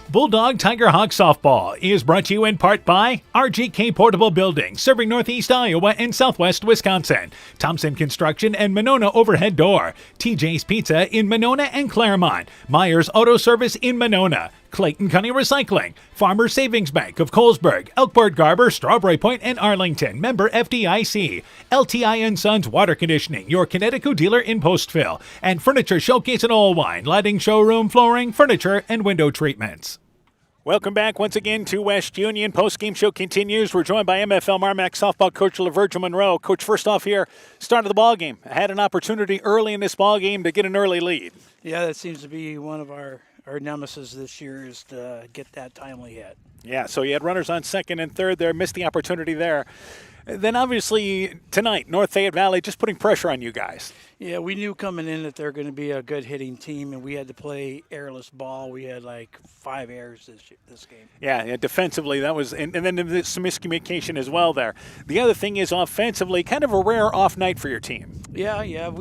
Bulldog Tiger Hawk Softball is brought to you in part by RGK Portable Building, serving Northeast Iowa and Southwest Wisconsin. Thompson Construction and Monona Overhead Door. TJ's Pizza in Monona and Claremont. Myers Auto Service in Monona. Clayton County Recycling. Farmer Savings Bank of Colesburg, Elkport Garber, Strawberry Point, and Arlington. Member FDIC. LTI & Sons Water Conditioning, your Connecticut dealer in Postville. And Furniture Showcase and Allwine, lighting, showroom, flooring, furniture, and window treatments. Welcome back once again to West Union. Post-game show continues. We're joined by MFL MarMac softball coach LaVirgil Monroe. Coach, first off here, start of the ball game. I had an opportunity early in this ball game to get an early lead. Yeah, that seems to be one of our nemesis this year is to get that timely hit. Yeah, so you had runners on second and third there, missed the opportunity there. Then obviously tonight, North Fayette Valley just putting pressure on you guys. Yeah, we knew coming in that they're going to be a good hitting team, and we had to play airless ball. We had like 5 errors this game. Yeah, defensively that was, and then there's some miscommunication as well there. The other thing is offensively, kind of a rare off night for your team. Yeah,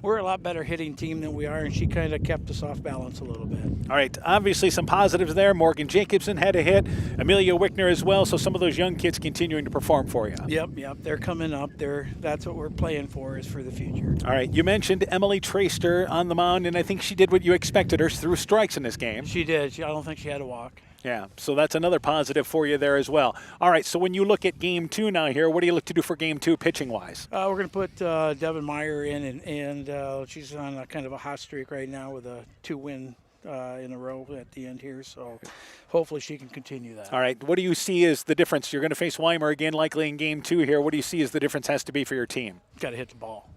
we're a lot better hitting team than we are, and she kind of kept us off balance a little bit. All right, obviously some positives there. Morgan Jacobson had a hit, Amelia Wickner as well, so some of those young kids continuing to perform for you. Yep, they're coming up. That's what we're playing for, is for the future. All right, you mentioned Emily Traster on the mound, and I think she did what you expected her, threw strikes in this game. She did. I don't think she had a walk. Yeah, so that's another positive for you there as well. All right, so when you look at Game 2 now here, what do you look to do for Game 2 pitching-wise? We're going to put Devin Meyer in, and she's on a kind of a hot streak right now with a 2-win in a row at the end here, so hopefully she can continue that. All right, what do you see as the difference? You're going to face Weimer again likely in Game 2 here. What do you see as the difference has to be for your team? Got to hit the ball.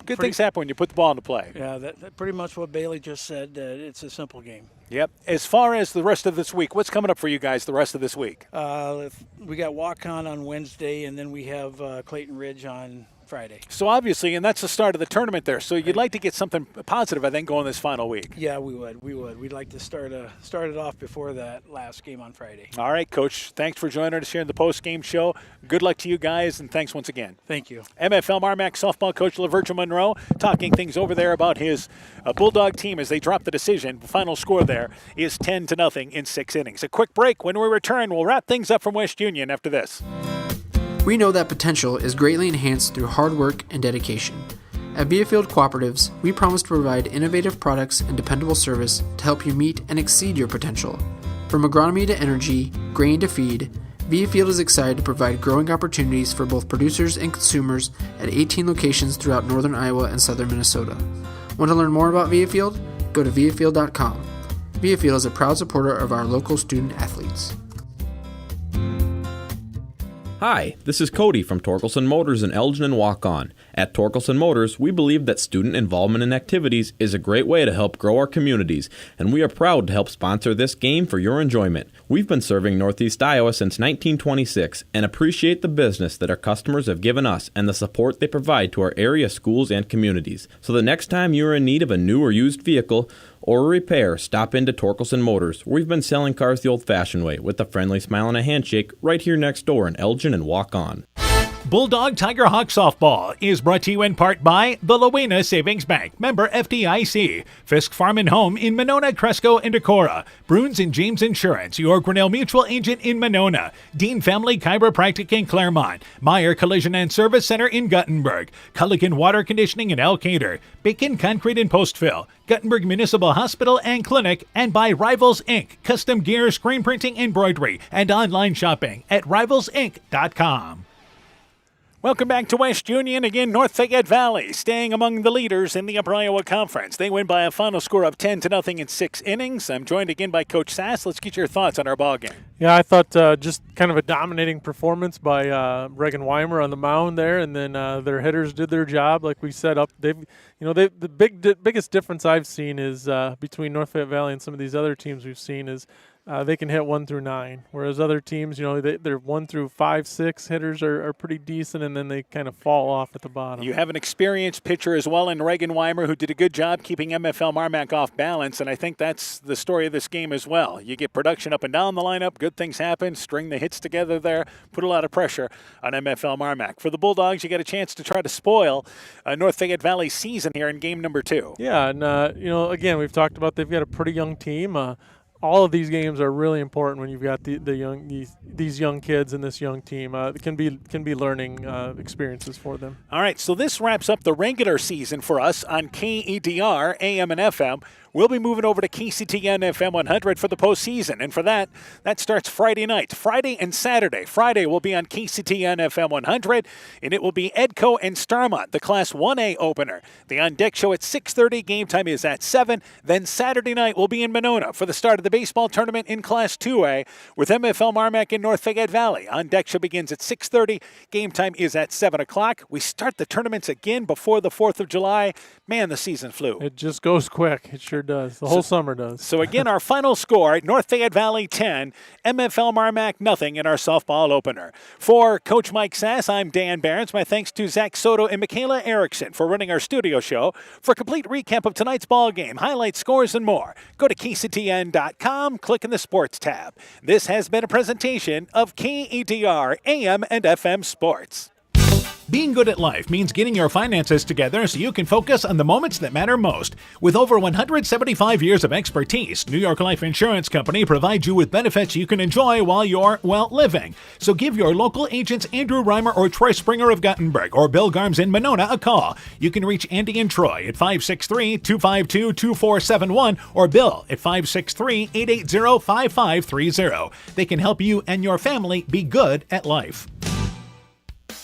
Good things happen when you put the ball into play. Yeah, that pretty much what Bailey just said. It's a simple game. Yep. As far as the rest of this week, what's coming up for you guys the rest of this week? We got Waukon on Wednesday, and then we have Clayton Ridge on Friday. So obviously, and that's the start of the tournament there. So you'd like to get something positive, I think, going this final week. Yeah, we would. We'd like to start it off before that last game on Friday. All right, Coach. Thanks for joining us here in the post-game show. Good luck to you guys, and thanks once again. Thank you. MFL MarMac softball coach LaVirgil Monroe talking things over there about his Bulldog team as they drop the decision. The final score there is 10-0 in 6 innings. A quick break. When we return, we'll wrap things up from West Union after this. We know that potential is greatly enhanced through hard work and dedication. At Viafield Cooperatives, we promise to provide innovative products and dependable service to help you meet and exceed your potential. From agronomy to energy, grain to feed, Viafield is excited to provide growing opportunities for both producers and consumers at 18 locations throughout northern Iowa and southern Minnesota. Want to learn more about Viafield? Go to viafield.com. Viafield is a proud supporter of our local student athletes. Hi, this is Cody from Torkelson Motors in Elgin and Waukon. At Torkelson Motors, we believe that student involvement in activities is a great way to help grow our communities, and we are proud to help sponsor this game for your enjoyment. We've been serving Northeast Iowa since 1926 and appreciate the business that our customers have given us and the support they provide to our area schools and communities. So the next time you are in need of a new or used vehicle or a repair, stop into Torkelson Motors. We've been selling cars the old-fashioned way with a friendly smile and a handshake right here next door in Elgin and Waukon. Bulldog Tiger Hawk Softball is brought to you in part by the Lowena Savings Bank, member FDIC, Fisk Farm and Home in Monona, Cresco, and Decorah, Bruins and James Insurance, your Grinnell Mutual agent in Monona, Dean Family Chiropractic in Claremont, Meyer Collision and Service Center in Guttenberg, Culligan Water Conditioning in Elkader, Bacon Concrete in Postville, Guttenberg Municipal Hospital and Clinic, and by Rivals Inc., custom gear, screen printing, embroidery, and online shopping at rivalsinc.com. Welcome back to West Union. Again, North Fayette Valley staying among the leaders in the Upper Iowa Conference. They win by a final score of 10-0 in 6 innings. I'm joined again by Coach Sass. Let's get your thoughts on our ball game. Yeah, I thought just kind of a dominating performance by Reagan Weimer on the mound there, and then their hitters did their job, like we set up. The biggest difference I've seen is between North Fayette Valley and some of these other teams we've seen is they can hit 1 through 9, whereas other teams, they're 1 through 5, 6 hitters are pretty decent, and then they kind of fall off at the bottom. You have an experienced pitcher as well in Reagan Weimer who did a good job keeping MFL MarMac off balance, and I think that's the story of this game as well. You get production up and down the lineup, good things happen, string the hits together there, put a lot of pressure on MFL MarMac. For the Bulldogs, you get a chance to try to spoil North Fayette Valley's season here in game number 2. Yeah, and again, we've talked about they've got a pretty young team. All of these games are really important when you've got these young kids and this young team. It can be learning experiences for them. All right, so this wraps up the regular season for us on KEDR, AM and FM. We'll be moving over to KCTN FM 100 for the postseason, and for that starts Friday night. Friday and Saturday. Friday will be on KCTN FM 100, and it will be Edco and Starmont, the Class 1A opener. The on-deck show at 6:30. Game time is at 7. Then Saturday night will be in Monona for the start of the baseball tournament in Class 2A with MFL MarMac in North Fayette Valley. On-deck show begins at 6:30. Game time is at 7 o'clock. We start the tournaments again before the 4th of July. Man, the season flew. It just goes quick. It sure does. The whole summer does. So again, our final score, North Fayette Valley 10, MFL MarMac nothing in our softball opener. For Coach Mike Sass, I'm Dan Behrens. My thanks to Zach Soto and Michaela Erickson for running our studio show. For a complete recap of tonight's ball game, highlights, scores, and more, go to KCTN.com, click in the Sports tab. This has been a presentation of KEDR AM and FM Sports. Being good at life means getting your finances together so you can focus on the moments that matter most. With over 175 years of expertise, New York Life Insurance Company provides you with benefits you can enjoy while you're, living. So give your local agents Andrew Reimer or Troy Springer of Guttenberg or Bill Garms in Monona a call. You can reach Andy and Troy at 563-252-2471 or Bill at 563-880-5530. They can help you and your family be good at life.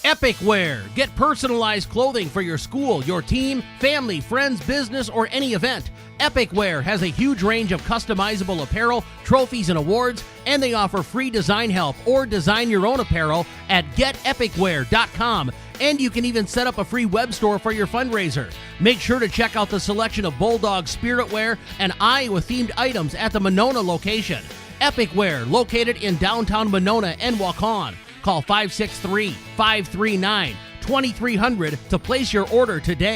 Epic Wear. Get personalized clothing for your school, your team, family, friends, business, or any event. Epic Wear has a huge range of customizable apparel, trophies, and awards, and they offer free design help or design your own apparel at getepicwear.com. And you can even set up a free web store for your fundraiser. Make sure to check out the selection of Bulldog Spirit Wear and Iowa-themed items at the Monona location. Epic Wear, located in downtown Monona and Waukon. Call 563-539-2300 to place your order today.